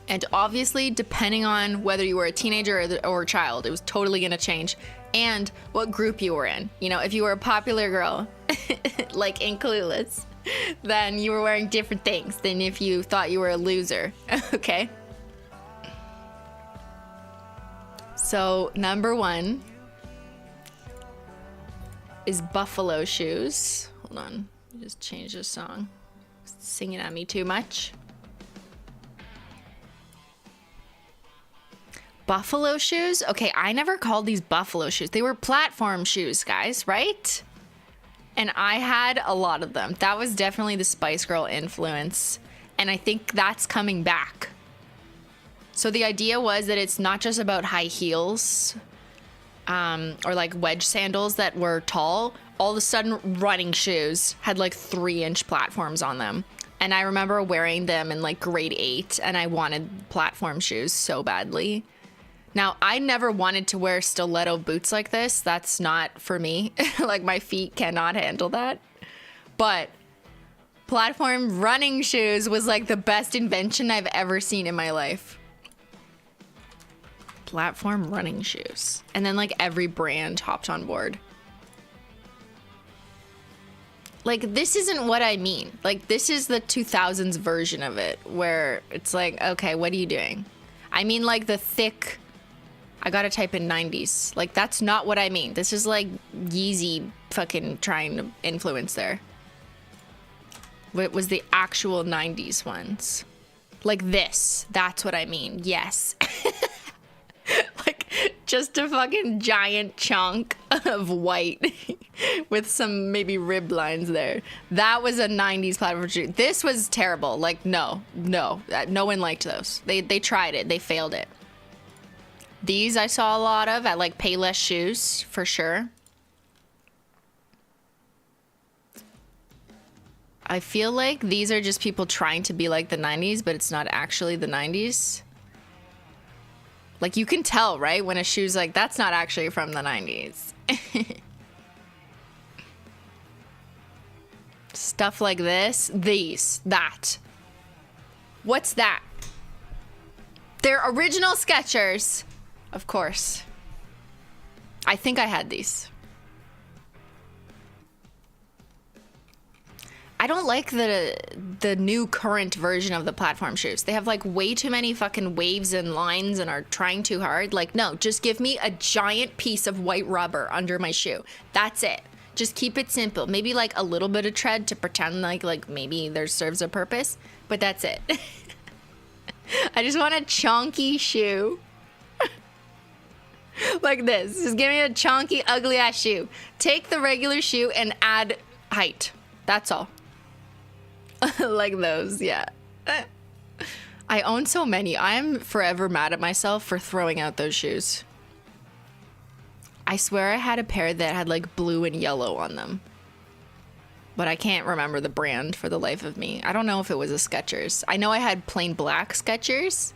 And obviously, depending on whether you were a teenager or a child, it was totally going to change. And what group you were in. You know, if you were a popular girl, like in Clueless, then you were wearing different things than if you thought you were a loser. Okay? So, number 1 is buffalo shoes. Hold on. Just change the song. It's singing at me too much. Buffalo shoes? Okay, I never called these buffalo shoes. They were platform shoes, guys, right? And I had a lot of them. That was definitely the Spice Girl influence. And I think that's coming back. So the idea was that it's not just about high heels or like wedge sandals that were tall. All of a sudden, running shoes had like 3-inch platforms on them. And I remember wearing them in like grade 8, and I wanted platform shoes so badly. Now, I never wanted to wear stiletto boots like this. That's not for me. Like, my feet cannot handle that. But platform running shoes was like the best invention I've ever seen in my life. Platform running shoes. And then like every brand hopped on board. Like, this isn't what I mean. Like, this is the 2000s version of it, where it's like, okay, what are you doing? I mean, like, the thick... I gotta type in 90s. Like, that's not what I mean. This is like Yeezy fucking trying to influence there. What was the actual 90s ones? Like this. That's what I mean. Yes. Like, just a fucking giant chunk of white with some maybe rib lines there. That was a 90s platform shoe. This was terrible. Like, no one liked those. They tried it. They failed it. These I saw a lot of at like Payless Shoes, for sure. I feel like these are just people trying to be like the 90s, but it's not actually the 90s. Like, you can tell, right? When a shoe's like, that's not actually from the 90s. Stuff like this. These. That. What's that? They're original Skechers. Of course. I think I had these. I don't like the new current version of the platform shoes. They have like way too many fucking waves and lines and are trying too hard. Like, no, just give me a giant piece of white rubber under my shoe. That's it. Just keep it simple. Maybe like a little bit of tread to pretend like maybe there serves a purpose, but that's it. I just want a chunky shoe. Like this. Just give me a chunky, ugly ass shoe. Take the regular shoe and add height. That's all. Like those, yeah. I own so many. I'm forever mad at myself for throwing out those shoes. I swear I had a pair that had like blue and yellow on them. But I can't remember the brand for the life of me. I don't know if it was a Skechers. I know I had plain black Skechers.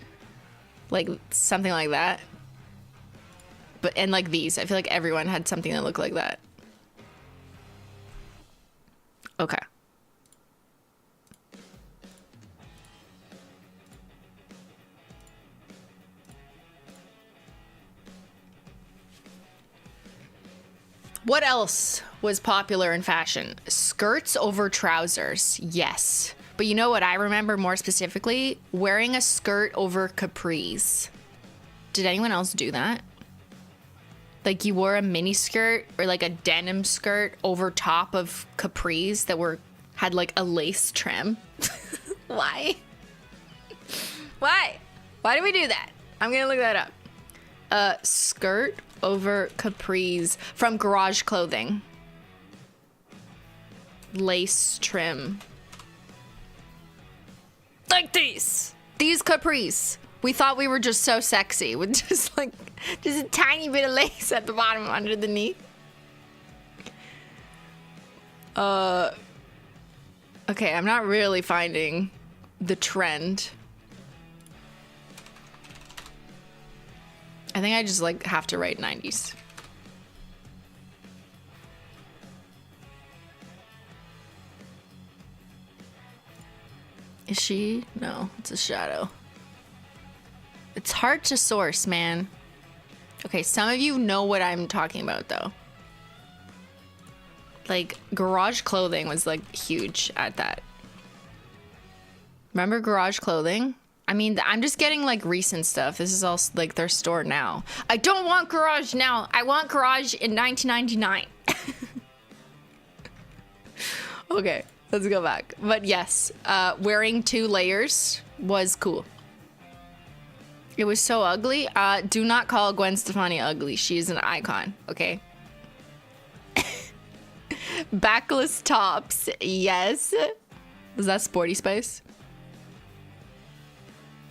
Like something like that. And like these. I feel like everyone had something that looked like that. Okay. What else was popular in fashion? Skirts over trousers. Yes. But you know what I remember more specifically? Wearing a skirt over capris. Did anyone else do that? Like, you wore a mini skirt or like a denim skirt over top of capris that had like a lace trim. Why? Why? Why do we do that? I'm gonna look that up. Skirt over capris from Garage Clothing. Lace trim. Like these capris. We thought we were just so sexy with just a tiny bit of lace at the bottom under the knee. Okay, I'm not really finding the trend. I think I just have to write 90s. Is she? No, it's a shadow. It's hard to source, man. Okay, some of you know what I'm talking about, though. Like, Garage Clothing was, like, huge at that. Remember Garage Clothing? I mean, I'm just getting, like, recent stuff. This is all, like, their store now. I don't want Garage now. I want Garage in 1999. Okay, let's go back. But yes, wearing 2 layers was cool. It was so ugly. Do not call Gwen Stefani ugly. She is an icon, okay? Backless tops, yes. Was that Sporty Spice?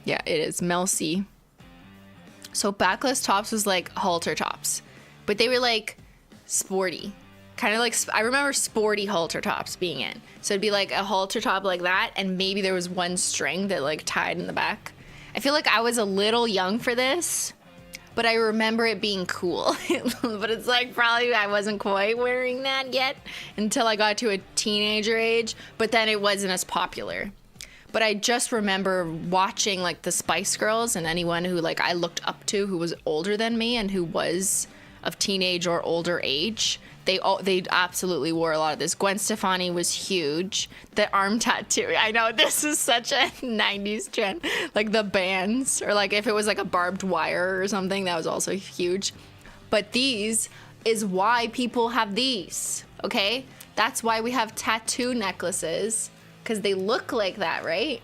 Yeah, it is. Mel C. So backless tops was like halter tops, but they were like sporty. Kind of like, I remember sporty halter tops being in. So it'd be like a halter top like that, and maybe there was one string that like tied in the back. I feel like I was a little young for this, but I remember it being cool. But it's like probably I wasn't quite wearing that yet until I got to a teenager age, but then it wasn't as popular. But I just remember watching like the Spice Girls and anyone who like I looked up to who was older than me and who was of teenage or older age. They absolutely wore a lot of this. Gwen Stefani was huge. The arm tattoo. I know this is such a 90s trend. Like the bands, or like if it was like a barbed wire or something, that was also huge. But these is why people have these, okay? That's why we have tattoo necklaces, because they look like that, right?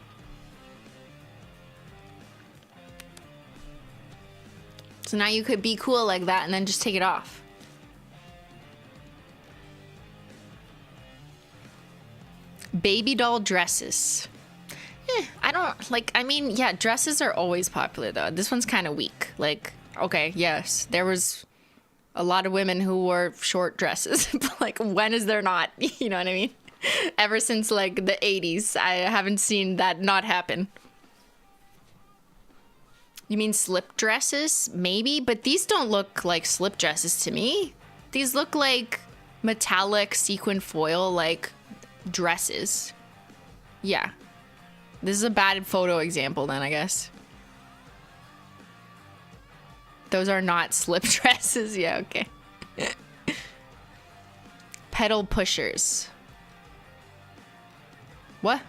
So now you could be cool like that and then just take it off. Baby doll dresses. I don't like, I mean, yeah, dresses are always popular though. This one's kind of weak. Like, okay, yes, there was a lot of women who wore short dresses. But like, when is there not? You know what I mean? Ever since like the 80s, I haven't seen that not happen. You mean slip dresses? Maybe, but these don't look like slip dresses to me. These look like metallic sequin foil, like dresses. Yeah. This is a bad photo example then, I guess. Those are not slip dresses. Yeah, okay. Pedal pushers. What?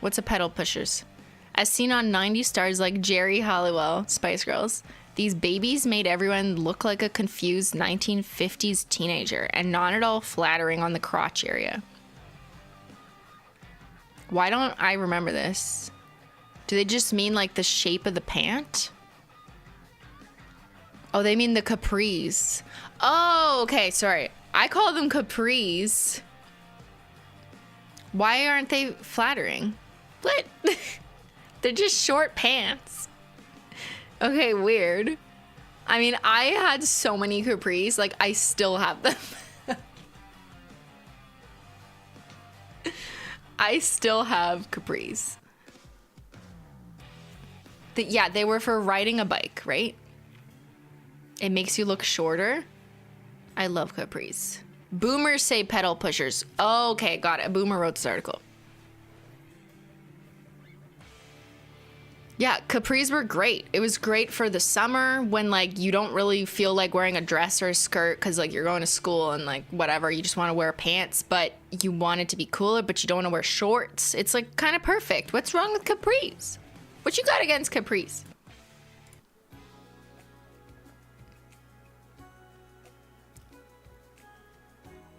What's a pedal pushers? As seen on 90s stars like Jerry Halliwell, Spice Girls, these babies made everyone look like a confused 1950s teenager and not at all flattering on the crotch area. Why don't I remember this? Do they just mean like the shape of the pant? Oh, they mean the capris. Oh, okay, sorry. I call them capris. Why aren't they flattering? What? They're just short pants. Okay, weird. I mean, I had so many capris. Like, I still have them. I still have capris. Yeah, they were for riding a bike, right? It makes you look shorter. I love capris. Boomers say pedal pushers. Oh, okay, got it. A boomer wrote this article. Yeah, capris were great. It was great for the summer when like you don't really feel like wearing a dress or a skirt because like you're going to school and like whatever, you just want to wear pants, but you want it to be cooler, but you don't want to wear shorts. It's like kind of perfect. What's wrong with capris? What you got against capris?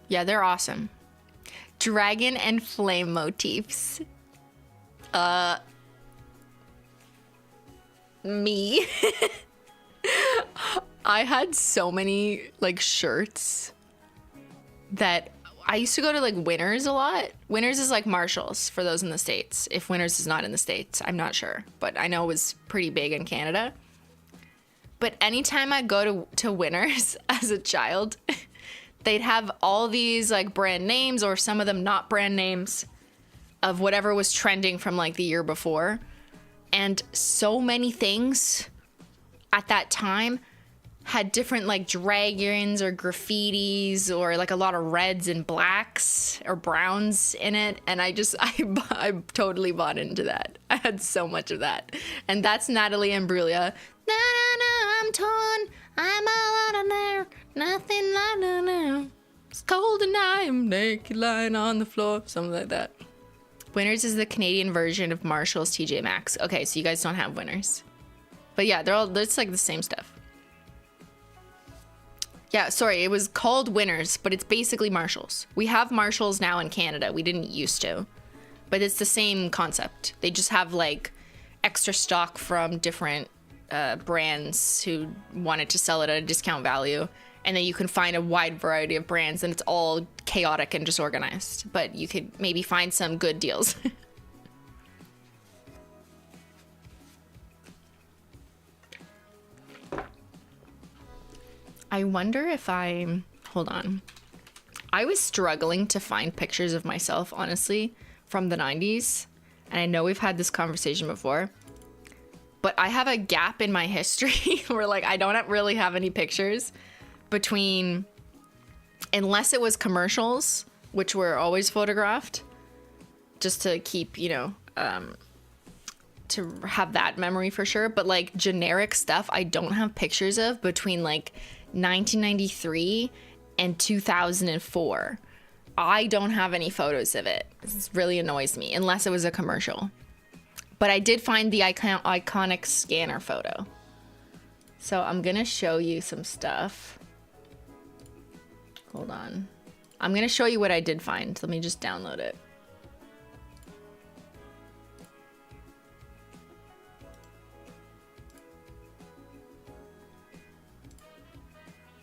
Yeah, they're awesome. Dragon and flame motifs. Me. I had so many like shirts that I used to go to like Winners a lot. Winners is like Marshalls for those in the States. If Winners is not in the States, I'm not sure, but I know it was pretty big in Canada. But anytime I go to Winners as a child, they'd have all these like brand names or some of them not brand names of whatever was trending from like the year before. And so many things at that time had different like dragons or graffitis or like a lot of reds and blacks or browns in it, and I totally bought into that. I had so much of that. And that's Natalie Imbruglia. Na na na, I'm torn, I'm all out of there, nothing like no no. It's cold and I'm naked lying on the floor, something like that. Winners is the Canadian version of Marshall's TJ Maxx. Okay, so you guys don't have Winners. But yeah, it's like the same stuff. Yeah, sorry, it was called Winners, but it's basically Marshalls. We have Marshalls now in Canada. We didn't used to. But it's the same concept. They just have like extra stock from different brands who wanted to sell it at a discount value. And then you can find a wide variety of brands, and it's all chaotic and disorganized. But you could maybe find some good deals. I wonder if hold on. I was struggling to find pictures of myself, honestly, from the 90s. And I know we've had this conversation before. But I have a gap in my history where, like, I don't really have any pictures between, unless it was commercials, which were always photographed, just to keep, you know, to have that memory for sure. But, like, generic stuff I don't have pictures of between, like, 1993 and 2004. I don't have any photos of it. This really annoys me, unless it was a commercial. But I did find the iconic scanner photo. So I'm gonna show you some stuff. Hold on. I'm gonna show you what I did find. Let me just download it.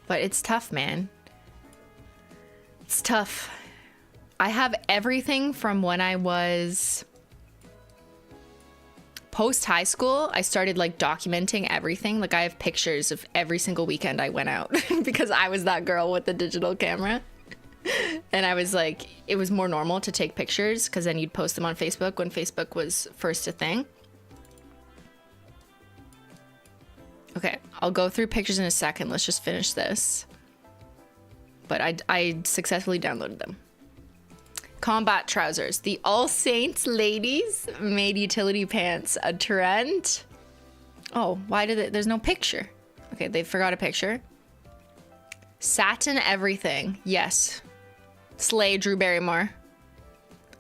But it's tough, man. It's tough. I have everything from when I was post high school. I started like documenting everything. Like I have pictures of every single weekend I went out because I was that girl with the digital camera. And I was like, it was more normal to take pictures because then you'd post them on Facebook when Facebook was first a thing. Okay, I'll go through pictures in a second. Let's just finish this. But I successfully downloaded them. Combat trousers. The All Saints ladies made utility pants a trend. Oh, why did it? There's no picture. Okay, they forgot a picture. Satin everything. Yes. Slay, Drew Barrymore.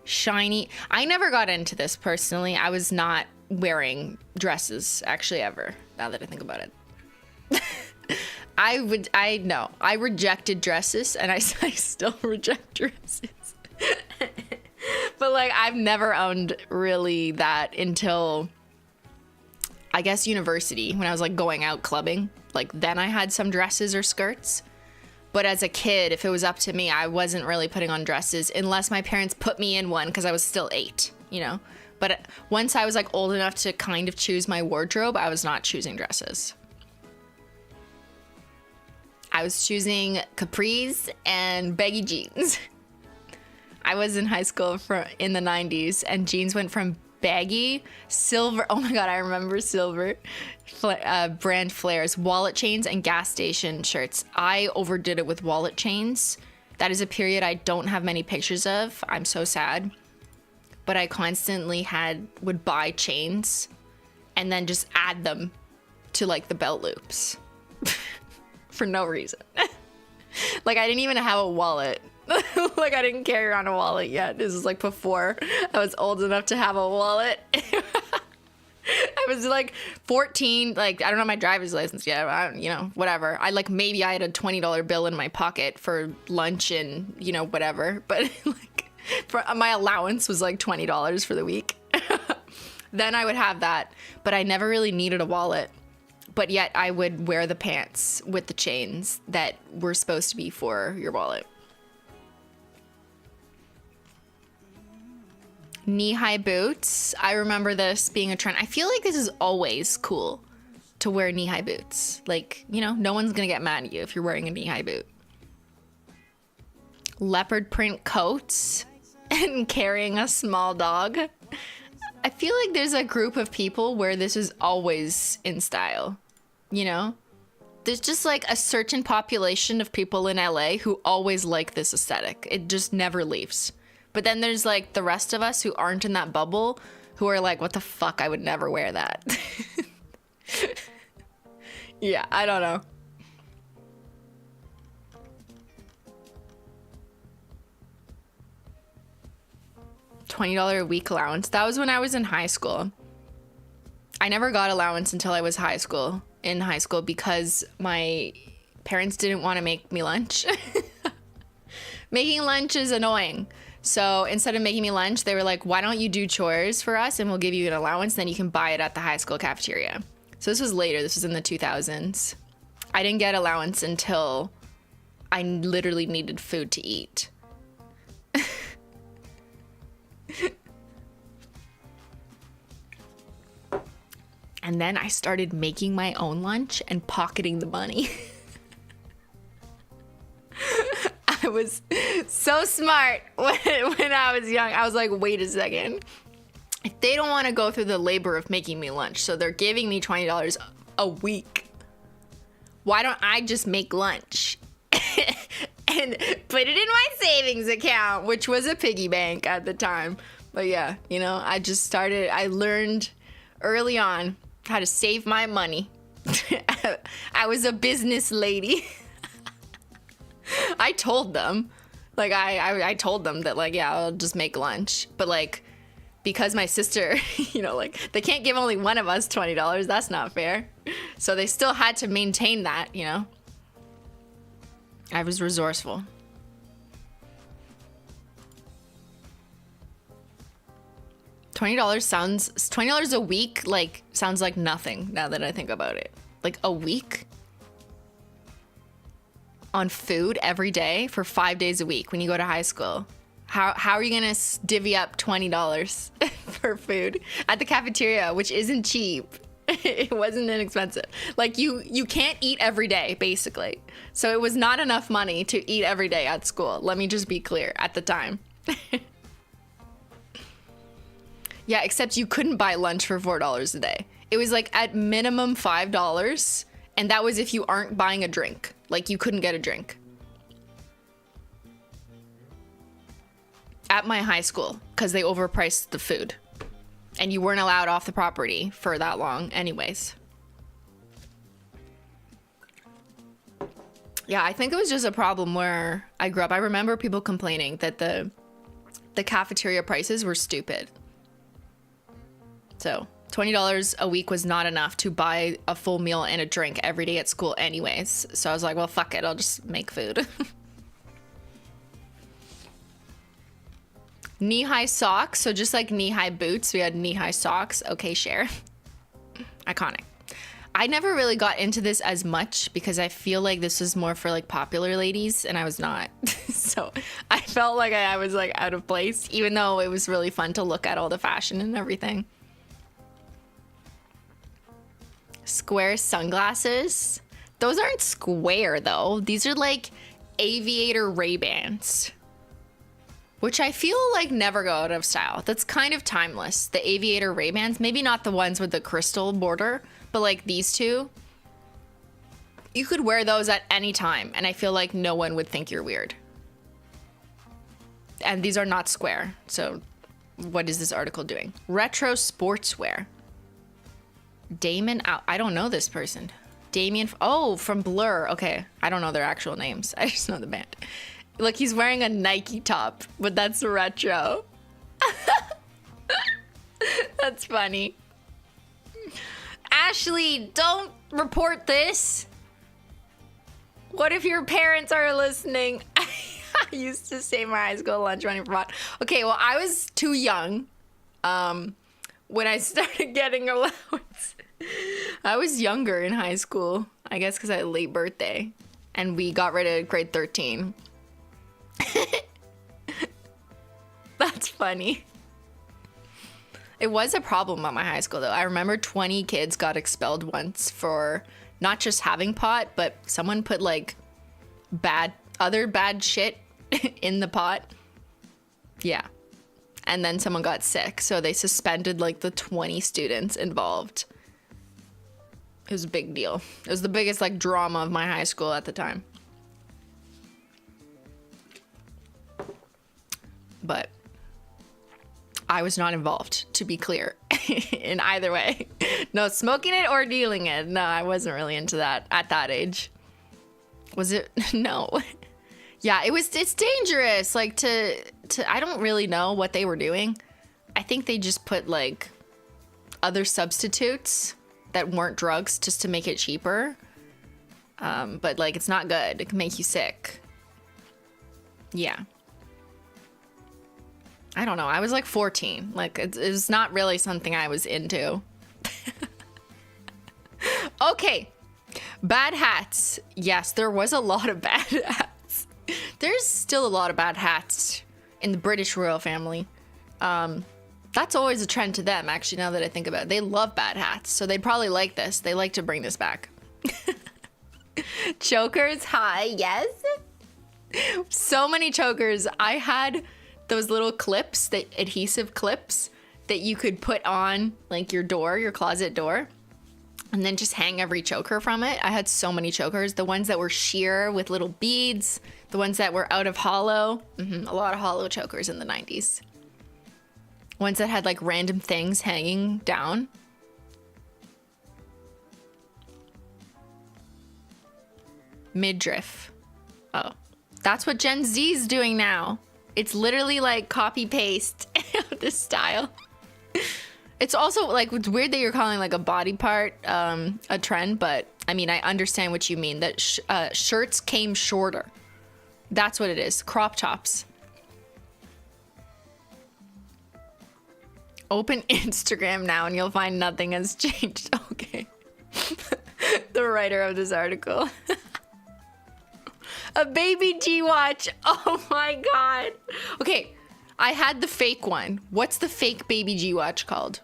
Shiny. I never got into this personally. I was not wearing dresses actually ever, now that I think about it. I rejected dresses, and I still reject dresses. But like I've never owned really that until I guess university, when I was like going out clubbing. Like then I had some dresses or skirts. But as a kid, if it was up to me, I wasn't really putting on dresses unless my parents put me in one because I was still 8, you know. But once I was like old enough to kind of choose my wardrobe, I was not choosing dresses. I was choosing capris and baggy jeans. I was in high school in the 90s, and jeans went from baggy, silver. Oh my God, I remember silver. Brand flares, wallet chains, and gas station shirts. I overdid it with wallet chains. That is a period I don't have many pictures of. I'm so sad. But I constantly would buy chains and then just add them to like the belt loops for no reason. Like I didn't even have a wallet. Like I didn't carry around a wallet yet. This is like before I was old enough to have a wallet. I was like 14, like I don't have my driver's license yet. I don't, you know, whatever. Maybe I had a $20 bill in my pocket for lunch and, you know, whatever. But like my allowance was like $20 for the week. Then I would have that, but I never really needed a wallet. But yet I would wear the pants with the chains that were supposed to be for your wallet. Knee-high boots. I remember this being a trend. I feel like this is always cool to wear knee-high boots. Like, you know, no one's gonna get mad at you if you're wearing a knee-high boot. Leopard print coats and carrying a small dog. I feel like there's a group of people where this is always in style, you know? There's just like a certain population of people in LA who always like this aesthetic. It just never leaves. But then there's like the rest of us who aren't in that bubble who are like, what the fuck? I would never wear that. Yeah, I don't know. $20 a week allowance. That was when I was in high school. I never got allowance until I was in high school because my parents didn't want to make me lunch. Making lunch is annoying. So instead of making me lunch, they were like, why don't you do chores for us and we'll give you an allowance, then you can buy it at the high school cafeteria. So this was later. This was in the 2000s. I didn't get allowance until I literally needed food to eat. And then I started making my own lunch and pocketing the money. I was so smart when I was young. I was like, wait a second. If they don't want to go through the labor of making me lunch, so they're giving me $20 a week, why don't I just make lunch and put it in my savings account, which was a piggy bank at the time. But yeah, you know, I learned early on how to save my money. I was a business lady. I told them, like, I told them that, like, yeah, I'll just make lunch. But, like, because my sister, you know, like, they can't give only one of us $20. That's not fair. So they still had to maintain that, you know. I was resourceful. $20 a week, like, sounds like nothing now that I think about it. Like, a week on food every day for 5 days a week when you go to high school. How are you gonna divvy up $20 for food at the cafeteria, which isn't cheap? It wasn't inexpensive. Like, you can't eat every day, basically. So it was not enough money to eat every day at school. Let me just be clear, at the time. Yeah, except you couldn't buy lunch for $4 a day. It was like at minimum $5, and that was if you aren't buying a drink. Like, you couldn't get a drink. At my high school, because they overpriced the food. And you weren't allowed off the property for that long anyways. Yeah, I think it was just a problem where I grew up. I remember people complaining that the cafeteria prices were stupid. So $20 a week was not enough to buy a full meal and a drink every day at school anyways. So I was like, well, fuck it. I'll just make food. Knee-high socks. So just like knee-high boots, we had knee-high socks. Okay, share. Iconic. I never really got into this as much because I feel like this was more for like popular ladies and I was not. So I felt like I was like out of place, even though it was really fun to look at all the fashion and everything. Square sunglasses. Those aren't square though. These are like aviator Ray-Bans, which I feel like never go out of style. That's kind of timeless. The aviator Ray-Bans, maybe not the ones with the crystal border, but like these two, you could wear those at any time and I feel like no one would think you're weird. And these are not square. So what is this article doing? Retro sportswear. Damon, I don't know this person. Damien, oh, from Blur. Okay, I don't know their actual names. I just know the band. Look, he's wearing a Nike top, but that's retro. That's funny. Ashley, don't report this. What if your parents are listening? I used to save my high school lunch money for pot. Okay, well, I was too young when I started getting allowance. I was younger in high school, I guess because I had a late birthday, and we got rid of grade 13. That's funny. It was a problem at my high school, though. I remember 20 kids got expelled once for not just having pot, but someone put like other bad shit in the pot. Yeah. And then someone got sick, so they suspended like the 20 students involved. It was a big deal. It was the biggest like drama of my high school at the time. But I was not involved, to be clear, in either way. No smoking it or dealing it. No, I wasn't really into that at that age. Was it? No. Yeah, it's dangerous. Like to I don't really know what they were doing. I think they just put like other substitutes that weren't drugs just to make it cheaper. But like, it's not good. It can make you sick. Yeah. I don't know. I was like 14. Like, it's not really something I was into. Okay. Bad hats. Yes, there was a lot of bad hats. There's still a lot of bad hats in the British royal family. That's always a trend to them, actually, now that I think about it. They love bad hats, so they'd probably like this. They like to bring this back. Chokers, hi, yes. So many chokers. I had those little clips, the adhesive clips that you could put on like your door, your closet door, and then just hang every choker from it. I had so many chokers. The ones that were sheer with little beads, the ones that were out of hollow. A lot of hollow chokers in the 90s. Ones that had like random things hanging down. Midriff. Oh, that's what Gen Z's doing now. It's literally like copy paste this style. It's also like, it's weird that you're calling like a body part a trend, but I mean, I understand what you mean, that shirts came shorter. That's what it is. Crop tops. Open Instagram now and you'll find nothing has changed. Okay. The writer of this article. A baby G watch. Oh my god. Okay, I had the fake one. What's the fake baby G watch called?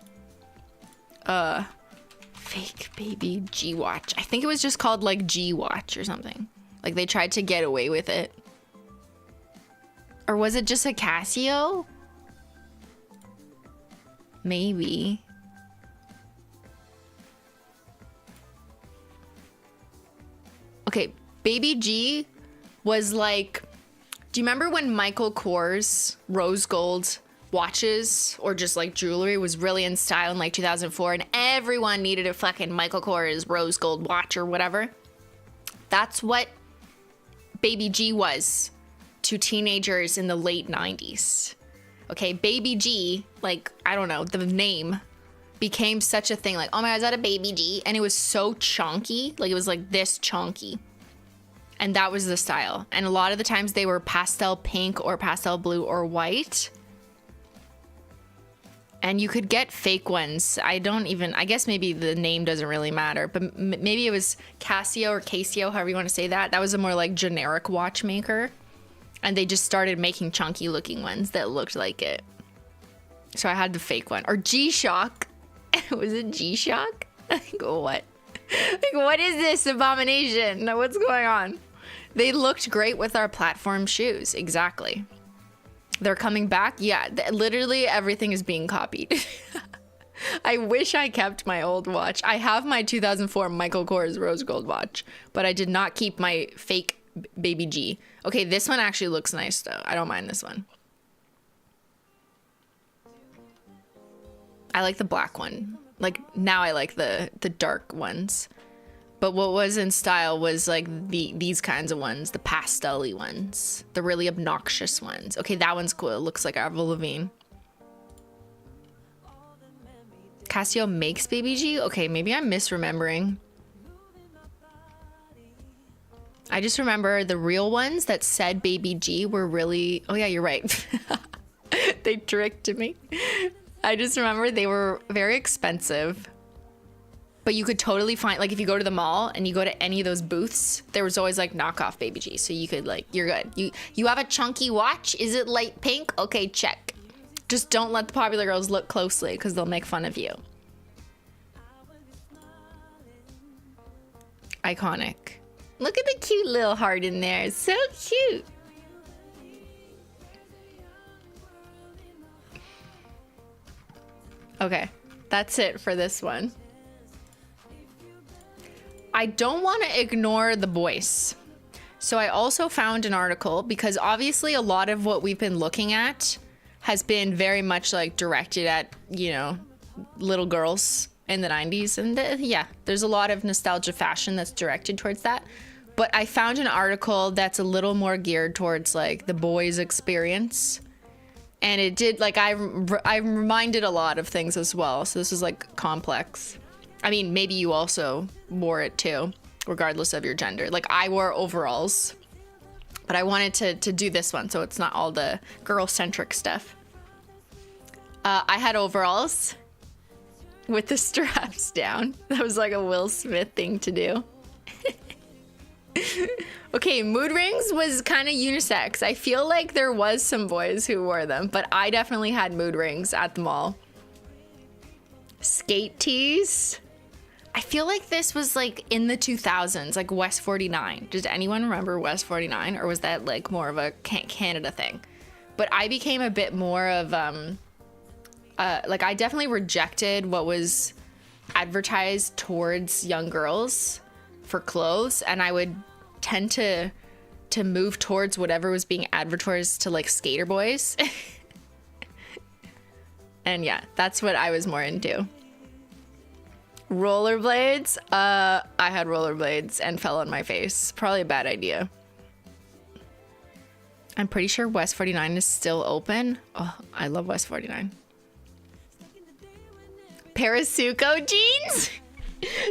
Fake baby G watch. I think it was just called like G watch or something. Like they tried to get away with it. Or was it just a Casio? Maybe. Okay, baby G was like, do you remember when Michael Kors rose gold watches or just like jewelry was really in style in like 2004 and everyone needed a fucking Michael Kors rose gold watch or whatever? That's what baby G was to teenagers in the late 90s. Okay, baby G, like, I don't know, the name became such a thing. Like, oh my god, is that a baby G? And it was so chunky. Like, it was like this chunky. And that was the style. And a lot of the times they were pastel pink or pastel blue or white. And you could get fake ones. I guess maybe the name doesn't really matter. But maybe it was Casio or Casio, however you want to say that. That was a more like generic watchmaker. And they just started making chunky looking ones that looked like it. So I had the fake one. Or G-Shock. Was it G-Shock? Like, what? Like, what is this abomination? What's going on? They looked great with our platform shoes. Exactly. They're coming back. Yeah, literally everything is being copied. I wish I kept my old watch. I have my 2004 Michael Kors rose gold watch, but I did not keep my fake baby G. Okay, this one actually looks nice though. I don't mind this one. I like the black one. Like now I like the dark ones. But what was in style was like these kinds of ones, the pastel-y ones, the really obnoxious ones. Okay, that one's cool. It looks like Avril Lavigne. Casio makes baby G? Okay, maybe I'm misremembering. I just remember the real ones that said baby G were really... Oh yeah, you're right. They tricked me. I just remember they were very expensive. But you could totally find, like, if you go to the mall and you go to any of those booths, there was always, like, knockoff baby G. So you could, like, you're good. You have a chunky watch? Is it light pink? Okay, check. Just don't let the popular girls look closely because they'll make fun of you. Iconic. Look at the cute little heart in there. It's so cute. Okay, that's it for this one. I don't want to ignore the boys. So I also found an article, because obviously a lot of what we've been looking at has been very much like directed at, you know, little girls in the 90s. And yeah, there's a lot of nostalgia fashion that's directed towards that. But I found an article that's a little more geared towards like the boys' experience. And it did, like, I reminded a lot of things as well. So this is like complex. I mean, maybe you also wore it too, regardless of your gender. Like, I wore overalls, but I wanted to do this one so it's not all the girl-centric stuff. I had overalls with the straps down. That was like a Will Smith thing to do. Okay, mood rings was kind of unisex. I feel like there was some boys who wore them, but I definitely had mood rings at the mall. Skate tees. I feel like this was like in the 2000s, like West 49. Does anyone remember West 49, or was that like more of a Canada thing? But I became a bit more of like, I definitely rejected what was advertised towards young girls for clothes, and I would tend to move towards whatever was being advertised to like skater boys. And yeah, that's what I was more into. Rollerblades. I had rollerblades and fell on my face. Probably a bad idea. I'm pretty sure West 49 is still open. Oh, I love West 49. Parasuco jeans.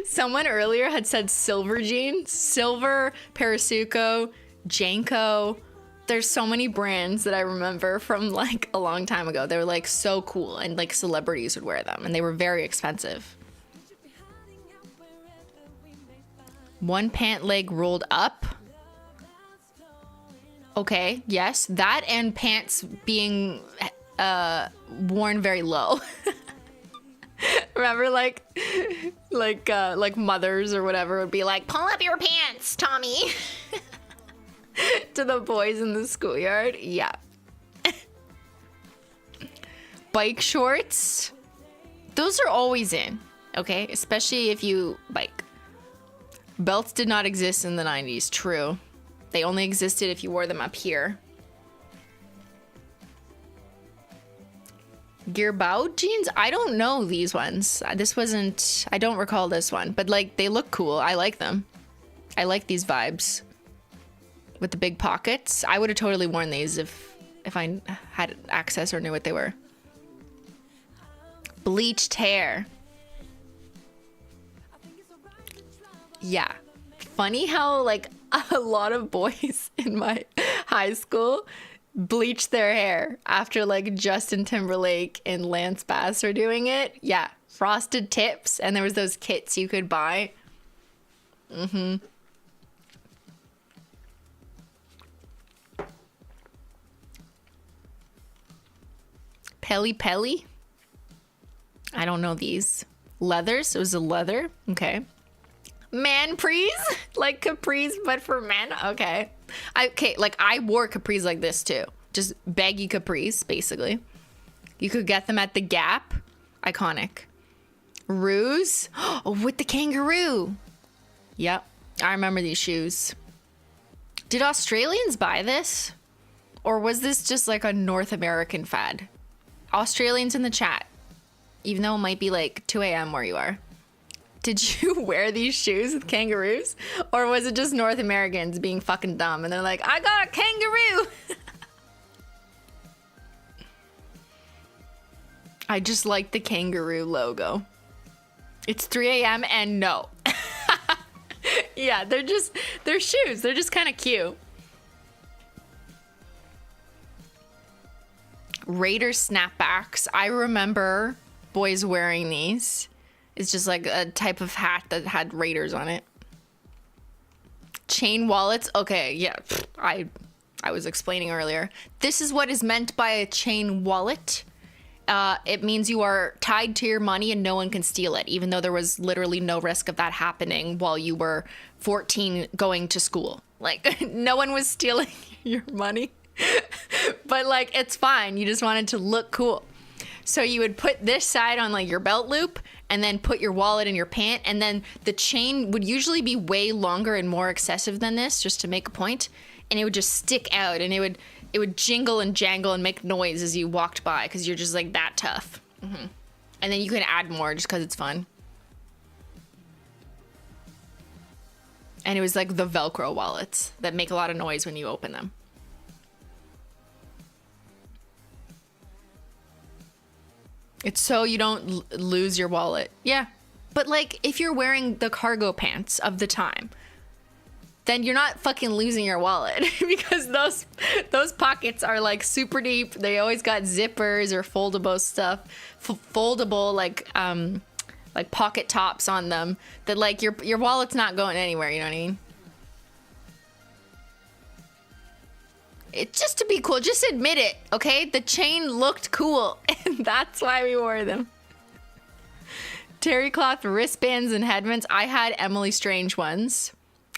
Someone earlier had said silver jeans. Silver, Parasuco, Janko. There's so many brands that I remember from like a long time ago. They were like so cool, and like celebrities would wear them, and they were very expensive. One pant leg rolled up. Okay, yes, that and pants being worn very low. Remember, like mothers or whatever would be like, pull up your pants, Tommy, to the boys in the schoolyard. Yeah. Bike shorts. Those are always in, okay? Especially if you bike. Belts did not exist in the 90s, true. They only existed if you wore them up here. Gearbout jeans? I don't know these ones. This wasn't, I don't recall this one, but like they look cool. I like them. I like these vibes with the big pockets. I would have totally worn these if I had access or knew what they were. Bleached hair. Yeah. Funny how like a lot of boys in my high school bleached their hair after like Justin Timberlake and Lance Bass are doing it. Yeah, frosted tips, and there was those kits you could buy. Pelly Pelly. I don't know these. Leathers. It was a leather. Okay. Man prees, like capris, but for men. Okay. Like I wore capris like this too. Just baggy capris, basically. You could get them at the Gap. Iconic. Ruse. Oh, with the kangaroo. Yep. I remember these shoes. Did Australians buy this? Or was this just like a North American fad? Australians in the chat. Even though it might be like 2 a.m. where you are. Did you wear these shoes with kangaroos? Or was it just North Americans being fucking dumb and they're like, I got a kangaroo! I just like the kangaroo logo. It's 3 a.m. and no. Yeah, they're shoes. They're just kind of cute. Raider snapbacks. I remember boys wearing these. It's just like a type of hat that had Raiders on it. Chain wallets. Okay, yeah. I was explaining earlier. This is what is meant by a chain wallet. It means you are tied to your money and no one can steal it, even though there was literally no risk of that happening while you were 14 going to school. Like, no one was stealing your money. But, like, it's fine. You just wanted to look cool. So you would put this side on like your belt loop and then put your wallet in your pant. And then the chain would usually be way longer and more excessive than this, just to make a point. And it would just stick out, and it would jingle and jangle and make noise as you walked by, because you're just like that tough. And then you can add more just because it's fun. And it was like the Velcro wallets that make a lot of noise when you open them. It's so you don't lose your wallet. Yeah. But like if you're wearing the cargo pants of the time, then you're not fucking losing your wallet because those pockets are like super deep. They always got zippers or foldable stuff, foldable like pocket tops on them that like your wallet's not going anywhere, you know what I mean? It just to be cool, just admit it, okay? The chain looked cool and that's why we wore them. Terry cloth wristbands and headbands. I had Emily Strange ones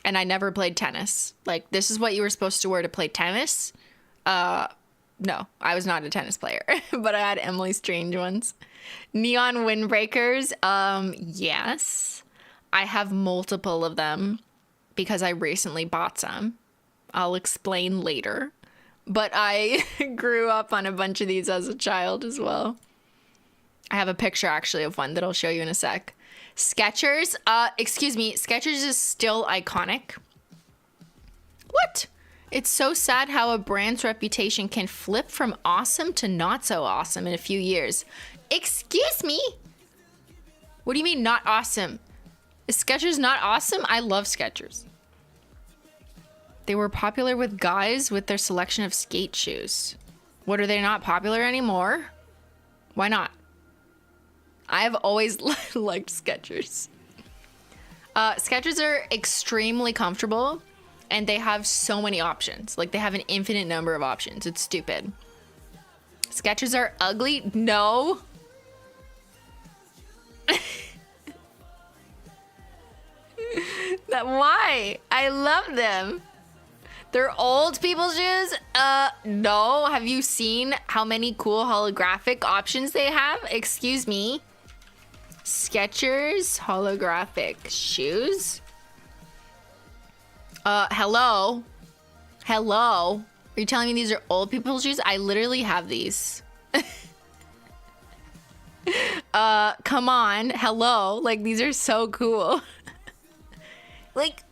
and I never played tennis. Like this is what you were supposed to wear to play tennis. No, I was not a tennis player, but I had Emily Strange ones. Neon windbreakers. Yes. I have multiple of them because I recently bought some. I'll explain later. But I grew up on a bunch of these as a child as well. I have a picture actually of one that I'll show you in a sec. Skechers. Excuse me. Skechers is still iconic. What? It's so sad how a brand's reputation can flip from awesome to not so awesome in a few years. Excuse me? What do you mean not awesome? Is Skechers not awesome? I love Skechers. They were popular with guys with their selection of skate shoes. What, are they not popular anymore? Why not? I've always liked Skechers. Skechers are extremely comfortable and they have so many options. Like they have an infinite number of options. It's stupid. Skechers are ugly? No. Why? I love them. They're old people's shoes? No. Have you seen how many cool holographic options they have? Excuse me. Skechers holographic shoes? Hello? Hello? Are you telling me these are old people's shoes? I literally have these. Come on. Hello? Like, these are so cool. Like,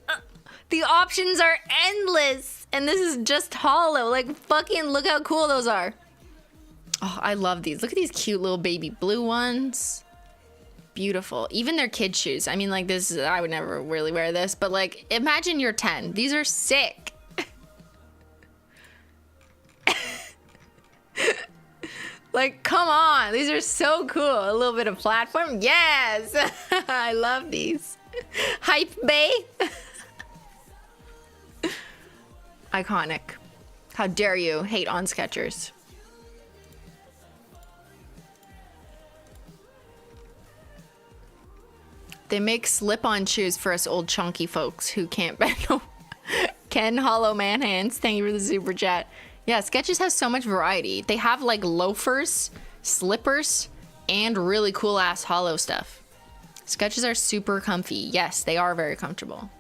the options are endless. And this is just hollow. Like, fucking look how cool those are. Oh, I love these. Look at these cute little baby blue ones. Beautiful. Even their kid shoes. I mean, like, this is, I would never really wear this. But, like, imagine you're 10. These are sick. Like, come on. These are so cool. A little bit of platform. Yes. I love these. Hype Bay. Iconic. How dare you hate on Skechers. They make slip-on shoes for us old chunky folks who can't bend over. Ken Hollow Man Hands, thank you for the super chat. Yeah, Skechers has so much variety. They have like loafers, slippers, and really cool ass hollow stuff. Skechers are super comfy. Yes, they are very comfortable.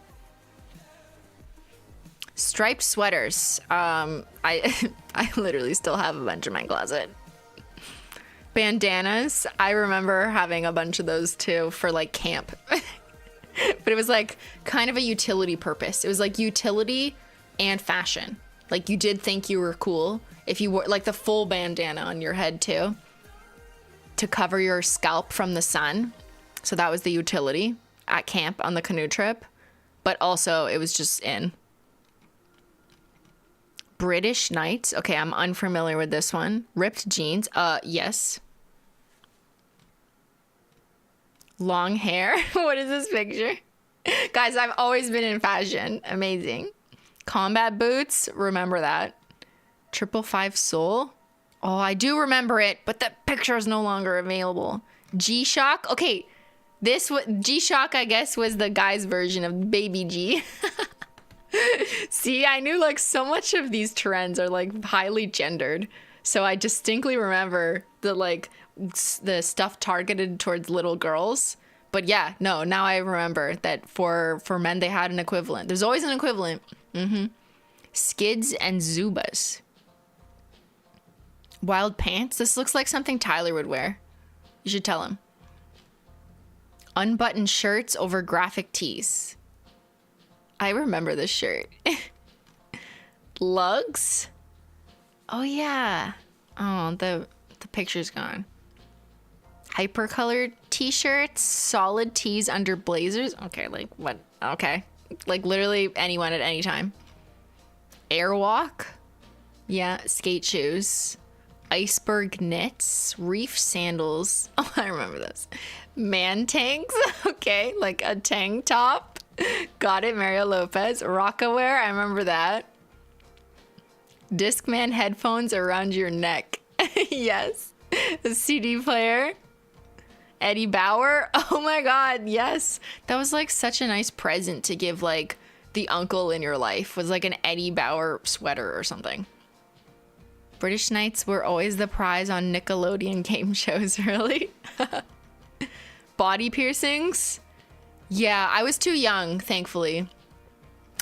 Striped sweaters. I literally still have a bunch in my closet. Bandanas. I remember having a bunch of those too for like camp. But it was like kind of a utility purpose. It was like utility and fashion. Like you did think you were cool if you wore like the full bandana on your head too, to cover your scalp from the sun. So that was the utility at camp on the canoe trip. But also it was just in. British Knights. Okay, I'm unfamiliar with this one. Ripped jeans. Yes. Long hair. What is this picture? Guys, I've always been in fashion. Amazing. Combat boots. Remember that. 555 Soul. Oh, I do remember it, but the picture is no longer available. G-Shock. Okay, G-Shock, I guess, was the guy's version of Baby G. See, I knew like so much of these trends are like highly gendered. So I distinctly remember that like the stuff targeted towards little girls. But yeah, no, now I remember that for men they had an equivalent. There's always an equivalent. Skids and Zubas. Wild pants. This looks like something Tyler would wear. You should tell him. Unbuttoned shirts over graphic tees. I remember this shirt. Lugs. Oh yeah. Oh, the picture's gone. Hyper-colored t-shirts, solid tees under blazers. Okay, like what? Okay. Like literally anyone at any time. Airwalk. Yeah, skate shoes. Iceberg knits, reef sandals. Oh, I remember this. Man tanks. Okay, like a tank top. Got it, Mario Lopez. Rockaware, I remember that. Discman headphones around your neck. Yes. The CD player. Eddie Bauer. Oh my god, yes. That was like such a nice present to give like the uncle in your life, was like an Eddie Bauer sweater or something. British Knights were always the prize on Nickelodeon game shows, really? Body piercings? Yeah, I was too young, thankfully.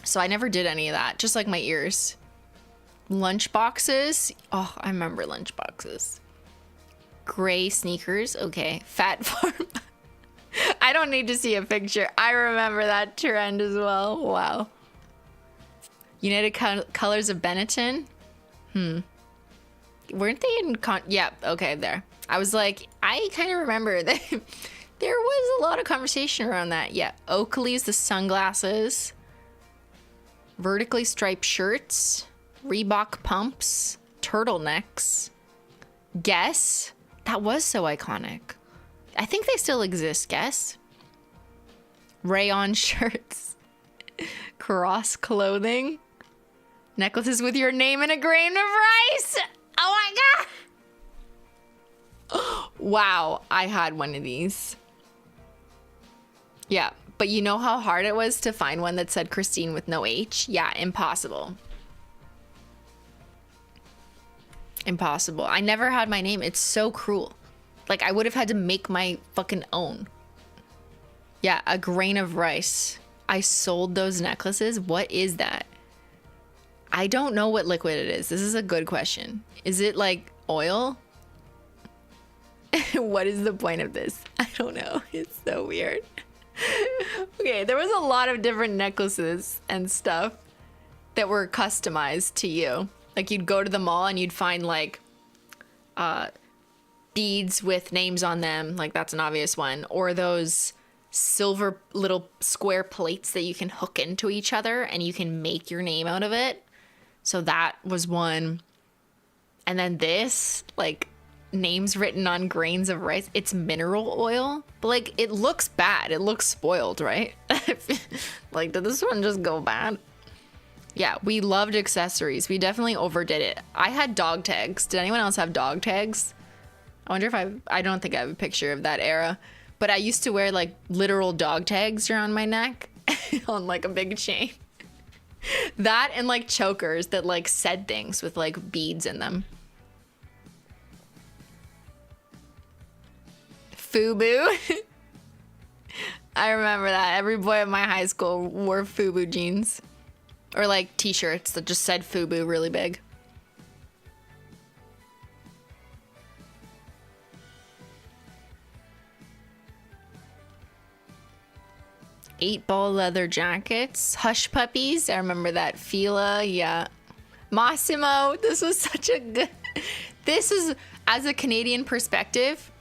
So I never did any of that, just like my ears. Lunch boxes. Oh, I remember lunch boxes. Gray sneakers. Okay. Fat form. I don't need to see a picture. I remember that trend as well. Wow. United Colors of Benetton. Weren't they in yeah, okay, there. I was like, I kind of remember that there was a lot of conversation around that. Yeah. Oakley's, the sunglasses. Vertically striped shirts. Reebok pumps. Turtlenecks. Guess. That was so iconic. I think they still exist, Guess. Rayon shirts. Cross clothing. Necklaces with your name and a grain of rice. Oh my god. Wow, I had one of these. Yeah, but you know how hard it was to find one that said Christine with no H? Yeah, impossible. Impossible. I never had my name. It's so cruel. Like, I would have had to make my fucking own. Yeah, a grain of rice. I sold those necklaces. What is that? I don't know what liquid it is. This is a good question. Is it like oil? What is the point of this? I don't know. It's so weird. Okay, there was a lot of different necklaces and stuff that were customized to you. Like, you'd go to the mall and you'd find like beads with names on them. Like, that's an obvious one. Or those silver little square plates that you can hook into each other and you can make your name out of it. So that was one. And then this, like, names written on grains of rice. It's mineral oil, but like, it looks bad. It looks spoiled, right? Like, did this one just go bad? Yeah, we loved accessories. We definitely overdid it. I had dog tags. Did anyone else have dog tags? I wonder if I don't think I have a picture of that era, but I used to wear like literal dog tags around my neck on like a big chain. That and like chokers that like said things with like beads in them. FUBU. I remember that. Every boy at my high school wore FUBU jeans. Or like t-shirts that just said FUBU really big. Eight-ball leather jackets. Hush puppies. I remember that. Fila. Yeah. Massimo. This was such a good... This is, as a Canadian perspective,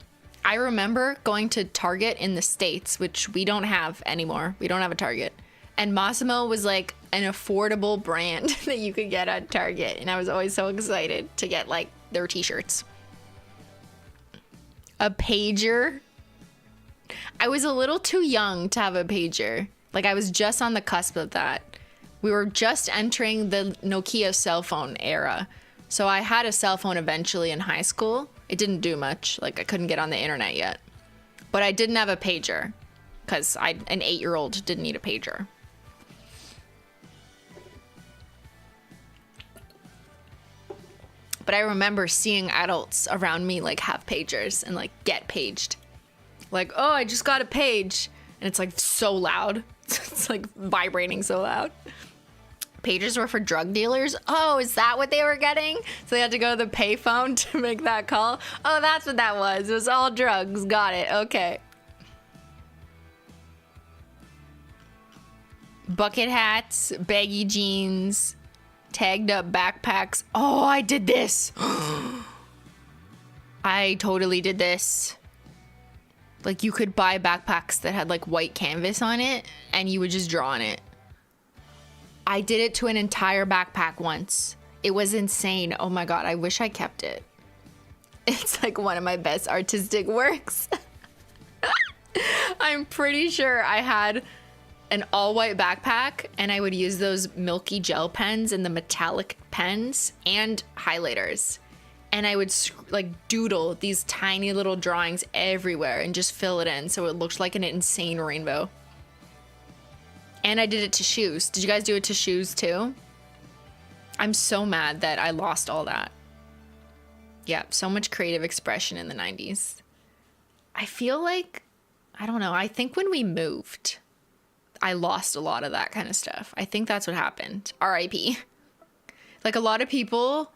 I remember going to Target in the States, which we don't have anymore. We don't have a Target. And Massimo was like an affordable brand that you could get at Target. And I was always so excited to get like their t-shirts. A pager. I was a little too young to have a pager. Like, I was just on the cusp of that. We were just entering the Nokia cell phone era. So I had a cell phone eventually in high school. It didn't do much. Like, I couldn't get on the internet yet. But I didn't have a pager because an 8-year-old didn't need a pager. But I remember seeing adults around me like have pagers and like get paged. Like, oh, I just got a page. And it's like so loud. It's like vibrating so loud. Pagers were for drug dealers. Oh, is that what they were getting? So they had to go to the payphone to make that call. Oh, that's what that was. It was all drugs. Got it. Okay. Bucket hats, baggy jeans, tagged up backpacks. Oh, I did this. I totally did this. Like, you could buy backpacks that had like white canvas on it and you would just draw on it. I did it to an entire backpack once. It was insane. Oh my God, I wish I kept it. It's like one of my best artistic works. I'm pretty sure I had an all white backpack and I would use those milky gel pens and the metallic pens and highlighters. And I would like doodle these tiny little drawings everywhere and just fill it in so it looked like an insane rainbow. And I did it to shoes. Did you guys do it to shoes too? I'm so mad that I lost all that. Yeah, so much creative expression in the 90s. I feel like, I don't know, I think when we moved, I lost a lot of that kind of stuff. I think that's what happened. R.I.P. Like a lot of people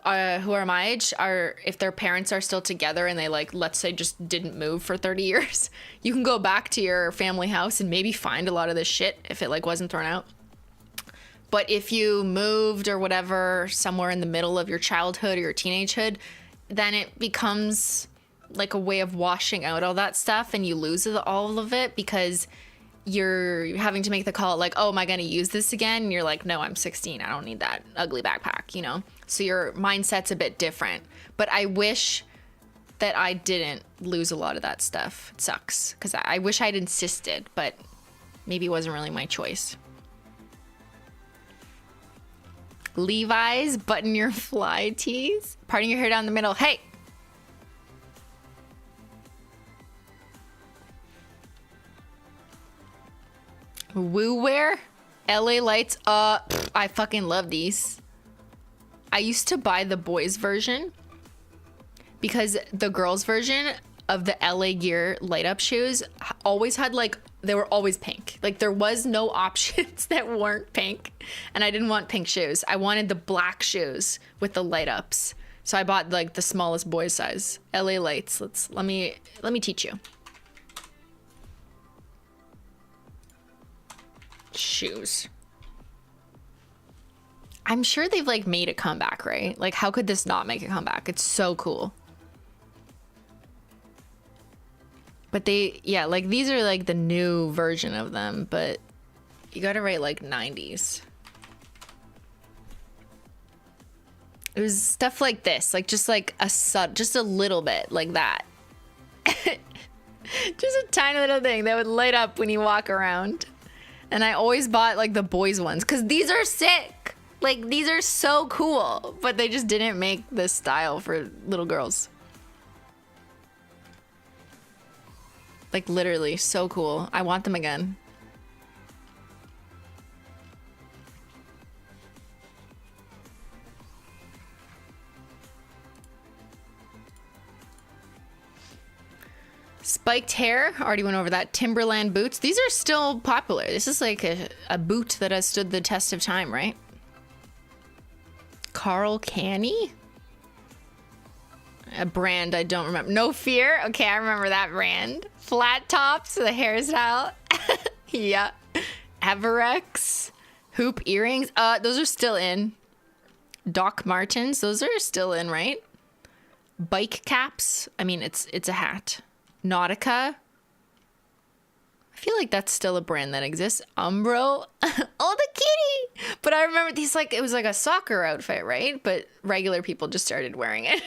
who are my age are, if their parents are still together and they like, let's say just didn't move for 30 years, you can go back to your family house and maybe find a lot of this shit if it like wasn't thrown out. But if you moved or whatever, somewhere in the middle of your childhood or your teenagehood, then it becomes like a way of washing out all that stuff and you lose all of it because you're having to make the call like, oh, am I going to use this again? And you're like, no, I'm 16. I don't need that ugly backpack, you know? So your mindset's a bit different. But I wish that I didn't lose a lot of that stuff. It sucks because I wish I'd insisted, but maybe it wasn't really my choice. Levi's, button your fly tees, parting your hair down the middle. Hey! Woo wear, LA lights. I fucking love these. I used to buy the boys version because the girls version of the LA Gear light up shoes always had like, they were always pink. Like there was no options that weren't pink. And I didn't want pink shoes. I wanted the black shoes with the light ups. So I bought like the smallest boys size. LA lights. Let me teach you. Shoes. I'm sure they've like made a comeback, right? Like how could this not make a comeback? It's so cool. But yeah, like these are like the new version of them, but you gotta write like 90s. It was stuff like this, like just like just a little bit like that. Just a tiny little thing that would light up when you walk around. And I always bought like the boys ones because these are sick. Like these are so cool, but they just didn't make this style for little girls. Like literally so cool. I want them again. Spiked hair, already went over that. Timberland boots. These are still popular. This is like a boot that has stood the test of time, right? Carl Canny? A brand I don't remember. No Fear? Okay, I remember that brand. Flat tops, the hairstyle. Yeah. Averex. Hoop earrings. Those are still in. Doc Martens. Those are still in, right? Bike caps. I mean, it's a hat. Nautica. I feel like that's still a brand that exists. Umbro. Oh, the kitty. But I remember these, like, it was like a soccer outfit, right? But regular people just started wearing it.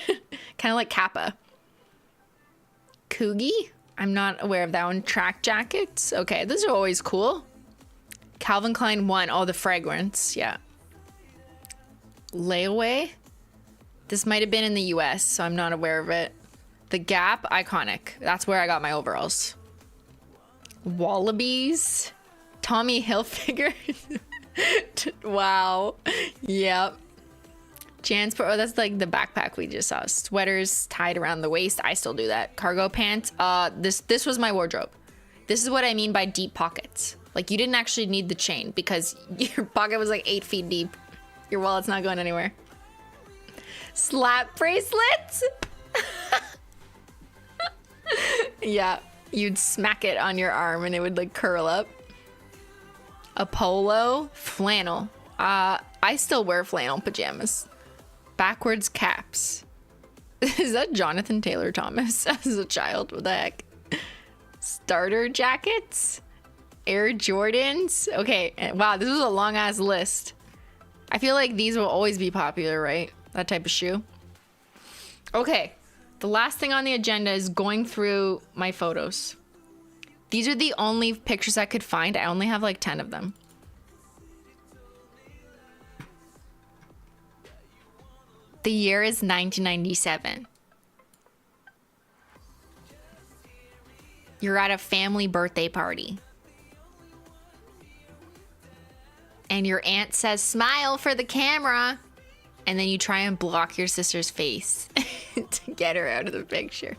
Kind of like Kappa. Coogie. I'm not aware of that one. Track jackets. Okay, those are always cool. Calvin Klein 1. Oh, the fragrance. Yeah. Layaway. This might have been in the US, so I'm not aware of it. The Gap, iconic. That's where I got my overalls. Wallabies. Tommy Hilfiger. Wow. Yep. Jansport, oh, that's like the backpack we just saw. Sweaters tied around the waist. I still do that. Cargo pants. This was my wardrobe. This is what I mean by deep pockets. Like, you didn't actually need the chain because your pocket was like 8 feet deep. Your wallet's not going anywhere. Slap bracelets? Yeah, you'd smack it on your arm and it would like curl up. A polo, flannel. I still wear flannel pajamas. Backwards caps. Is that Jonathan Taylor Thomas as a child? What the heck? Starter jackets. Air Jordans. Okay, wow, this was a long ass list. I feel like these will always be popular, right? That type of shoe. Okay, the last thing on the agenda is going through my photos. These are the only pictures I could find. I only have like 10 of them. The year is 1997. You're at a family birthday party. And your aunt says, smile for the camera. And then you try and block your sister's face to get her out of the picture.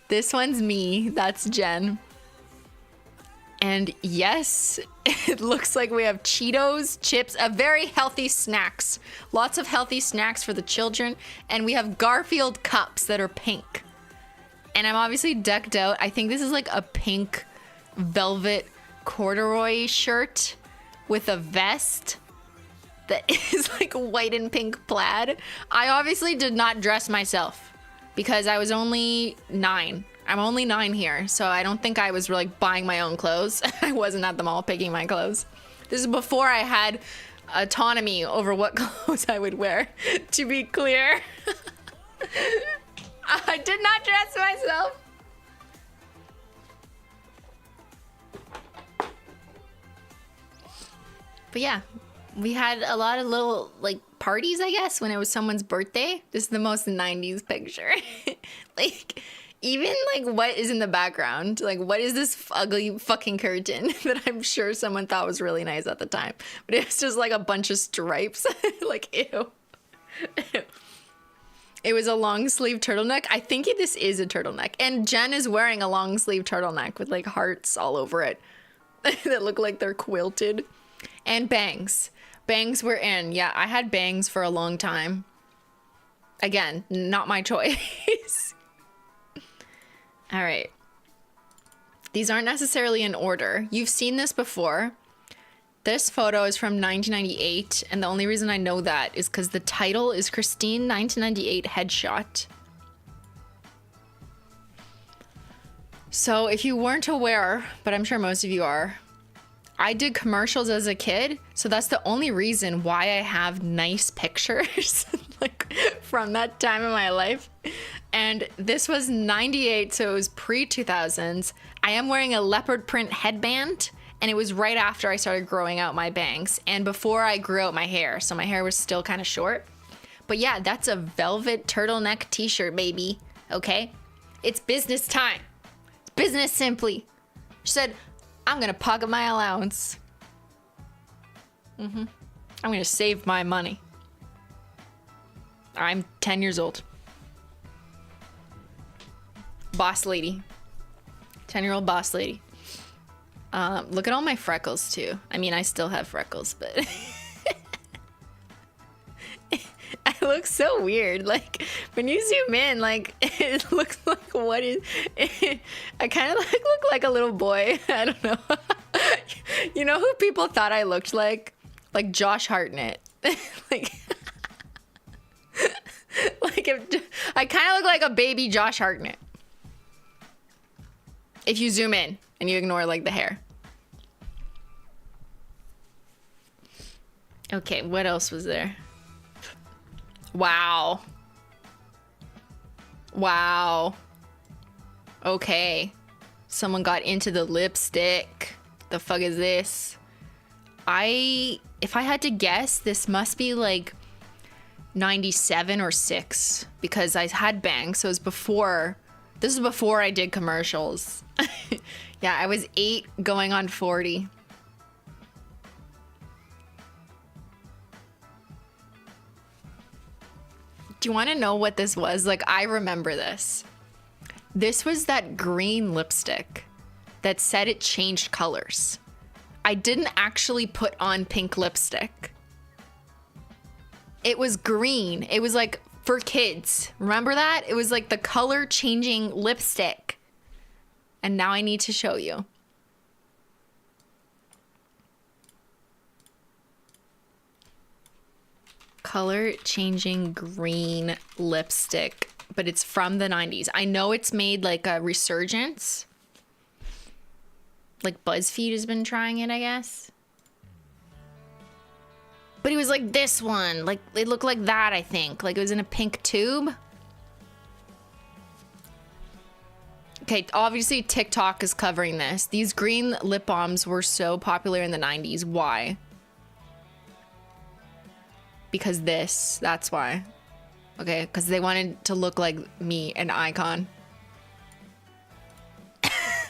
This one's me. That's Jen. And yes, it looks like we have Cheetos, chips, a very healthy snacks. Lots of healthy snacks for the children. And we have Garfield cups that are pink. And I'm obviously decked out. I think this is like a pink velvet corduroy shirt with a vest that is like white and pink plaid. I obviously did not dress myself because I was only 9. I'm only 9 here, so I don't think I was like buying my own clothes. I wasn't at the mall picking my clothes. This is before I had autonomy over what clothes I would wear, to be clear. I did not dress myself. But yeah, we had a lot of little like parties, I guess, when it was someone's birthday. This is the most 90s picture. Like, even like what is in the background? Like, what is this ugly fucking curtain that I'm sure someone thought was really nice at the time? But it was just like a bunch of stripes. Like, ew. It was a long sleeve turtleneck. I think this is a turtleneck. And Jen is wearing a long sleeve turtleneck with like hearts all over it that look like they're quilted. And bangs. Bangs were in. Yeah, I had bangs for a long time. Again, not my choice. All right. These aren't necessarily in order. You've seen this before. This photo is from 1998, and the only reason I know that is because the title is Christine 1998 Headshot. So if you weren't aware, but I'm sure most of you are, I did commercials as a kid, so that's the only reason why I have nice pictures like from that time in my life. And this was 98, so it was pre-2000s. I am wearing a leopard print headband, and it was right after I started growing out my bangs and before I grew out my hair, so my hair was still kind of short. But yeah, that's a velvet turtleneck t-shirt, baby. Okay? It's business time. It's business simply. She said, I'm gonna pocket my allowance. I'm gonna save my money. I'm 10 years old. Boss lady. 10-year-old boss lady. Look at all my freckles too. I mean, I still have freckles, but I look so weird. Like when you zoom in, like it looks like what is? I kind of look like a little boy. I don't know. You know who people thought I looked like? Like Josh Hartnett. like if, I kind of look like a baby Josh Hartnett. If you zoom in and you ignore like the hair. Okay, what else was there? Wow. Wow. Okay. Someone got into the lipstick. The fuck is this? If I had to guess, this must be like 97 or 6 because I had bangs, so it was before. This is before I did commercials. Yeah, I was 8 going on 40. Do you want to know what this was? Like, I remember this. This was that green lipstick that said it changed colors. I didn't actually put on pink lipstick. It was green. It was like for kids. Remember that? It was like the color changing lipstick. And now I need to show you. Color changing green lipstick, but it's from the 90s. I know it's made like a resurgence. Like BuzzFeed has been trying it, I guess. But it was like this one. Like it looked like that, I think. Like it was in a pink tube. Okay, obviously TikTok is covering this. These green lip balms were so popular in the 90s. Why? Because that's why. Okay, because they wanted to look like me, an icon.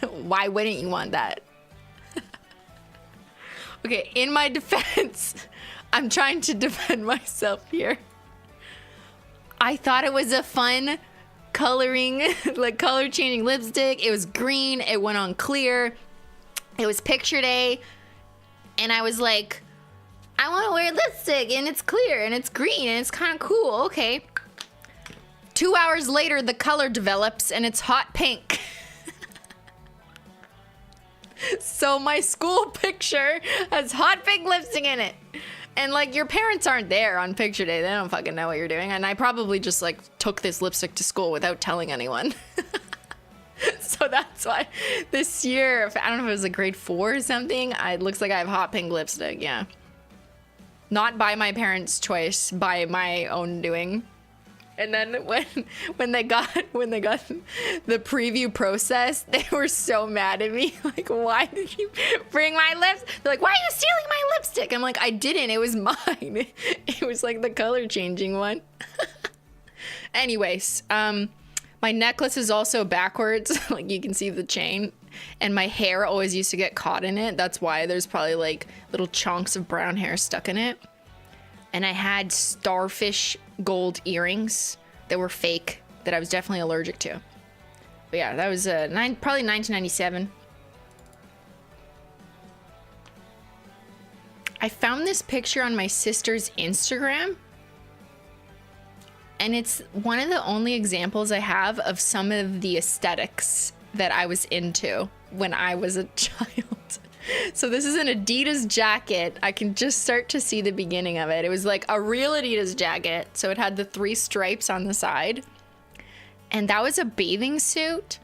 Why wouldn't you want that? Okay, in my defense, I'm trying to defend myself here. I thought it was a fun coloring, like color changing lipstick. It was green, it went on clear. It was picture day. And I was like, I want to wear lipstick and it's clear and it's green and it's kind of cool. Okay. 2 hours later, the color develops and it's hot pink. So my school picture has hot pink lipstick in it. And like your parents aren't there on picture day. They don't fucking know what you're doing. And I probably just like took this lipstick to school without telling anyone. So that's why this year, I don't know if it was like grade 4 or something. It looks like I have hot pink lipstick. Yeah. Not by my parents' choice, by my own doing. And then when they got the preview process, they were so mad at me. Like, why did you bring my lips? They're like, why are you stealing my lipstick? I'm like, I didn't. It was mine. It was like the color changing one. Anyways, my necklace is also backwards. Like you can see the chain. And my hair always used to get caught in it. That's why there's probably like little chunks of brown hair stuck in it. And I had starfish gold earrings that were fake that I was definitely allergic to. But yeah, that was probably 1997. I found this picture on my sister's Instagram. And it's one of the only examples I have of some of the aesthetics that I was into when I was a child. So this is an Adidas jacket. I can just start to see the beginning of it. It was like a real Adidas jacket. So it had the 3 stripes on the side. And that was a bathing suit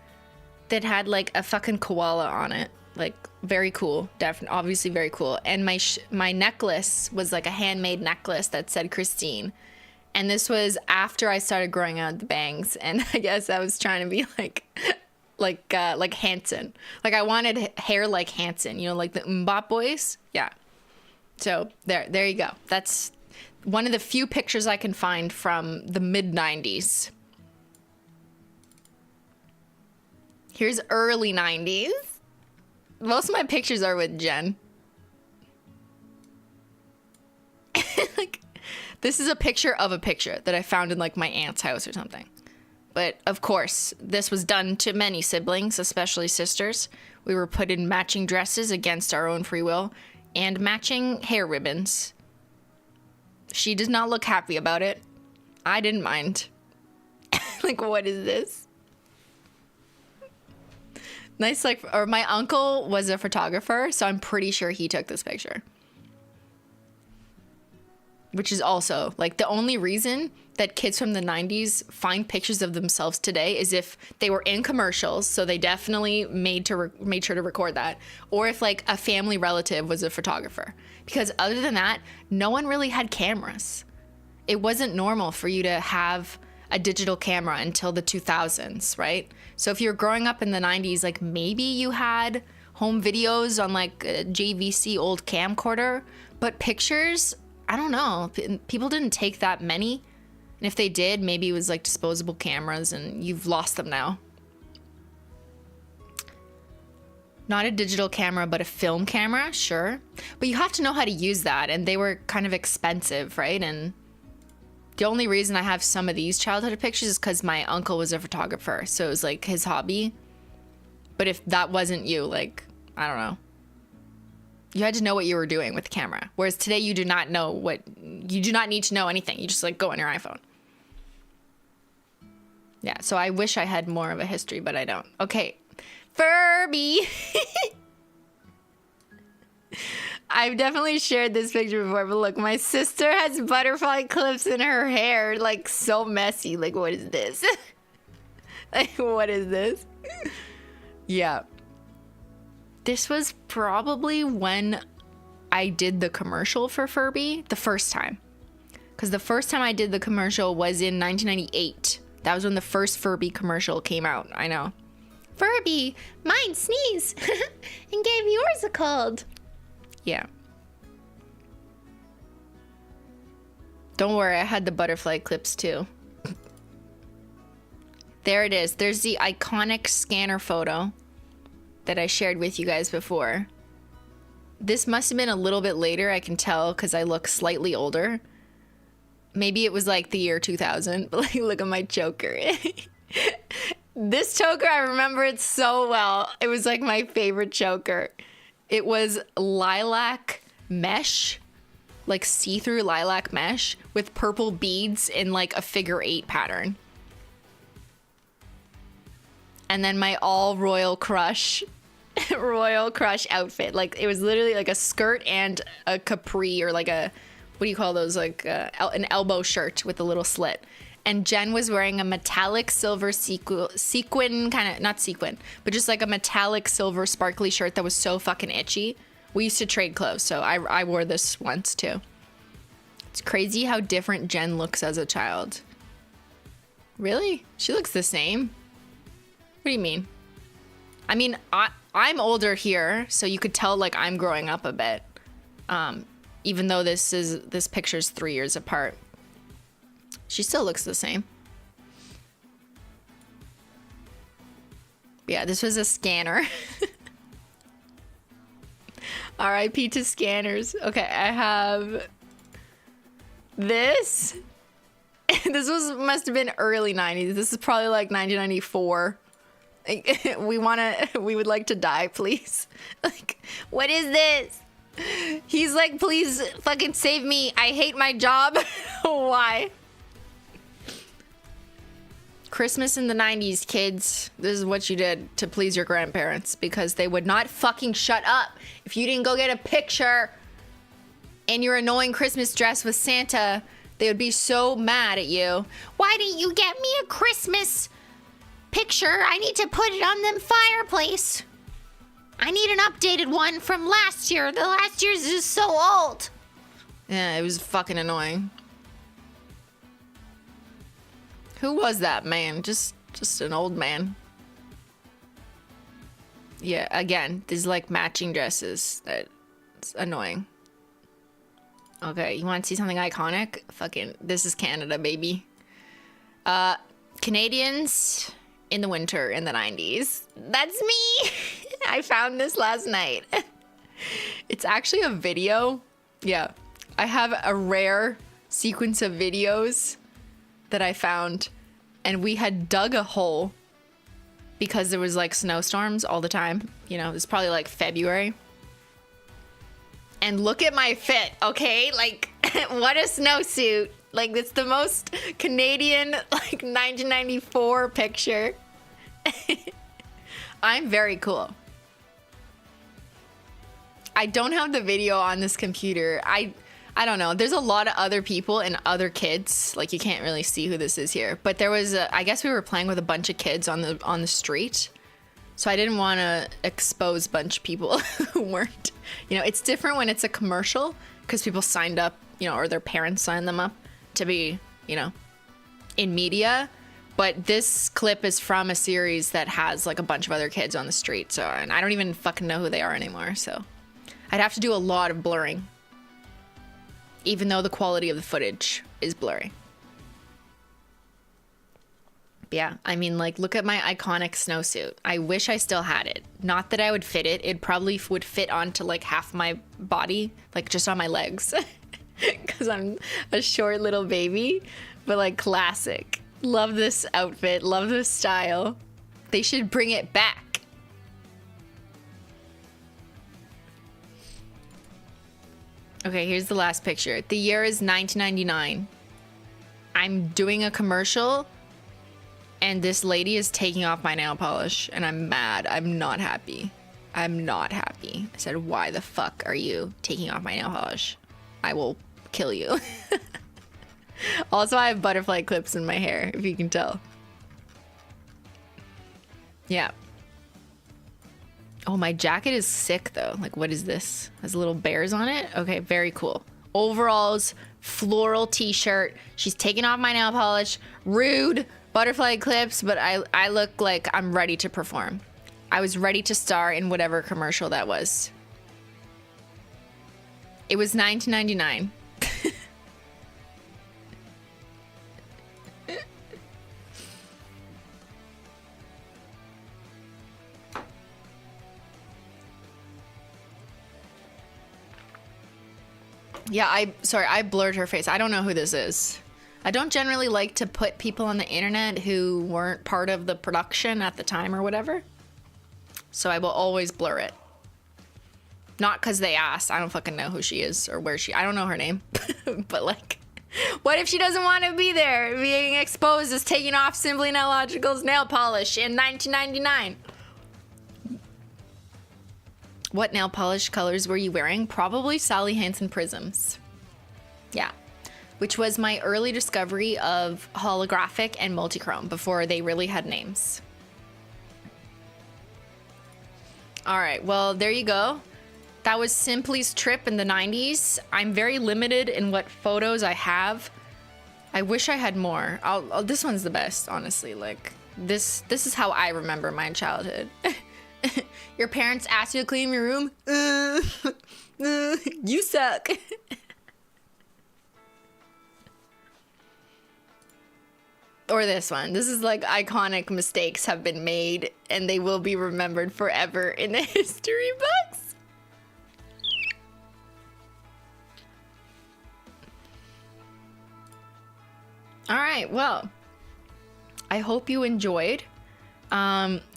that had like a fucking koala on it. Like very cool. Definitely, obviously very cool. And my necklace was like a handmade necklace that said Christine. And this was after I started growing out the bangs. And I guess I was trying to be like Hanson. Like I wanted hair like Hanson, you know, like the Mbop boys. Yeah. So there you go. That's one of the few pictures I can find from the mid 90s. Here's early 90s. Most of my pictures are with Jen. Like, this is a picture of a picture that I found in like my aunt's house or something. But of course, this was done to many siblings, especially sisters. We were put in matching dresses against our own free will and matching hair ribbons. She does not look happy about it. I didn't mind. Like, what is this? Nice, like, or my uncle was a photographer, so I'm pretty sure he took this picture. Which is also, like, the only reason that kids from the 90s find pictures of themselves today is if they were in commercials, so they definitely made sure to record that, or if, like, a family relative was a photographer. Because other than that, no one really had cameras. It wasn't normal for you to have a digital camera until the 2000s, right? So if you're growing up in the 90s, like, maybe you had home videos on, like, a JVC old camcorder, but pictures, I don't know. People didn't take that many. And if they did, maybe it was like disposable cameras and you've lost them now. Not a digital camera, but a film camera, sure. But you have to know how to use that. And they were kind of expensive, right? And The only reason I have some of these childhood pictures is because my uncle was a photographer. So it was like his hobby. But if that wasn't you, like, I don't know. You had to know what you were doing with the camera. Whereas today you do not need to know anything. You just like go on your iPhone. Yeah, so I wish I had more of a history, but I don't. Okay, Furby. I've definitely shared this picture before, but look, my sister has butterfly clips in her hair, like so messy. Like, what is this? Like, what is this? Yeah. This was probably when I did the commercial for Furby the first time. Because the first time I did the commercial was in 1998. That was when the first Furby commercial came out. I know. Furby, mine sneezed and gave yours a cold. Yeah. Don't worry, I had the butterfly clips too. There it is. There's the iconic scanner photo that I shared with you guys before. This must have been a little bit later, I can tell, because I look slightly older. Maybe it was like the year 2000, but like, look at my choker. This choker, I remember it so well. It was like my favorite choker. It was lilac mesh, like see-through lilac mesh with purple beads in like a figure 8 pattern. And then my all Royal Crush outfit. Like, it was literally like a skirt and a capri, or like a, what do you call those? Like an elbow shirt with a little slit. And Jen was wearing a metallic silver sequin, kind of, not sequin, but just like a metallic silver sparkly shirt that was so fucking itchy. We used to trade clothes, so I wore this once too. It's crazy how different Jen looks as a child. Really? She looks the same. What do you mean? I mean, I'm older here, so you could tell like I'm growing up a bit. Even though this picture's 3 years apart. She still looks the same. Yeah, this was a scanner. RIP to scanners. Okay, I have this. This must have been early 90s. This is probably like 1994. We would like to die, please. Like, what is this? He's like, please fucking save me. I hate my job. Why? Christmas in the 90s, kids. This is what you did to please your grandparents, because they would not fucking shut up. If you didn't go get a picture in your annoying Christmas dress with Santa, they would be so mad at you. Why didn't you get me a Christmas picture? I need to put it on the fireplace. I need an updated one from last year. The last year's is so old. Yeah, it was fucking annoying. Who was that man? Just an old man. Yeah, again, these like matching dresses. It's annoying. Okay, you want to see something iconic? Fucking, this is Canada, baby. Canadians in the winter in the 90s. That's me! I found this last night. It's actually a video. Yeah, I have a rare sequence of videos that I found, and we had dug a hole because there was like snowstorms all the time. You know, it was probably like February. And look at my fit, okay? Like, what a snowsuit. Like, it's the most Canadian, like, 1994 picture. I'm very cool. I don't have the video on this computer. I don't know. There's a lot of other people and other kids. Like, you can't really see who this is here. But there was I guess we were playing with a bunch of kids on the street. So I didn't want to expose a bunch of people who weren't. You know, it's different when it's a commercial because people signed up, you know, or their parents signed them up to be, you know, in media. But this clip is from a series that has like a bunch of other kids on the street. So, and I don't even fucking know who they are anymore. So I'd have to do a lot of blurring, even though the quality of the footage is blurry. Yeah, I mean, like, look at my iconic snowsuit. I wish I still had it. Not that I would fit it. It probably would fit onto, like, half my body, like, just on my legs. because I'm a short little baby, but like classic. Love this outfit, love this style. They should bring it back. Okay, here's the last picture. The year is 1999. I'm doing a commercial and this lady is taking off my nail polish and I'm mad. I'm not happy. I'm not happy. I said, why the fuck are you taking off my nail polish? I will kill you. Also, I have butterfly clips in my hair, if you can tell. Yeah. Oh, my jacket is sick, though. Like, what is this? Has little bears on it? Okay, very cool. Overalls, floral t-shirt. She's taking off my nail polish. Rude. Butterfly clips, but I look like I'm ready to perform. I was ready to star in whatever commercial that was. It was 1999. Yeah, I blurred her face. I don't know who this is. I don't generally like to put people on the internet who weren't part of the production at the time or whatever. So I will always blur it. Not because they asked. I don't fucking know who she is or where I don't know her name. But like, what if she doesn't want to be there? Being exposed as taking off Simplynostalgical's nail polish in 1999. What nail polish colors were you wearing? Probably Sally Hansen Prisms. Yeah. Which was my early discovery of holographic and multichrome before they really had names. All right, well, there you go. That was Simply's trip in the 90s. I'm very limited in what photos I have. I wish I had more. This one's the best, honestly. Like, this is how I remember my childhood. Your parents asked you to clean your room? You suck. Or this one. This is like iconic mistakes have been made and they will be remembered forever in the history books. All right, well, I hope you enjoyed.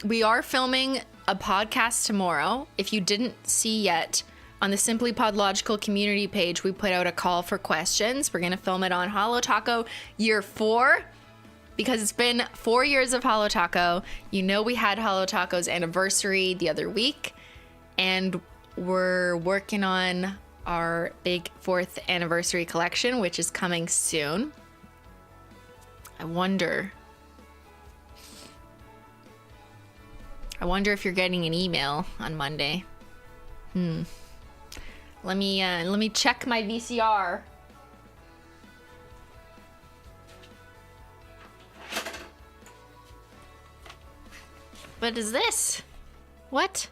We are filming a podcast tomorrow. If you didn't see yet, on the Simply Podlogical community page, we put out a call for questions. We're going to film it on Holo Taco Year 4. Because it's been 4 years of Holo Taco. You know we had Holo Taco's anniversary the other week. And we're working on our big 4th anniversary collection, which is coming soon. I wonder if you're getting an email on Monday. Let me check my VCR. What is this? What?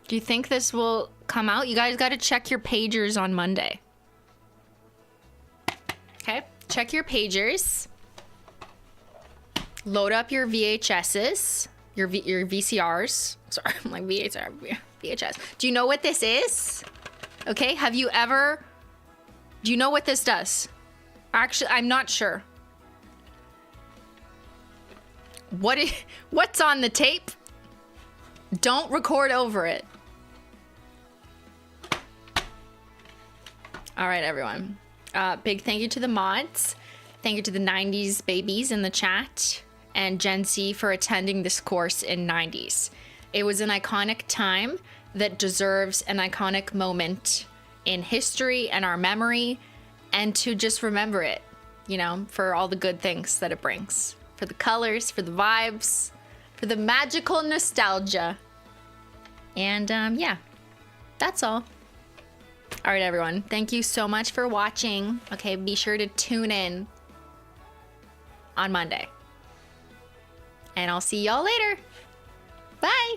Do you think this will come out? You guys got to check your pagers on Monday. Okay, check your pagers. Load up your VHSs, your VCRs. Sorry, I'm like VHS. Do you know what this is? Okay, do you know what this does? Actually, I'm not sure. What's on the tape? Don't record over it. All right, everyone. Big thank you to the mods. Thank you to the 90s babies in the chat and Gen Z for attending this course in 90s. It was an iconic time that deserves an iconic moment in history and our memory, and to just remember it, you know, for all the good things that it brings. For the colors, for the vibes, for the magical nostalgia. And yeah, that's all. All right, everyone. Thank you so much for watching. Okay, be sure to tune in on Monday. And I'll see y'all later. Bye.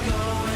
go